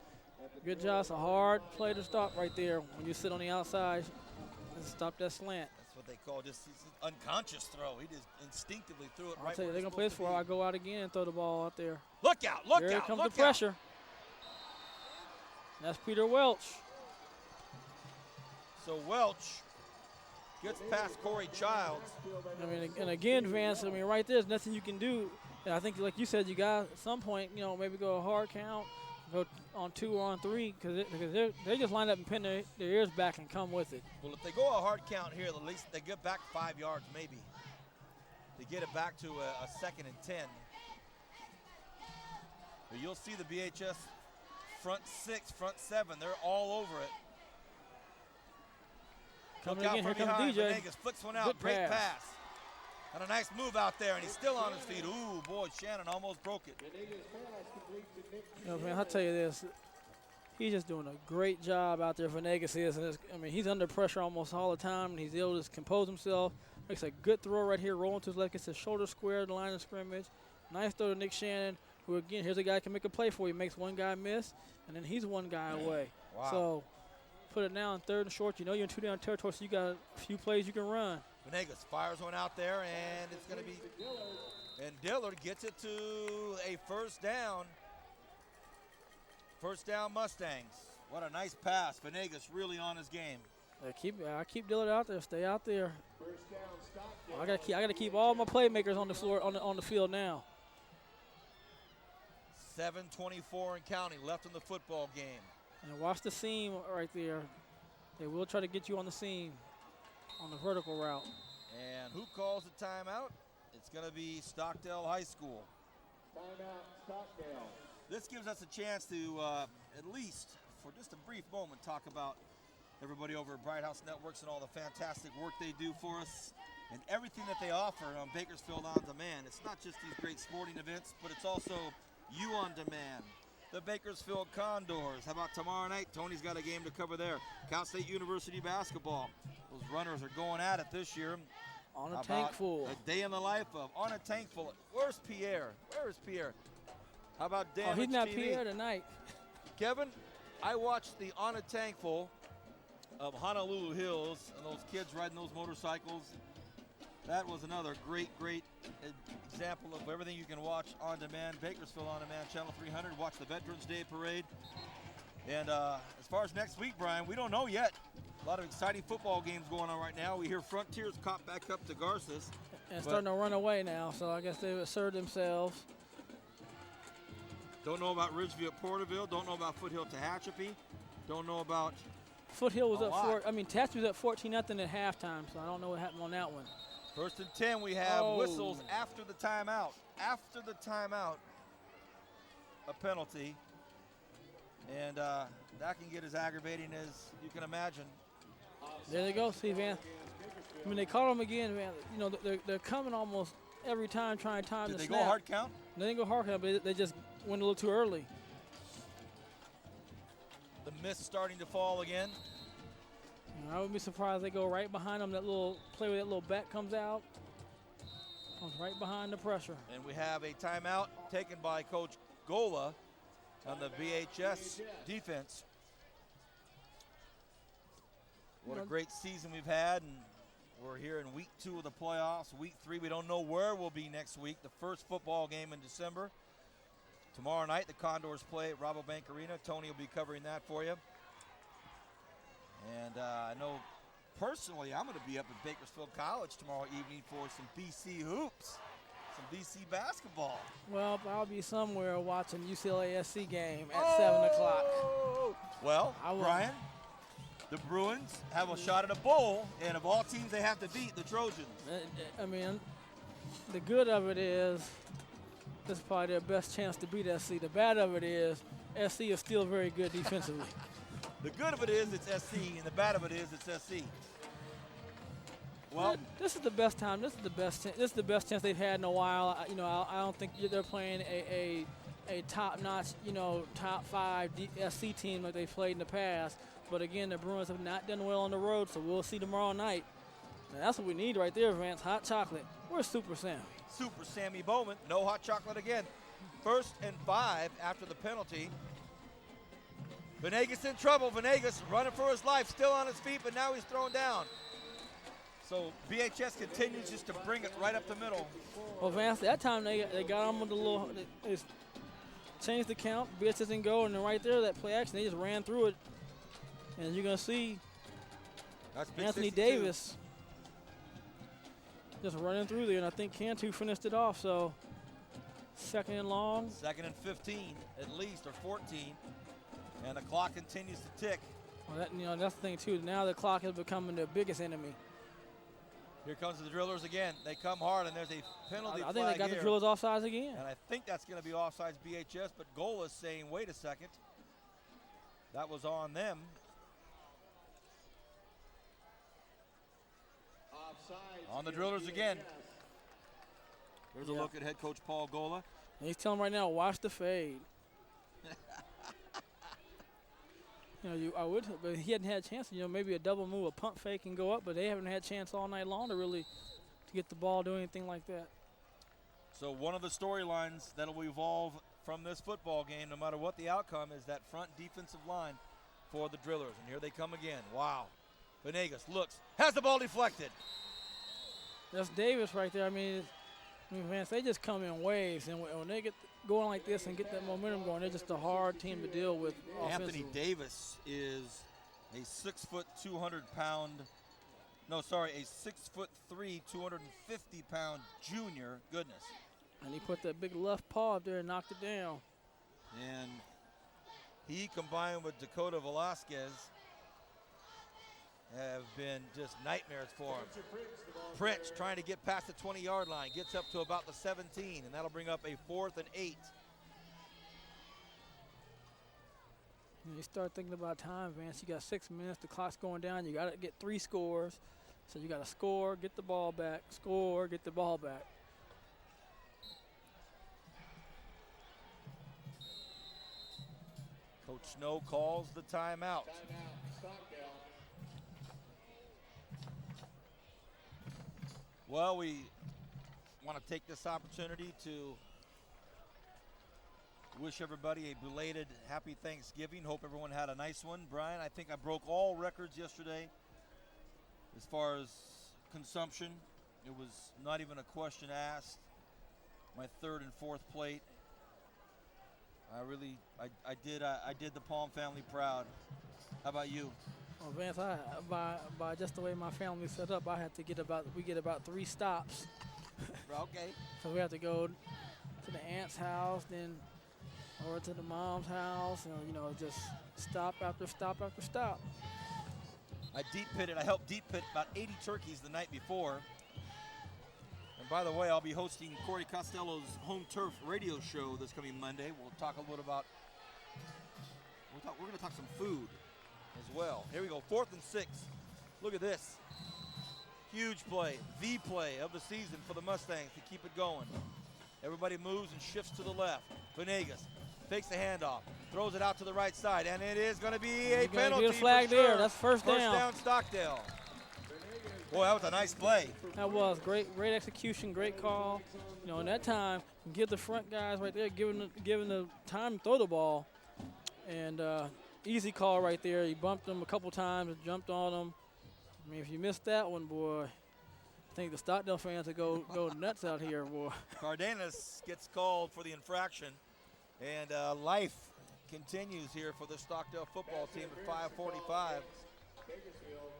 good job. It's a hard play to stop right there when you sit on the outside and stop that slant. That's what they call just an unconscious throw. He just instinctively threw it right. I'll tell you, they're going to play this for I go out again and throw the ball out there. Look out, look out, Here comes look the pressure. That's Peter Welch. So Welch gets past Corey Childs. I mean, and again, Vance, I mean, right there's nothing you can do. And I think, like you said, you got at some point, you know, maybe go a hard count, go on 2 or on 3, because they just line up and pin their ears back and come with it. Well, if they go a hard count here, at least they get back 5 yards maybe. They get it back to a 2nd and 10. But you'll see the BHS front 6, front 7, they're all over it. Coming Look out again, here from comes behind. DJ. Venegas flicks one out. Good Great pass. pass. And a nice move out there, and he's still on his feet. Ooh, boy, Shannon almost broke it. You know, man, I'll tell you this. He's just doing a great job out there, Venegas is. And I mean, he's under pressure almost all the time, and he's able to compose himself. Makes a good throw right here, rolling to his left, gets his shoulder square to the line of scrimmage. Nice throw to Nick Shannon, who, again, here's a guy who can make a play for you. Makes one guy miss, and then he's one guy away. Wow. So put it now in 3rd and short. You know you're in 2-down territory, so you got a few plays you can run. Venegas fires one out there, and it's going to be, and Dillard gets it to a first down. First down Mustangs. What a nice pass. Venegas really on his game. I keep Dillard out there. Stay out there. I gotta keep all my playmakers on the floor on the field now. 7:24 and counting left in the football game. And watch the seam right there. They will try to get you on the seam on the vertical route. And who calls the timeout? It's going to be Stockdale High School. Timeout, Stockdale. This gives us a chance to, at least for just a brief moment, talk about everybody over at Bright House Networks and all the fantastic work they do for us and everything that they offer on Bakersfield On Demand. It's not just these great sporting events, but it's also you on demand. The Bakersfield Condors. How about tomorrow night? Tony's got a game to cover there. Cal State University basketball. Those runners are going at it this year. On a tank full. A day in the life of On a Tank Full. Where's Pierre? Where is Pierre? How about Dan? Oh, he's not TV? Pierre tonight. Kevin, I watched the On a Tank Full of Honolulu Hills and those kids riding those motorcycles. That was another great example of everything you can watch on demand. Bakersfield On Demand, Channel 300. Watch the Veterans Day Parade. And as far as next week, Brian, we don't know yet. A lot of exciting football games going on right now. We hear Frontiers caught back up to Garces. And starting to run away now, so I guess they've asserted themselves. Don't know about Ridgeview at Porterville. Don't know about Foothill Tehachapi. Don't know about Foothill was a up lot. Tehachapi was up 14-0 at halftime, so I don't know what happened on that one. 1st and 10, we have whistles after the timeout. After the timeout, a penalty. And that can get as aggravating as you can imagine. There they go, see, Van. I mean, they caught him again, man. You know, they're coming almost every time trying to time the snap. Did they go hard count? They didn't go hard count, but they just went a little too early. The mist starting to fall again. I wouldn't be surprised if they go right behind them. That little play with that little bat comes out. Comes right behind the pressure. And we have a timeout taken by Coach Gola on the BHS defense. What a great season we've had, and we're here in week 2 of the playoffs. Week 3, we don't know where we'll be next week. The first football game in December. Tomorrow night, the Condors play at Rabobank Arena. Tony will be covering that for you. And I know personally I'm going to be up at Bakersfield College tomorrow evening for some BC hoops, some BC basketball. Well, I'll be somewhere watching UCLA-SC game at 7 o'clock. Well, Brian, the Bruins have a shot at a bowl, and of all teams they have to beat, the Trojans. I mean, the good of it is this is probably their best chance to beat SC. The bad of it is SC is still very good defensively. The good of it is it's SC, and the bad of it is it's SC. Well, this is the best time. This is the best chance they've had in a while. I don't think they're playing a top-notch, top 5 SC team like they've played in the past. But again, the Bruins have not done well on the road, so we'll see tomorrow night. And that's what we need right there, Vance. Hot chocolate. Where's Super Sam? Super Sammy Bowman. No hot chocolate again. 1st and 5 after the penalty. Venegas in trouble. Venegas running for his life, still on his feet, but now he's thrown down. So BHS continues just to bring it right up the middle. Well, Vance, that time they got him with the little, they changed the count. BHS didn't go, and then right there, that play action, they just ran through it. And you're going to see Anthony Davis just running through there, and I think Cantu finished it off. So 2nd and long. 2nd and 15 at least, or 14. And the clock continues to tick. Well, that's the thing, too. Now the clock is becoming their biggest enemy. Here comes the drillers again. They come hard, and there's a penalty I think they got the drillers offsides again. And I think that's going to be offsides BHS, but Gola is saying, wait a second. That was on them. On the drillers again. There's a look at head coach Paul Gola. And he's telling them right now, watch the fade. I would, but he hadn't had a chance. Maybe a double move, a pump fake and go up, but they haven't had a chance all night long to get the ball, do anything like that. So one of the storylines that will evolve from this football game, no matter what the outcome, is that front defensive line for the drillers. And here they come again. Wow. Venegas looks, has the ball deflected. That's Davis right there. I mean, Vance, they just come in waves, and when they get going like this and get that momentum going, they're just a hard team to deal with offensively. Anthony Davis is a 6', 200-pound, a 6'3", 250-pound junior. Goodness. And he put that big left paw up there and knocked it down. And he combined with Dakota Velasquez have been just nightmares for him. Prince trying to get past the 20-yard line, gets up to about the 17, and that'll bring up a 4th and 8. You start thinking about time, Vance. You got 6 minutes. The clock's going down. You got to get 3 scores. So you got to score, get the ball back, score, get the ball back. Coach Snow calls the timeout. Stockdale. Well, we want to take this opportunity to wish everybody a belated happy Thanksgiving. Hope everyone had a nice one. Brian, I think I broke all records yesterday as far as consumption. It was not even a question asked. My 3rd and 4th plate. I did the Palm family proud. How about you? Well, Vance, by just the way my family's set up, we get about 3 stops. Okay. So we have to go to the aunt's house, then over to the mom's house, and just stop after stop after stop. I helped deep pit about 80 turkeys the night before. And by the way, I'll be hosting Corey Costello's Home Turf radio show this coming Monday. We'll talk a little bit about, we're going to talk some food as well. Here we go, 4th and 6. Look at this. Huge play, the play of the season for the Mustangs to keep it going. Everybody moves and shifts to the left. Venegas takes the handoff, throws it out to the right side, and it is going to be a penalty. Get a flag for sure. there. That's first down. First down, Stockdale. Boy, that was a nice play. That was great execution, great call. In that time, give the front guys right there, giving the time to throw the ball, and easy call right there. He bumped them a couple times, jumped on them. I mean, if you missed that one, boy, I think the Stockdale fans would go nuts out here, boy. Cardenas gets called for the infraction, and life continues here for the Stockdale football team at 5:45. Bakersfield,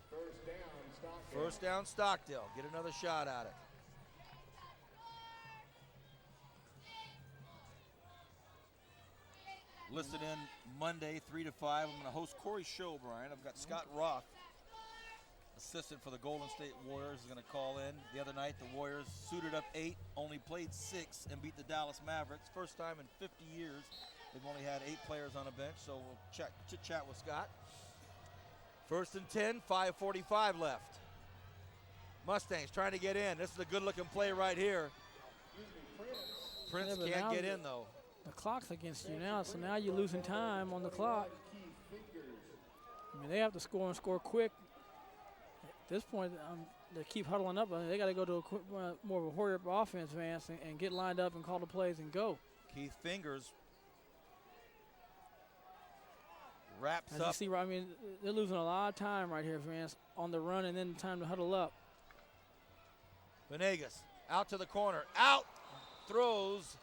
Stockdale. First down, Stockdale. Get another shot at it. Listed in Monday, 3 to 5. I'm going to host Corey's show, Brian. I've got Scott Roth, assistant for the Golden State Warriors, is going to call in. The other night, the Warriors suited up 8, only played 6, and beat the Dallas Mavericks. First time in 50 years they've only had 8 players on a bench, so we'll chit-chat with Scott. 1st and 10, 5:45 left. Mustangs trying to get in. This is a good-looking play right here. Prince can't get in, though. The clock's against you now, so now you're losing time on the clock. I mean, they have to score and score quick. At this point, they keep huddling up. They got to go to more of a hurry-up offense, Vance, and get lined up and call the plays and go. Keith Fingers wraps As up. you see, I mean, they're losing a lot of time right here, Vance, on the run and then time to huddle up. Venegas out to the corner. Out! Throws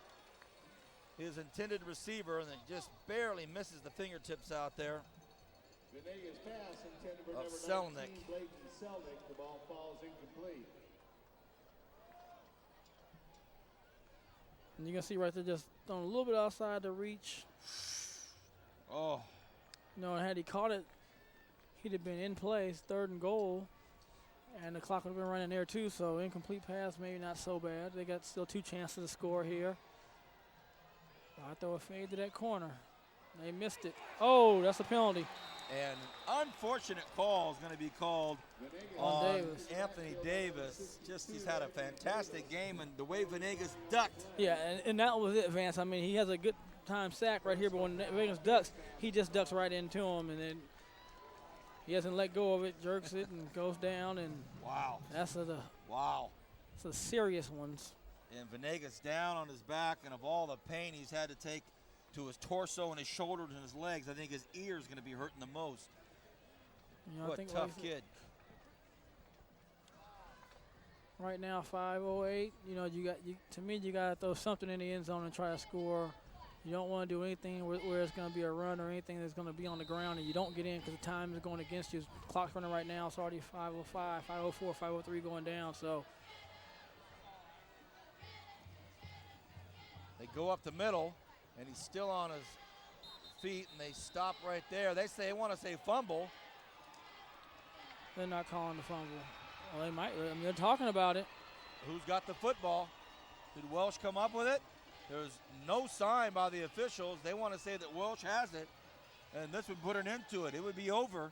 his intended receiver and then just barely misses the fingertips out there. Venegas pass intended for Of number 19, Selnick. Blake Selnick. The ball falls incomplete. And you can see right there just throwing a little bit outside the reach. Oh. Had he caught it, he'd have been in place, 3rd and goal. And the clock would have been running there too, so incomplete pass, maybe not so bad. They got still 2 chances to score here. I throw a fade to that corner. They missed it. Oh, that's a penalty. And unfortunate call is going to be called on Davis. Anthony Davis. Just he's had a fantastic game, and the way Venegas ducked. Yeah, and that was it, Vance. I mean, he has a good time sack right here, but when Venegas ducks, he just ducks right into him, and then he hasn't let go of it, jerks it, and goes down. And wow, that's it's the serious ones. And Venegas down on his back, and of all the pain he's had to take to his torso and his shoulders and his legs, I think his ear is going to be hurting the most. You know, what a tough kid. Right now, 5:08. You know, to me, you got to throw something in the end zone and try to score. You don't want to do anything where it's going to be a run or anything that's going to be on the ground, and you don't get in because the time is going against you. The clock's running right now. It's already 5:05, 5:04, 5:03 going down. So they go up the middle, and he's still on his feet, and they stop right there. They want to say fumble. They're not calling the fumble. Well, they might. I mean, they're talking about it. Who's got the football? Did Welsh come up with it? There's no sign by the officials. They want to say that Welsh has it, and this would put an end to it. It would be over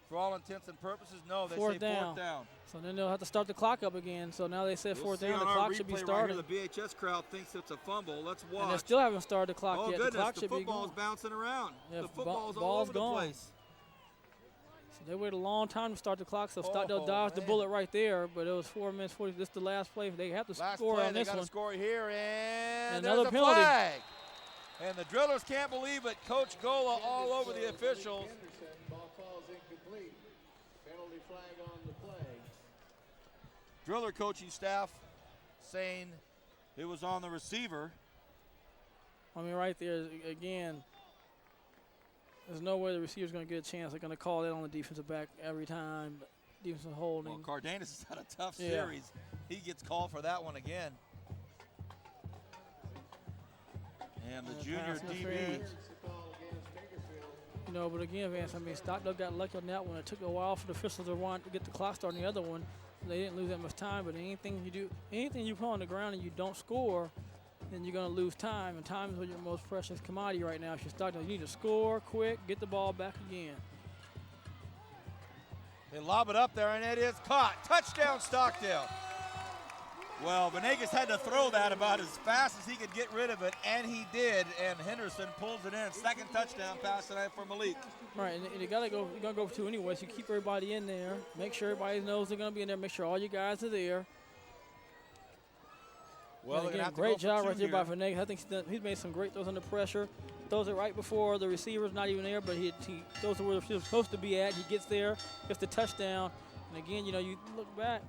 for all intents and purposes. No, they say fourth down. So then they'll have to start the clock up again. So now they say fourth down. The On clock our should be replay started. right here, the BHS crowd thinks it's a fumble. Let's watch. And they still haven't started the clock oh, yet. Goodness, The clock the should be football's going. bouncing around. Yeah, the football's all ball's over gone. the place. They waited a long time to start the clock, so Stockdale dodged the bullet right there, but it was 4 minutes 40. This is the last play. They have to score on this one. They got to score here, and another there's a penalty. flag. And the Drillers can't believe it. Coach Gola all over the officials. Ball falls incomplete. Penalty flag on the play. Driller coaching staff saying it was on the receiver. I mean, right there, again, there's no way the receiver's going to get a chance. They're going to call it on the defensive back every time. Defensive holding. Well, Cardenas has had a tough series. He gets called for that one again. And the junior DB. You know, but again, Vance, I mean, Stockdale got lucky on that one. It took a while for the officials to want to get the clock started on the other one. They didn't lose that much time, but anything you put on the ground and you don't score, then you're going to lose time, and time is your most precious commodity right now. If you're Stockdale, you need to score quick, get the ball back again. They lob it up there, and it is caught. Touchdown, Stockdale. Well, Venegas had to throw that about as fast as he could get rid of it, and he did, and Henderson pulls it in. Second touchdown pass tonight for Malik. Right, and you gotta go. You're gonna go for two anyway. So you keep everybody in there. Make sure everybody knows they're gonna be in there. Make sure all you guys are there. Well, again, great job right there by Venegas. I think he's made some great throws under pressure. Throws it right before the receiver's not even there, but he throws it where the receiver's supposed to be at. He gets there, gets the touchdown. And again, you know, you look back,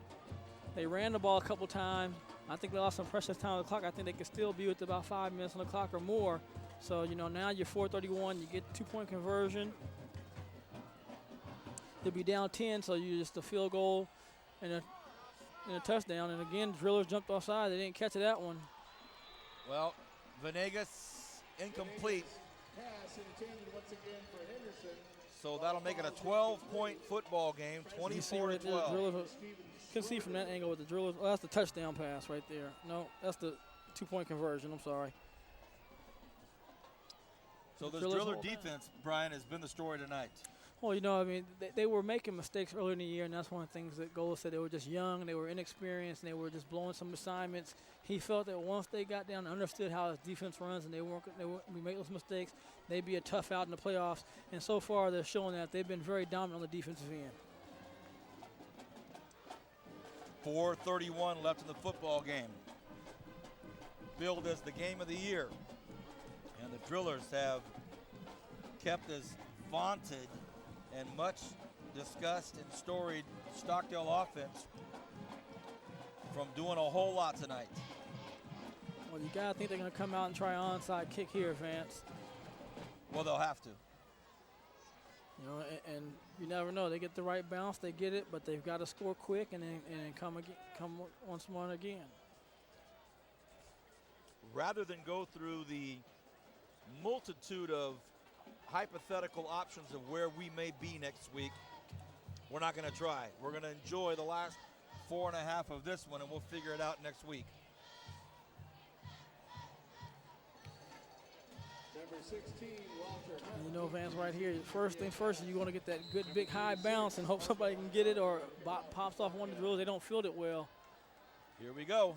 they ran the ball a couple times. I think they lost some precious time on the clock. I think they could still be with about 5 minutes on the clock or more. So, you know, now you're 4:31. You get 2-point conversion. You'll be down 10, so you just a field goal and a touchdown. And again, Drillers jumped offside. They didn't catch that one. Well, Venegas incomplete. Pass intended once again for Henderson. So that'll make it a 12-point football game, 24-12. You can see from that angle with the Drillers. Oh, that's the touchdown pass right there. No, that's the 2-point conversion. I'm sorry. So this Driller defense, Brian, has been the story tonight. Well, you know, I mean, they were making mistakes earlier in the year, and that's one of the things that Gola said. They were just young, they were inexperienced, and they were just blowing some assignments. He felt that once they got down and understood how his defense runs and they make those mistakes, they'd be a tough out in the playoffs. And so far, they're showing that they've been very dominant on the defensive end. 4:31 left in the football game. Billed as the game of the year. And the Drillers have kept this vaunted and much discussed and storied Stockdale offense from doing a whole lot tonight. Well, you got to think they're going to come out and try an onside kick here, Vance. Well, they'll have to. You know, and you never know. They get the right bounce, they get it, but they've got to score quick and then come once more again. Rather than go through the multitude of hypothetical options of where we may be next week, we're not going to try. We're going to enjoy the last 4.5 of this one, and we'll figure it out next week. number 16, Walter. And you know, Vance, right here, first things first, you want to get that good big high bounce and hope somebody can get it or pops off one of the drills. They don't field it well. Here we go.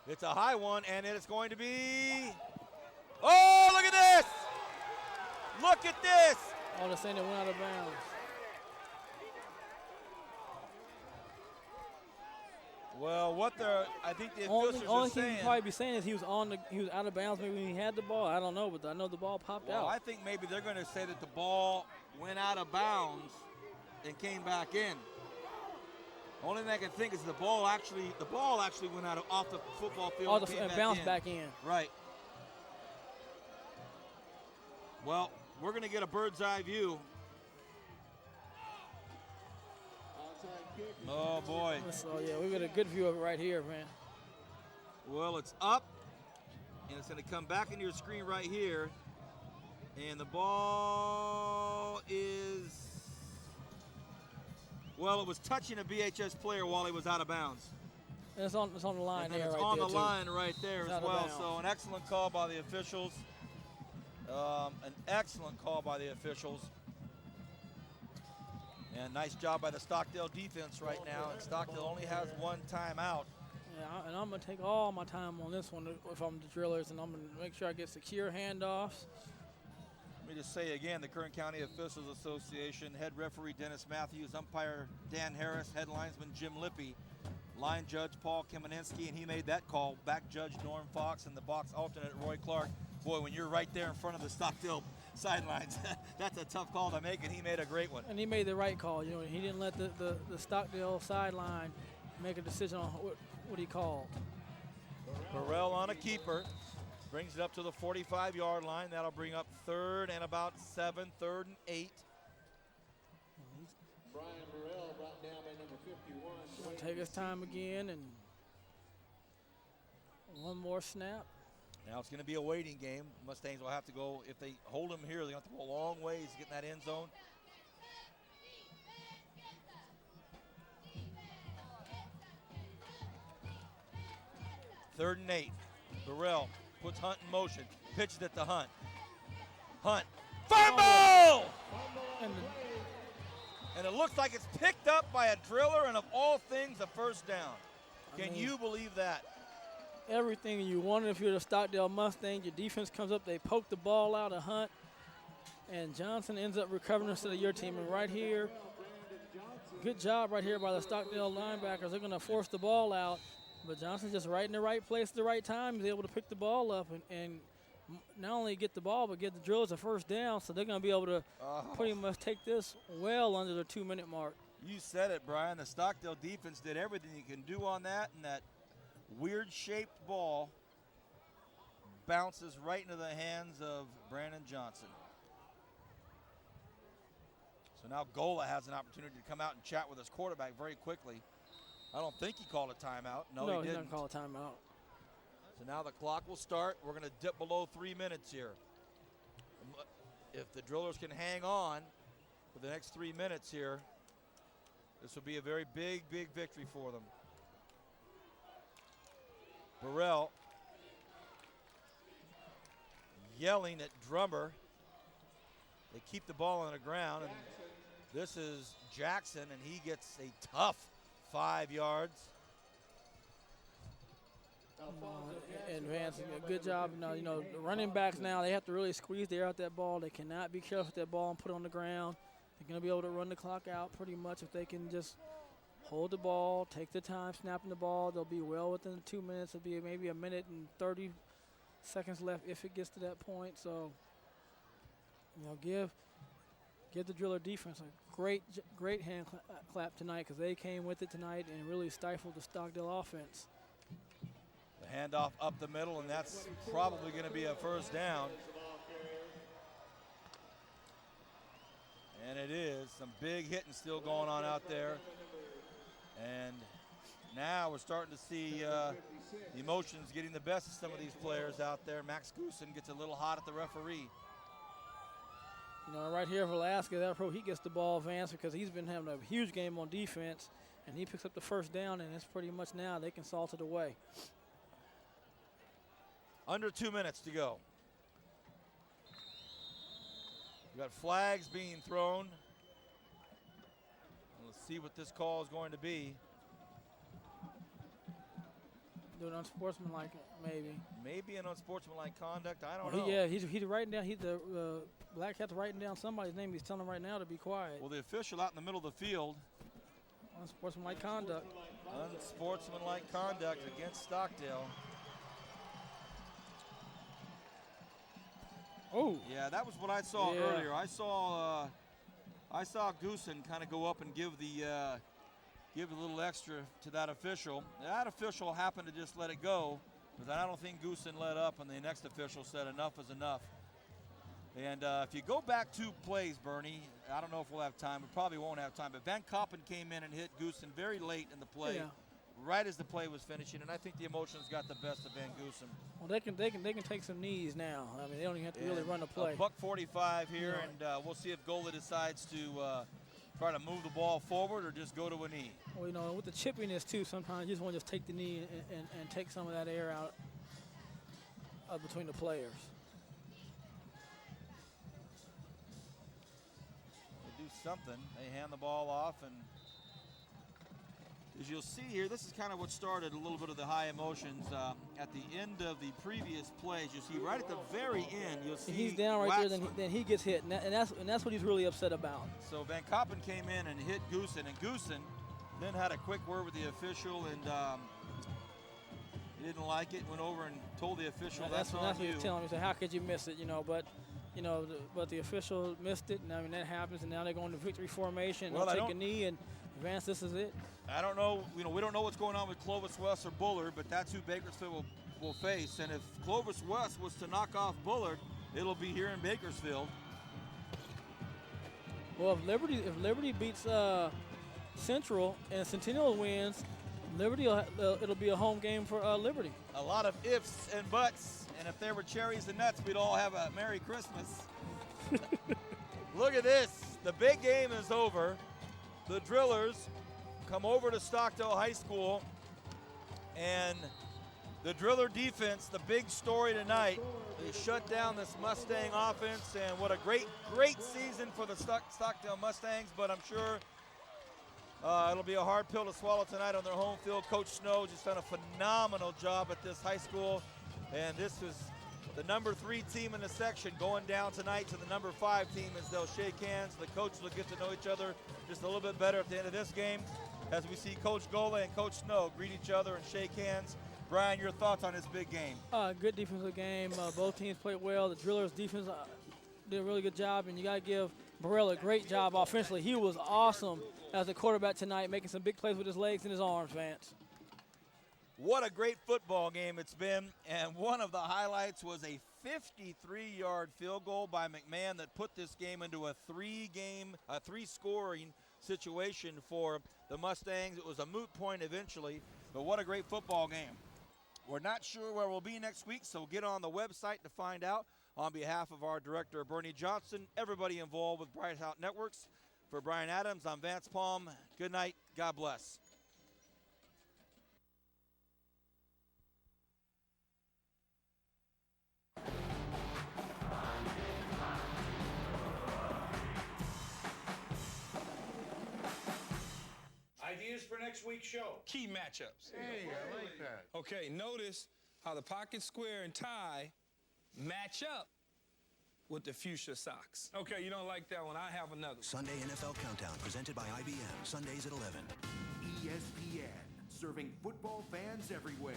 It's a high one, and it's going to be. Oh, look at this! Look at this! Oh, they're saying it went out of bounds. Well, I think the Only officials are thing saying. he'd probably be saying is he was out of bounds maybe when he had the ball. I don't know, but I know the ball popped Well, out. I think maybe they're going to say that the ball went out of bounds and came back in. Only thing I can think is the ball actually went off the football field and bounced back in. Right. Well, we're going to get a bird's eye view. Oh boy. So yeah, we got a good view of it right here, man. Well, it's up, and it's going to come back into your screen right here, and the ball is. Well, it was touching a BHS player while he was out of bounds. And it's on the line there, It's right on there, the too. line right there It's as out of well. bounds. So an excellent call by the officials. An excellent call by the officials. And nice job by the Stockdale defense right now. And Stockdale only has one timeout. Yeah, and I'm going to take all my time on this one if I'm the drillers, and I'm going to make sure I get secure handoffs. Let me just say again, the Kern County Officials Association, head referee Dennis Matthews, umpire Dan Harris, head linesman Jim Lippy, line judge Paul Kameninski, and he made that call, back judge Norm Fox, and the box alternate Roy Clark. Boy, when you're right there in front of the Stockdale sidelines, that's a tough call to make, and he made a great one. And he made the right call. You know, he didn't let the Stockdale sideline make a decision on what he called. Burrell on a keeper. Brings it up to the 45-yard line. That'll bring up 3rd and about 7, 3rd and 8. Brian Burrell brought down by number 51. Gonna take his time again, and one more snap. Now it's going to be a waiting game. Mustangs will have to go, if they hold him here, they're going to have to go a long ways to get in that end zone. Third and 8. Burrell puts Hunt in motion. Pitches it to Hunt. Hunt. Fumble! And it looks like it's picked up by a driller, and of all things, a first down. Can you believe that? Everything you wanted if you're the Stockdale Mustangs. Your defense comes up, they poke the ball out of Hunt, and Johnson ends up recovering instead of your team. And right here, good job right here by the Stockdale linebackers. They're going to force the ball out, but Johnson's just right in the right place at the right time. He's able to pick the ball up and not only get the ball, but get the drillers a first down, so they're going to be able to pretty much take this well under the 2-minute mark. You said it, Brian. The Stockdale defense did everything you can do on that, and that weird-shaped ball bounces right into the hands of Brandon Johnson. So now Gola has an opportunity to come out and chat with his quarterback very quickly. I don't think he called a timeout. No, he didn't. Didn't call a timeout. So now the clock will start. We're going to dip below 3 minutes here. If the drillers can hang on for the next 3 minutes here, this will be a very big, big victory for them. Burrell yelling at Drummer. They keep the ball on the ground, and this is Jackson, and he gets a tough 5 yards. And Vance, a good job. Now, you know, the running backs now, they have to really squeeze the air out that ball. They cannot be careful with that ball and put it on the ground. They're going to be able to run the clock out pretty much if they can just hold the ball, take the time snapping the ball. They'll be well within 2 minutes. It'll be maybe a minute and 30 seconds left if it gets to that point. So, you know, give the driller defense a great hand clap tonight, because they came with it tonight and really stifled the Stockdale offense. The handoff up the middle, and that's probably going to be a first down. And it is. Some big hitting still going on out there. And now we're starting to see the emotions getting the best of some of these players out there. Max Goosen gets a little hot at the referee. You know, right here, Velasquez, he gets the ball, Vance, because he's been having a huge game on defense, and he picks up the first down, and it's pretty much now they can salt it away. Under 2 minutes to go. We got flags being thrown. Let's see what this call is going to be. Doing unsportsmanlike, maybe. Maybe an unsportsmanlike conduct. I don't know. Yeah, he's writing down. He's the Black Cat's writing down somebody's name. He's telling him right now to be quiet. Well, the official out in the middle of the field. Unsportsmanlike conduct. Unsportsmanlike conduct against Stockdale. Oh. Yeah, that was what I saw earlier. I saw Goosen kind of go up and give a little extra to that official. That official happened to just let it go, but I don't think Goosen let up, and the next official said enough is enough. And if you go back 2 plays, Bernie, I don't know if we'll have time. We probably won't have time, but Van Koppen came in and hit Goosen very late in the play. Yeah. Right as the play was finishing, and I think the emotions got the best of Van Goosen. Well, they can take some knees now. I mean, they don't even have to really run the play. $1:45 here, and we'll see if Gola decides to try to move the ball forward or just go to a knee. Well, you know, with the chippiness too, sometimes you just want to take the knee and take some of that air out between the players. They do something. They hand the ball off, and as you'll see here, this is kind of what started a little bit of the high emotions. At the end of the previous plays, you see right at the very end, you'll see he's down right there, then he gets hit, and that's what he's really upset about. So Van Koppen came in and hit Goosen, and Goosen then had a quick word with the official, and he didn't like it. Went over and told the official that's on what you. He's telling me. So how could you miss it? You know, but the official missed it, and I mean that happens, and now they're going to victory formation. Well, take a knee and advance. This is it. I don't know. We don't know what's going on with Clovis West or Bullard, but that's who Bakersfield will face. And if Clovis West was to knock off Bullard, it'll be here in Bakersfield. Well, if Liberty beats Central and Centennial wins, Liberty it'll be a home game for Liberty. A lot of ifs and buts, and if there were cherries and nuts, we'd all have a Merry Christmas. Look at this. The big game is over. The Drillers come over to Stockdale High School, and the Driller defense, the big story tonight, they shut down this Mustang offense, and what a great season for the Stockdale Mustangs, but I'm sure it'll be a hard pill to swallow tonight on their home field. Coach Snow just done a phenomenal job at this high school, and this is the number 3 team in the section going down tonight to the number 5 team as they'll shake hands. The coaches will get to know each other just a little bit better at the end of this game as we see Coach Gola and Coach Snow greet each other and shake hands. Brian, your thoughts on this big game? Good defensive game. Both teams played well. The Drillers defense did a really good job, and you got to give Burrell a great job offensively. He was awesome as a quarterback tonight, making some big plays with his legs and his arms, Vance. What a great football game it's been, and one of the highlights was a 53-yard field goal by McMahon that put this game into a three-scoring situation for the Mustangs. It was a moot point eventually, but what a great football game. We're not sure where we'll be next week, so get on the website to find out. On behalf of our director, Bernie Johnson, everybody involved with Bright House Networks, for Brian Adams, I'm Vance Palm. Good night. God bless. Ideas for next week's show. Key matchups. Hey, I like that. Okay, notice how the pocket square and tie match up with the fuchsia socks. Okay, you don't like that one. I have another. Sunday NFL Countdown, presented by IBM. Sundays at 11. ESPN, serving football fans everywhere.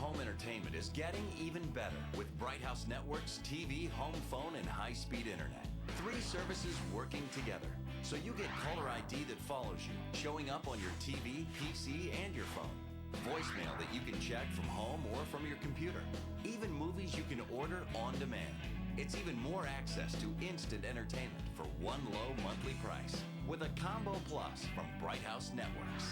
home entertainment is getting even better with Bright House Networks, TV, home phone, and high-speed internet. 3 services working together. So you get caller ID that follows you, showing up on your TV, PC, and your phone. Voicemail that you can check from home or from your computer. Even movies you can order on demand. It's even more access to instant entertainment for one low monthly price with a Combo Plus from Bright House Networks.